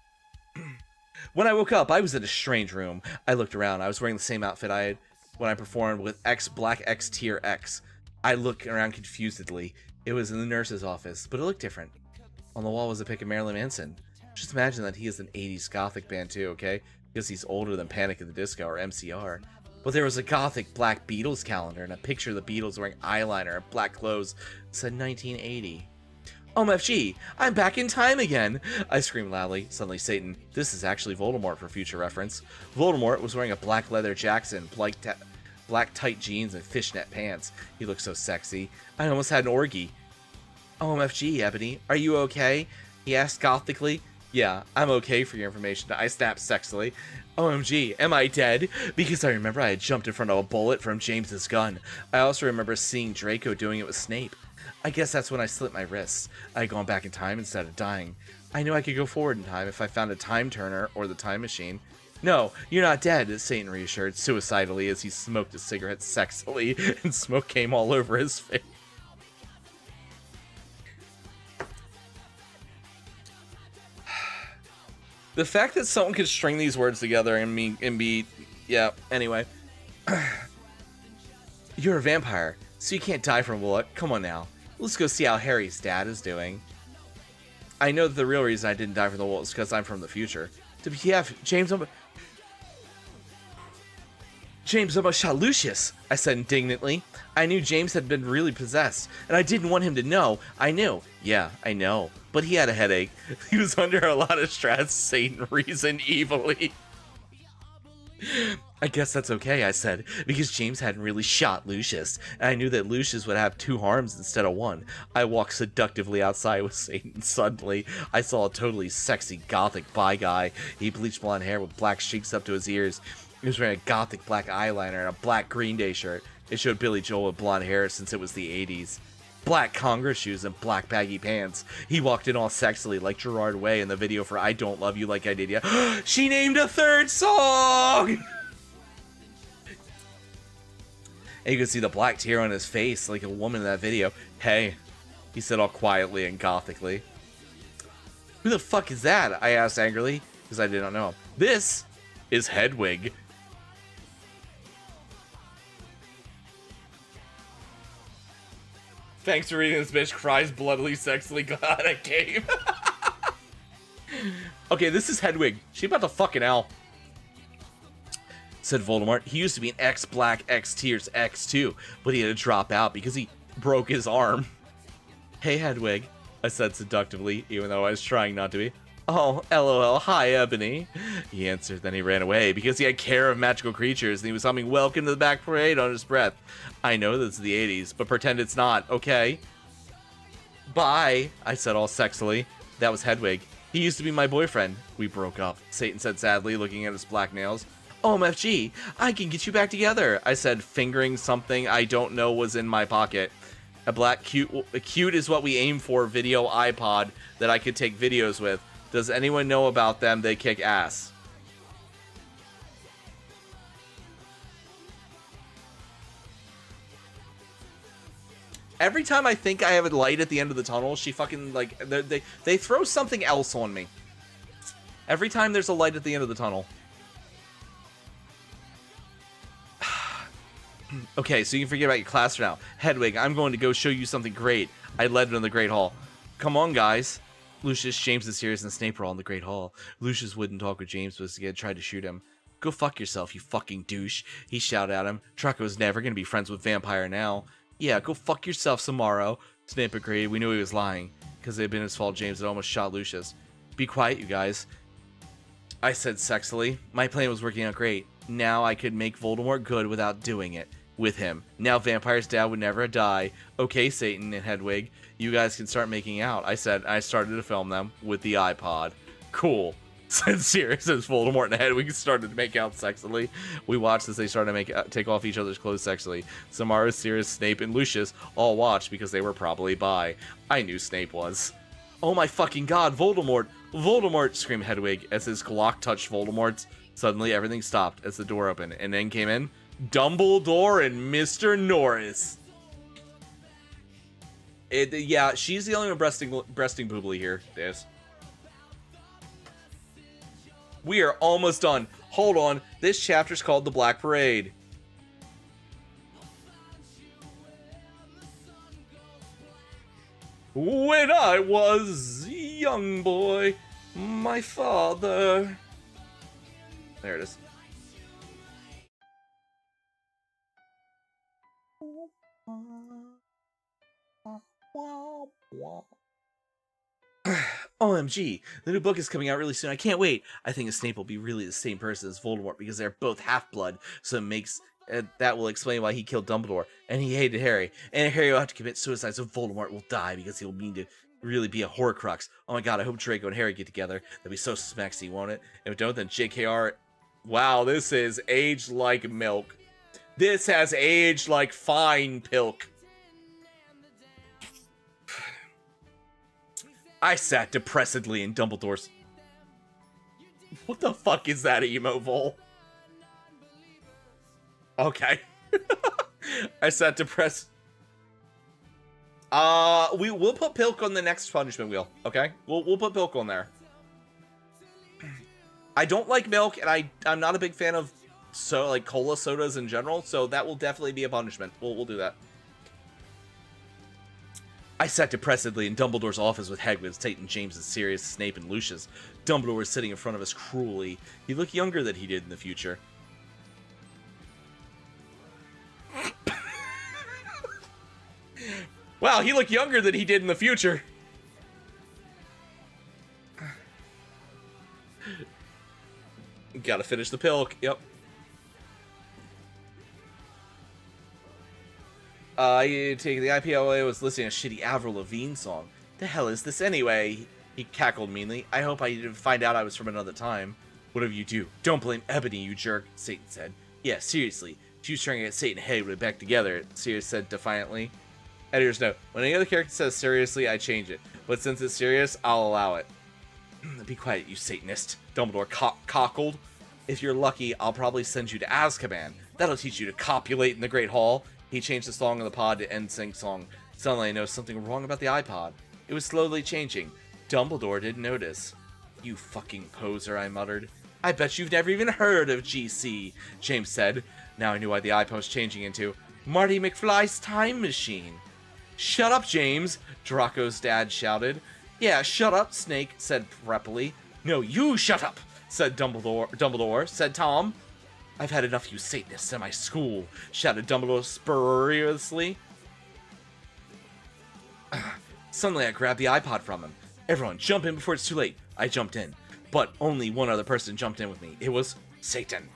When I woke up, I was in a strange room. I looked around. I was wearing the same outfit I had when I performed with Black X Tier X. I looked around confusedly. It was in the nurse's office, but it looked different. On the wall was a pic of Marilyn Manson. Just imagine that he is an 80s gothic band too, okay? Because he's older than Panic at the Disco or MCR. But there was a gothic black Beatles calendar and a picture of the Beatles wearing eyeliner and black clothes that said 1980. OMFG, I'm back in time again! I screamed loudly. Suddenly Satan, this is actually Voldemort for future reference. Voldemort was wearing a black leather Jackson, black tight jeans and fishnet pants. He looked so sexy. I almost had an orgy. OMFG, Ebony, are you okay? He asked gothically. Yeah, I'm okay for your information. I snapped sexily. OMG, am I dead? Because I remember I had jumped in front of a bullet from James's gun. I also remember seeing Draco doing it with Snape. I guess that's when I slit my wrists. I had gone back in time instead of dying. I knew I could go forward in time if I found a time turner or the time machine. No, you're not dead, Satan reassured suicidally as he smoked a cigarette sexily, and smoke came all over his face. The fact that someone could string these words together and be, yeah, anyway. You're a vampire, so you can't die from a bullet. Come on now. Let's go see how Harry's dad is doing. I know that the real reason I didn't die from the bullet is because I'm from the future. WTF, James almost shot Lucius, I said indignantly. I knew James had been really possessed, and I didn't want him to know. I knew. Yeah, I know. But he had a headache. He was under a lot of stress, Satan reasoned evilly. I guess that's okay, I said, because James hadn't really shot Lucius, and I knew that Lucius would have 2 harms instead of 1. I walked seductively outside with Satan. Suddenly, I saw a totally sexy gothic bi guy. He bleached blonde hair with black streaks up to his ears. He was wearing a gothic black eyeliner and a black Green Day shirt. It showed Billy Joel with blonde hair since it was the 80s. Black Congress shoes and black baggy pants. He walked in all sexily like Gerard Way in the video for I Don't Love You Like I Did Ya. She named a 3rd song! And you can see the black tear on his face like a woman in that video. Hey, he said all quietly and gothically. Who the fuck is that? I asked angrily, because I did not know. This is Hedwig. Thanks for reading this, bitch. Cries bloodily, sexily. Glad I came. Okay, this is Hedwig. She about to fucking hell. Said Voldemort. He used to be an X-Black X-Tears X2, but he had to drop out because he broke his arm. Hey, Hedwig, I said seductively, even though I was trying not to be. Oh, LOL, hi, Ebony. He answered, then he ran away because he had care of magical creatures and he was humming Welcome to the Back Parade on his breath. I know this is the 80s, but pretend it's not, okay? Bye, I said all sexily. That was Hedwig. He used to be my boyfriend. We broke up, Satan said sadly, looking at his black nails. OMFG, I can get you back together, I said, fingering something I don't know was in my pocket. A black cute is what we aim for video iPod that I could take videos with. Does anyone know about them? They kick ass. Every time I think I have a light at the end of the tunnel, she fucking, like, they throw something else on me. Every time there's a light at the end of the tunnel. Okay, so you can forget about your class for now. Hedwig, I'm going to go show you something great. I led them in the Great Hall. Come on, guys. Lucius, James, and Sirius, and Snape were all in the Great Hall. Lucius wouldn't talk with James, but again tried to shoot him. Go fuck yourself, you fucking douche. He shouted at him. Draco's never going to be friends with Vampire now. Yeah, go fuck yourself, Samaro. Snape agreed. We knew he was lying. Because it had been his fault James had almost shot Lucius. Be quiet, you guys. I said sexily. My plan was working out great. Now I could make Voldemort good without doing it. With him. Now Vampire's dad would never die. Okay, Satan and Hedwig. You guys can start making out. I said I started to film them with the iPod. Cool. Said Sirius as Voldemort and Hedwig started to make out sexily. We watched as they started to take off each other's clothes sexually. Samara, Sirius, Snape, and Lucius all watched because they were probably bi. I knew Snape was. Oh my fucking god, Voldemort! Voldemort! Screamed Hedwig as his Glock touched Voldemort's. Suddenly everything stopped as the door opened and then came in Dumbledore and Mr. Norris. Yeah, she's the only one breasting boobly here, Dave. We are almost done. Hold on. This chapter's called The Black Parade. When I was a young boy, my father... There it is. OMG, the new book is coming out really soon. I can't wait. I think Snape will be really the same person as Voldemort because they're both half-blood, so it makes that will explain why he killed Dumbledore and he hated Harry. And Harry will have to commit suicide, so Voldemort will die because he'll mean to really be a Horcrux. Oh my god, I hope Draco and Harry get together. That'd be so smexy, won't it? If it don't, then JKR. Wow, this is aged like milk. This has aged like fine pilk. I sat depressedly in Dumbledore's... What the fuck is that, emo Vol? Okay. I sat depressed... We'll put Pilk on the next punishment wheel, okay? We'll put Pilk on there. I don't like milk, and I'm not a big fan of cola sodas in general, so that will definitely be a punishment. We'll do that. I sat depressedly in Dumbledore's office with Hagrid, Satan, James, and Sirius, Snape, and Lucius. Dumbledore was sitting in front of us cruelly. He looked younger than he did in the future. Wow, he looked younger than he did in the future. Gotta finish the Pilk, yep. You take the IPLA was listening to a shitty Avril Lavigne song. The hell is this anyway? He cackled meanly. I hope I didn't find out I was from another time. Whatever you do, don't blame Ebony, you jerk, Satan said. Yeah, seriously. She was trying to get Satan and Hagrid back together, Sirius said defiantly. Editor's note. When any other character says seriously, I change it. But since it's serious, I'll allow it. Be quiet, you Satanist, Dumbledore cockled. If you're lucky, I'll probably send you to Azkaban. That'll teach you to copulate in the Great Hall. He changed the song on the pod to NSYNC song. Suddenly I noticed something wrong about the iPod. It was slowly changing. Dumbledore didn't notice. You fucking poser, I muttered. I bet you've never even heard of GC, James said. Now I knew why the iPod was changing into Marty McFly's time machine. Shut up, James, Draco's dad shouted. Yeah, shut up, Snake said preppily. No, you shut up, said Dumbledore, said Tom. I've had enough you Satanists in my school, shouted Dumbledore spuriously. Suddenly I grabbed the iPod from him. Everyone, jump in before it's too late. I jumped in, but only one other person jumped in with me. It was Satan.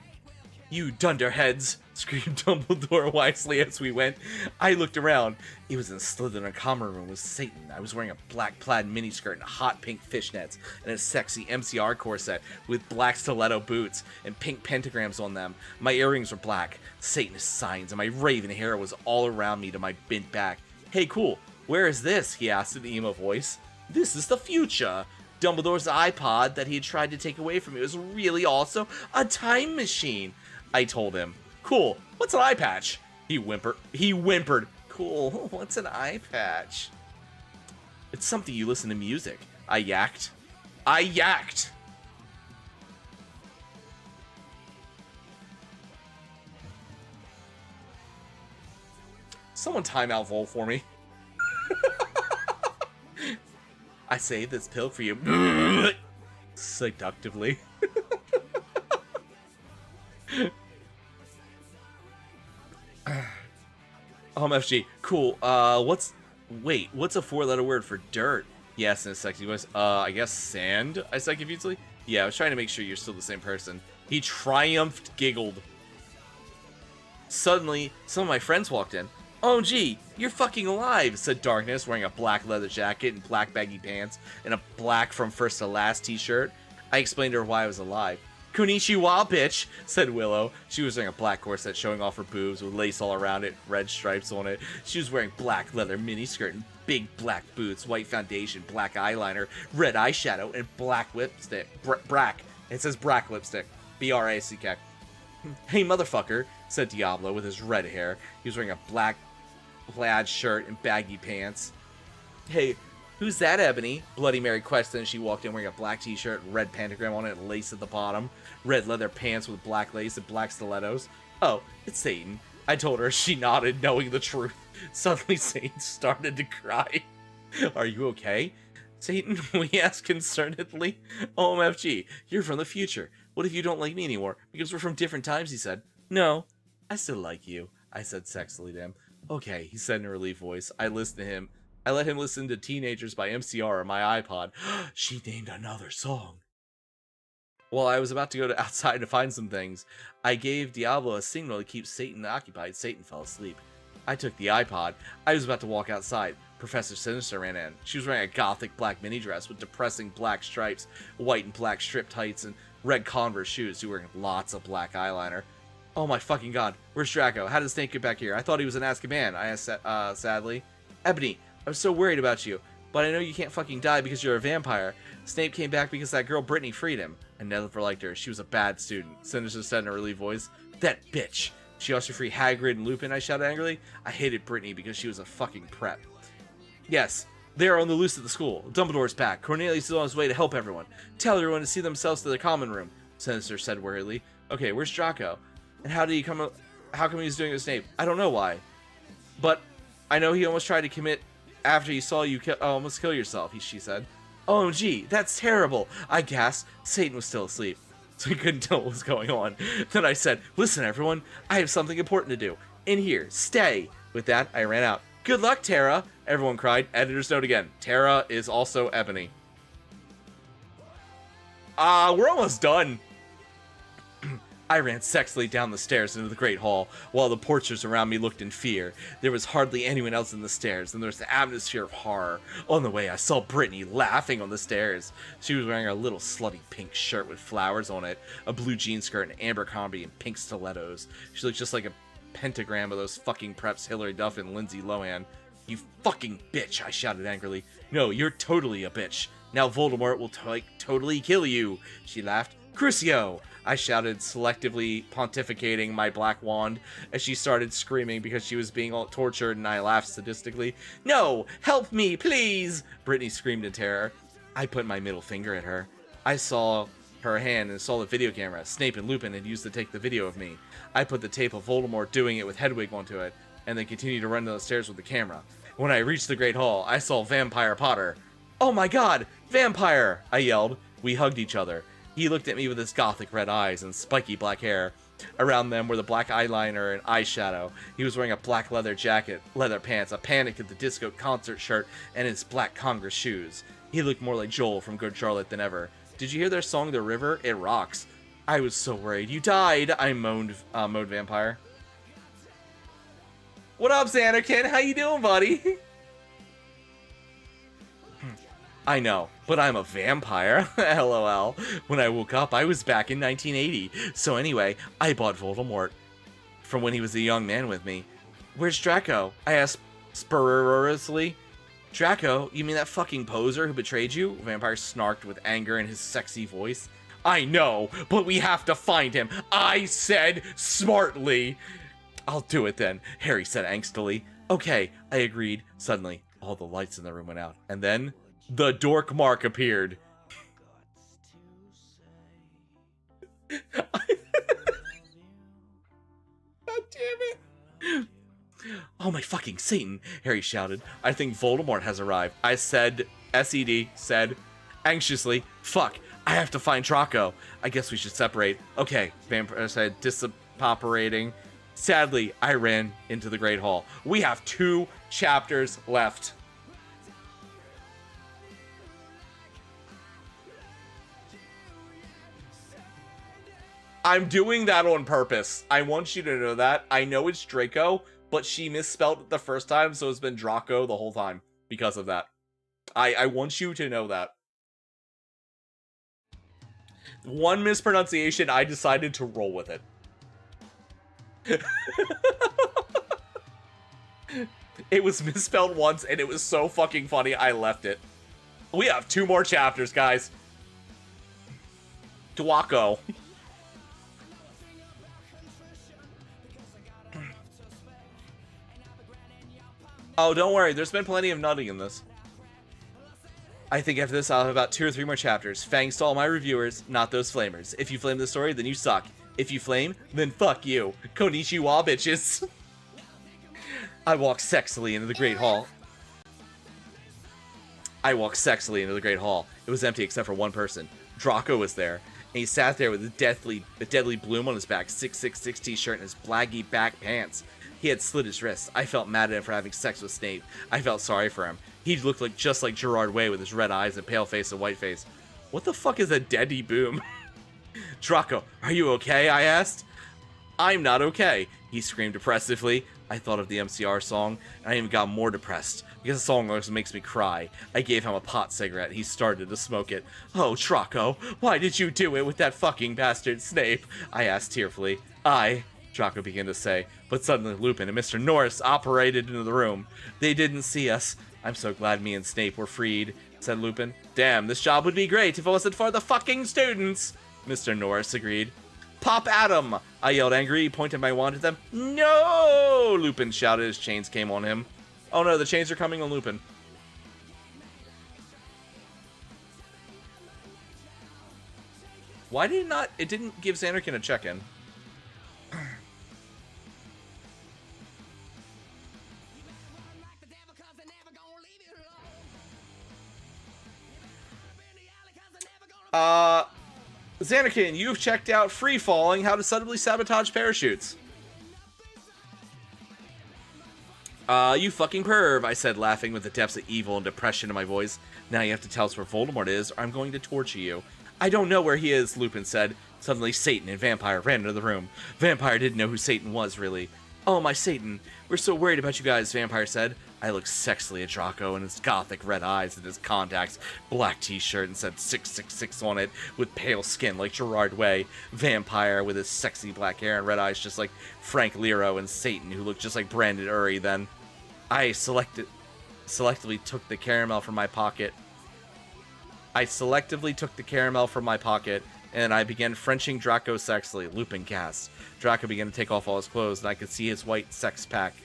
You dunderheads, screamed Dumbledore wisely as we went. I looked around. It was in Slytherin common room with Satan. I was wearing a black plaid miniskirt and hot pink fishnets and a sexy MCR corset with black stiletto boots and pink pentagrams on them. My earrings were black, Satanist signs, and my raven hair was all around me to my bent back. Hey, cool, where is this? He asked in an emo voice. This is the future. Dumbledore's iPod that he had tried to take away from me was really also a time machine. I told him. Cool, what's an eye patch? He whimpered. Cool, what's an eye patch? It's something you listen to music. I yacked. Someone time out Vol for me. I saved this pill for you. Seductively. FG. Cool. What's a 4-letter word for dirt? He asked in a sexy voice. I guess sand? I said confusedly. Yeah, I was trying to make sure you're still the same person. He triumphed, giggled. Suddenly, some of my friends walked in. OMG, you're fucking alive, said Darkness, wearing a black leather jacket and black baggy pants and a black from first to last t-shirt. I explained to her why I was alive. Konnichiwa, bitch, said Willow. She was wearing a black corset showing off her boobs with lace all around it, red stripes on it. She was wearing black leather miniskirt and big black boots, white foundation, black eyeliner, red eyeshadow, and black lipstick. Brack. It says Brack lipstick. B-R-A-C-K. Hey, motherfucker, said Diablo with his red hair. He was wearing a black plaid shirt and baggy pants. Hey, who's that, Ebony? Bloody Mary questioned as she walked in wearing a black t-shirt, red pentagram on it, and lace at the bottom, red leather pants with black lace and black stilettos. Oh, it's Satan. I told her. She nodded, knowing the truth. Suddenly, Satan started to cry. Are you okay? Satan, we asked concernedly. OMFG, you're from the future. What if you don't like me anymore? Because we're from different times, he said. No, I still like you, I said sexily to him. Okay, he said in a relieved voice. I listened to him. I let him listen to Teenagers by MCR on my iPod. She named another song. While I was about to go outside to find some things, I gave Diablo a signal to keep Satan occupied. Satan fell asleep. I took the iPod. I was about to walk outside. Professor Sinister ran in. She was wearing a gothic black mini dress with depressing black stripes, white and black strip tights, and red Converse shoes. She was wearing lots of black eyeliner. Oh my fucking god, where's Draco? How did Snape get back here? I thought he was in Azkaban, I asked sadly. Ebony, I was so worried about you, but I know you can't fucking die because you're a vampire. Snape came back because that girl Brittany freed him. I never liked her. She was a bad student. Sinister said in a relieved voice. That bitch. She also free Hagrid and Lupin, I shouted angrily. I hated Brittany because she was a fucking prep. Yes, they are on the loose at the school. Dumbledore's back. Cornelius is on his way to help everyone. Tell everyone to see themselves to the common room, Sinister said wearily. Okay, where's Draco? And how come he was doing it with Snape? I don't know why. But I know he almost tried to commit after he saw you almost kill yourself, she said. OMG, that's terrible, I gasped. Satan was still asleep, so he couldn't tell what was going on. Then I said, listen everyone, I have something important to do. In here, stay. With that, I ran out. Good luck, Tara, everyone cried. Editor's note again, Tara is also Ebony. We're almost done. I ran sexily down the stairs into the Great Hall, while the porchers around me looked in fear. There was hardly anyone else in the stairs, and there was the atmosphere of horror. On the way, I saw Brittany laughing on the stairs. She was wearing a little slutty pink shirt with flowers on it, a blue jean skirt, and Abercrombie, and pink stilettos. She looked just like a pentagram of those fucking preps Hilary Duff and Lindsay Lohan. You fucking bitch, I shouted angrily. No, you're totally a bitch. Now Voldemort will totally kill you, she laughed. Crucio! I shouted, selectively pontificating my black wand as she started screaming because she was being tortured, and I laughed sadistically. No! Help me, please! Brittany screamed in terror. I put my middle finger at her. I saw her hand and saw the video camera. Snape and Lupin had used to take the video of me. I put the tape of Voldemort doing it with Hedwig onto it, and then continued to run down the stairs with the camera. When I reached the Great Hall, I saw Vampire Potter. Oh my god! Vampire! I yelled. We hugged each other. He looked at me with his gothic red eyes and spiky black hair. Around them were the black eyeliner and eyeshadow. He was wearing a black leather jacket, leather pants, a Panic at the Disco concert shirt, and his black Congress shoes. He looked more like Joel from Good Charlotte than ever. Did you hear their song, The River? It rocks. I was so worried. You died, I moaned, Vampire. What up, Xanarkin? How you doing, buddy? I know, but I'm a vampire. LOL. When I woke up, I was back in 1980. So anyway, I bought Voldemort from when he was a young man with me. Where's Draco? I asked spuriously. Draco? You mean that fucking poser who betrayed you? Vampire snarked with anger in his sexy voice. I know, but we have to find him. I said smartly. I'll do it then, Harry said angstily. Okay, I agreed. Suddenly, all the lights in the room went out. And then, the dork mark appeared. God damn it. Oh my fucking Satan, Harry shouted. I think Voldemort has arrived. I said, said, anxiously, fuck, I have to find Draco. I guess we should separate. Okay, Vampire said, disapparating. Sadly, I ran into the Great Hall. We have 2 chapters left. I'm doing that on purpose. I want you to know that. I know it's Draco, but she misspelled it the first time, so it's been Draco the whole time because of that. I want you to know that. One mispronunciation, I decided to roll with it. It was misspelled once, and it was so fucking funny, I left it. We have 2 more chapters, guys. Dwako. Oh, don't worry, there's been plenty of nutting in this. I think after this, I'll have about 2 or 3 more chapters. Thanks to all my reviewers, not those flamers. If you flame the story, then you suck. If you flame, then fuck you. Konnichiwa, bitches. I walked sexily into the Great Hall. It was empty except for one person. Draco was there, and he sat there with a deadly bloom on his back, 666 t-shirt, and his blaggy back pants. He had slit his wrists. I felt mad at him for having sex with Snape. I felt sorry for him. He looked just like Gerard Way with his red eyes and pale face and white face. What the fuck is a deadly boom? Draco, are you okay? I asked. I'm not okay, he screamed depressively. I thought of the MCR song, and I even got more depressed, because the song always makes me cry. I gave him a pot cigarette, he started to smoke it. Oh, Draco, why did you do it with that fucking bastard Snape? I asked tearfully. Draco began to say, but suddenly Lupin and Mr. Norris operated into the room. They didn't see us. I'm so glad me and Snape were freed, said Lupin. Damn, this job would be great if it wasn't for the fucking students, Mr. Norris agreed. Pop at 'em! I yelled angrily, pointing my wand at them. No! Lupin shouted as chains came on him. Oh no, the chains are coming on Lupin. Why did it not... It didn't give Xanarkin a check-in. Xanarkin, you've checked out Free Falling, How to Suddenly Sabotage Parachutes. You fucking perv, I said, laughing with the depths of evil and depression in my voice. Now you have to tell us where Voldemort is, or I'm going to torture you. I don't know where he is, Lupin said. Suddenly Satan and Vampire ran into the room. Vampire didn't know who Satan was, really. Oh, my Satan. We're so worried about you guys, Vampire said. I looked sexily at Draco and his gothic red eyes and his contacts, black t-shirt and said 666 on it, with pale skin like Gerard Way, Vampire with his sexy black hair and red eyes just like Frank Lero, and Satan who looked just like Brandon Urie. Then I selectively took the caramel from my pocket. And I began Frenching Draco sexily. Lupin gasped. Draco began to take off all his clothes, and I could see his white sex pack.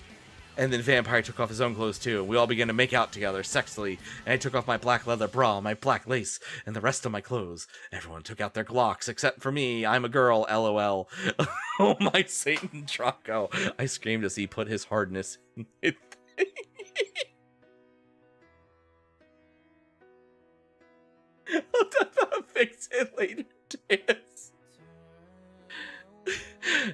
And then Vampire took off his own clothes too, and we all began to make out together, sexily, and I took off my black leather bra, my black lace, and the rest of my clothes. Everyone took out their Glocks, except for me. I'm a girl, LOL. Oh my Satan, Draco. I screamed as he put his hardness in it. I'll talk about fix it later, dance.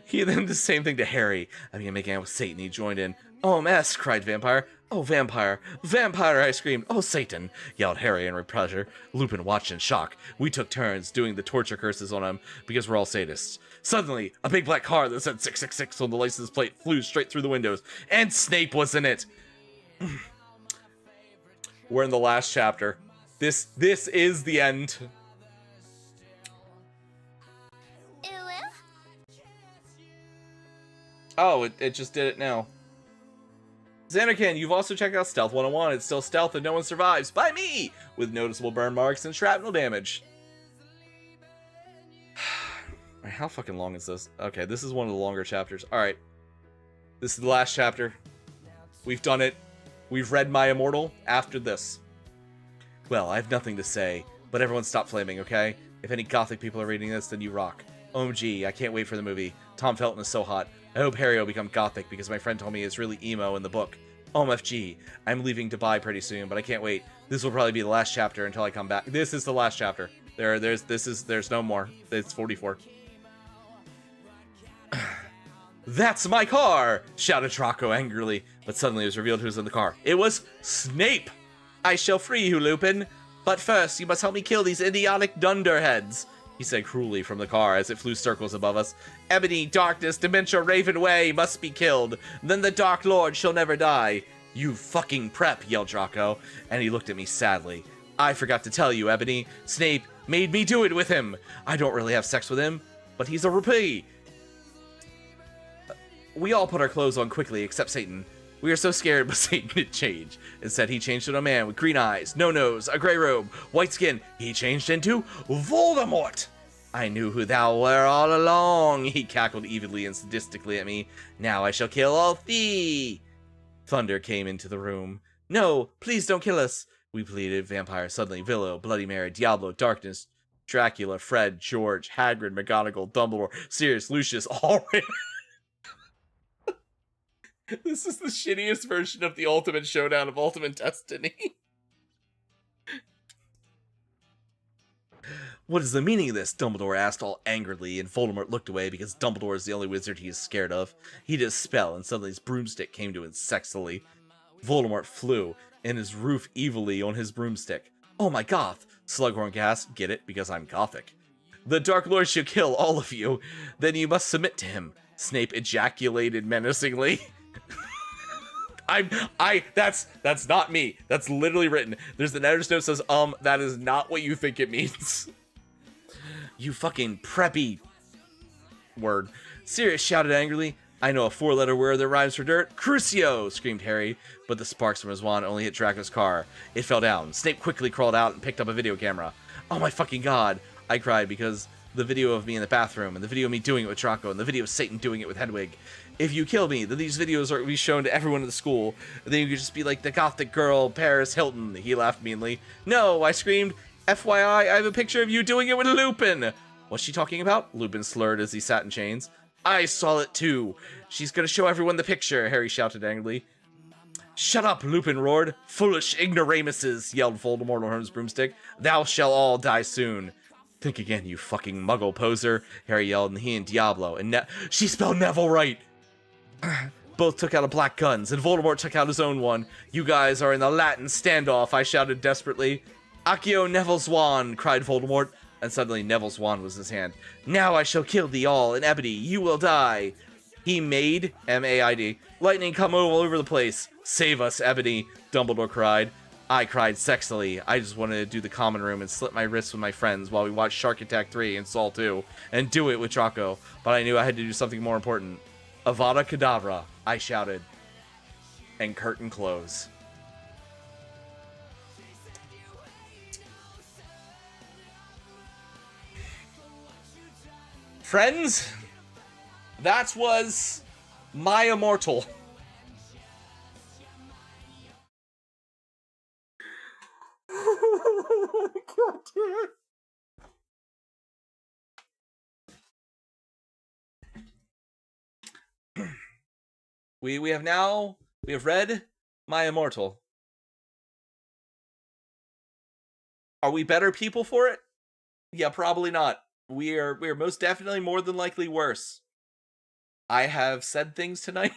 He then did the same thing to Harry. I began making out with Satan. He joined in. OMS, cried Vampire. Oh, Vampire! Vampire, I screamed. Oh, Satan, yelled Harry in pleasure. Lupin watched in shock. We took turns doing the torture curses on him because we're all sadists. Suddenly, a big black car that said 666 on the license plate flew straight through the windows, and Snape was in it. We're in the last chapter. This is the end. Oh, it just did it now. Xanarkin, you've also checked out Stealth 101. It's still stealth and no one survives. By me! With noticeable burn marks and shrapnel damage. Alright, how fucking long is this? Okay, this is one of the longer chapters. Alright. This is the last chapter. We've done it. We've read My Immortal after this. Well, I have nothing to say, but everyone stop flaming, okay? If any gothic people are reading this, then you rock. OMG, I can't wait for the movie. Tom Felton is so hot. I hope Harry will become gothic because my friend told me it's really emo in the book. OMFG, I'm leaving Dubai pretty soon, but I can't wait. This will probably be the last chapter until I come back. This is the last chapter. There's no more. It's 44. That's my car! Shouted Draco angrily, but suddenly it was revealed who was in the car. It was Snape! I shall free you, Lupin. But first, you must help me kill these idiotic dunderheads, he said cruelly from the car as it flew circles above us. Ebony, darkness, dementia, raven way must be killed. Then the Dark Lord shall never die. You fucking prep, yelled Draco, and he looked at me sadly. I forgot to tell you, Ebony. Snape made me do it with him. I don't really have sex with him, but he's a repeat. We all put our clothes on quickly, except Satan. We are so scared, but Satan did change. Instead, he changed into a man with green eyes, no nose, a gray robe, white skin. He changed into Voldemort. I knew who thou were all along, he cackled evilly and sadistically at me. Now I shall kill all thee. Thunder came into the room. No, please don't kill us, we pleaded. Vampire, suddenly, Villo, Bloody Mary, Diablo, Darkness, Dracula, Fred, George, Hagrid, McGonagall, Dumbledore, Sirius, Lucius, all right. This is the shittiest version of the Ultimate Showdown of Ultimate Destiny. What is the meaning of this? Dumbledore asked all angrily, and Voldemort looked away because Dumbledore is the only wizard he is scared of. He did a spell, and suddenly his broomstick came to him sexily. Voldemort flew, and his roof evilly on his broomstick. Oh my goth! Slughorn gasped. Get it? Because I'm gothic. The Dark Lord shall kill all of you. Then you must submit to him. Snape ejaculated menacingly. That's not me. That's literally written. There's the editor's note says, that is not what you think it means. You fucking preppy word. Sirius shouted angrily. I know a 4-letter word that rhymes for dirt. Crucio, screamed Harry, but the sparks from his wand only hit Draco's car. It fell down. Snape quickly crawled out and picked up a video camera. Oh my fucking god, I cried because the video of me in the bathroom, and the video of me doing it with Draco, and the video of Satan doing it with Hedwig. If you kill me, then these videos are be shown to everyone in the school. And then you could just be like the gothic girl, Paris Hilton. He laughed meanly. No, I screamed. FYI, I have a picture of you doing it with Lupin. What's she talking about? Lupin slurred as he sat in chains. I saw it too. She's gonna show everyone the picture, Harry shouted angrily. Shut up, Lupin roared. Foolish ignoramuses, yelled Voldemort on his broomstick. Thou shall all die soon. Think again, you fucking muggle poser, Harry yelled, and he and Diablo and she spelled Neville right. Both took out black guns, and Voldemort took out his own one. You guys are in the Latin standoff, I shouted desperately. Accio Neville's wand, cried Voldemort, and suddenly Neville's wand was in his hand. Now I shall kill thee all, and Ebony, you will die. He made, M-A-I-D, lightning come all over the place. Save us, Ebony, Dumbledore cried. I cried sexily. I just wanted to do the common room and slit my wrists with my friends while we watched Shark Attack 3 and Saw 2, and do it with Draco, but I knew I had to do something more important. Avada Kedavra, I shouted. And curtain close. Friends, that was My Immortal. God damn. We have read My Immortal. Are we better people for it? Yeah, probably not. We are most definitely more than likely worse. I have said things tonight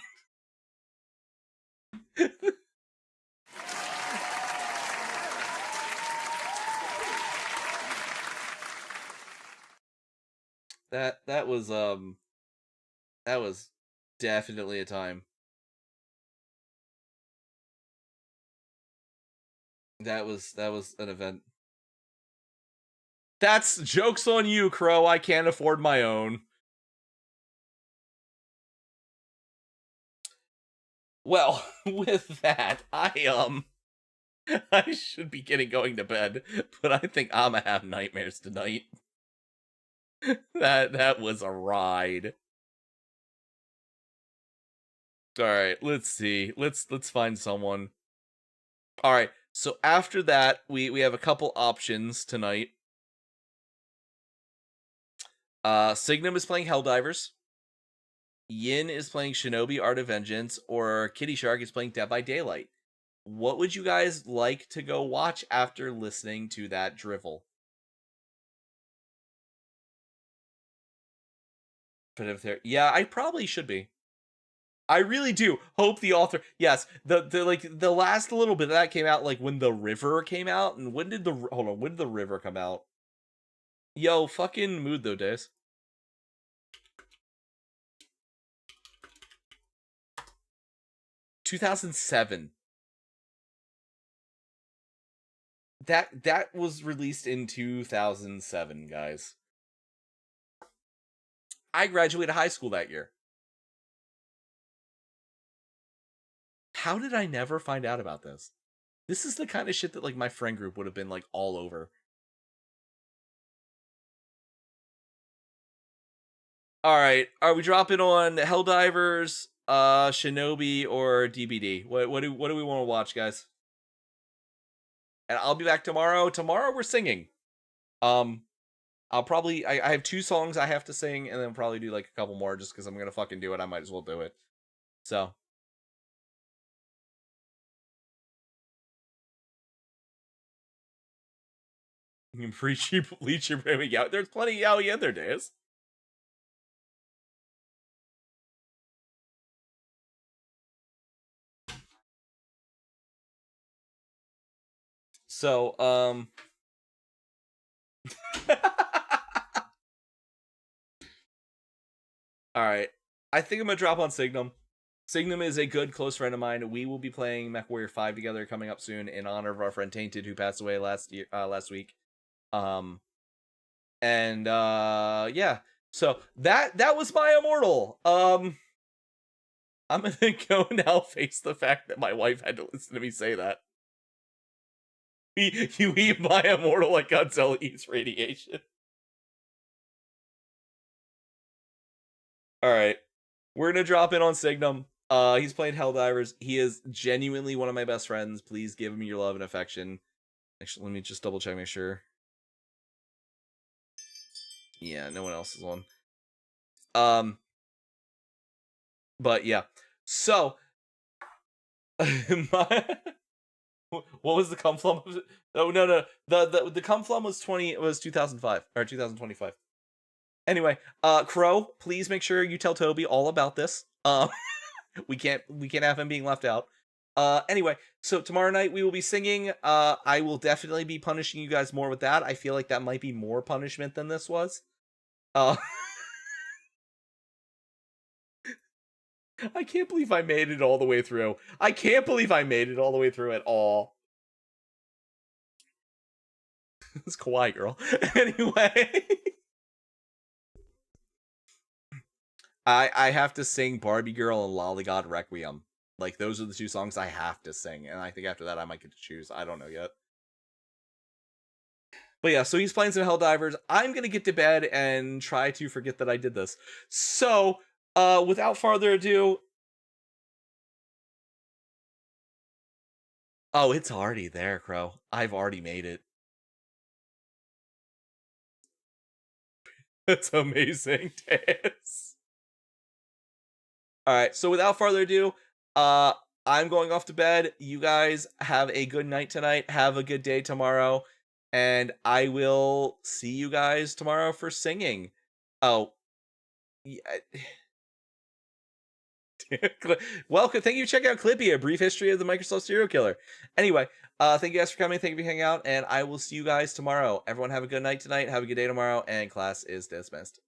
That was definitely a time. That was an event. That's joke's on you, Crow. I can't afford my own. Well, with that, I should be going to bed, but I think I'ma have nightmares tonight. That was a ride. All right, let's see. Let's find someone. All right. So after that, we have a couple options tonight. Signum is playing Helldivers. Yin is playing Shinobi Art of Vengeance, or Kitty Shark is playing Dead by Daylight. What would you guys like to go watch after listening to that drivel? But if there, yeah, I probably should be. I really do hope the author. Yes, the last little bit of that came out like when The River came out, and when did when did The River come out? Yo, fucking mood though, days. $2007. That was released in 2007, guys. I graduated high school that year. How did I never find out about this? This is the kind of shit that like my friend group would have been like all over. All right, are we dropping on Helldivers, Shinobi, or DBD? What do we want to watch, guys? And I'll be back tomorrow. Tomorrow we're singing. I'll probably I have 2 songs I have to sing, and then probably do like a couple more just because I'm gonna fucking do it. I might as well do it. So. You can free cheap leech your baby yaoi. There's plenty of yaoi in there, days. So, alright. I think I'm gonna drop on Signum. Signum is a good close friend of mine. We will be playing MechWarrior 5 together coming up soon in honor of our friend Tainted, who passed away last week. Yeah. So that was my Immortal. I'm gonna go now face the fact that my wife had to listen to me say that. You eat my Immortal like Godzilla eats radiation. Alright. We're gonna drop in on Signum. He's playing Helldivers. He is genuinely one of my best friends. Please give him your love and affection. Actually, let me just double check, make sure. Yeah, no one else is on. But yeah. So what was the Cumflum? Oh no. The Cumflum was 2005 or 2025. Anyway, Crow, please make sure you tell Toby all about this. We can't have him being left out. Anyway, so tomorrow night we will be singing. I will definitely be punishing you guys more with that. I feel like that might be more punishment than this was. I can't believe I made it all the way through. I can't believe I made it all the way through at all. It's kawaii girl. Anyway. I have to sing Barbie Girl and Lollygod Requiem. Like, those are the 2 songs I have to sing. And I think after that I might get to choose. I don't know yet. But yeah, so he's playing some Helldivers. I'm going to get to bed and try to forget that I did this. So, without further ado... Oh, it's already there, Crow. I've already made it. That's amazing, Tess. Alright, so without further ado, I'm going off to bed. You guys have a good night tonight. Have a good day tomorrow. And I will see you guys tomorrow for singing. Oh. Yeah. Welcome. Thank you for checking out Clippy, a brief history of the Microsoft serial killer. Anyway, thank you guys for coming. Thank you for hanging out, and I will see you guys tomorrow. Everyone have a good night tonight. Have a good day tomorrow, and class is dismissed.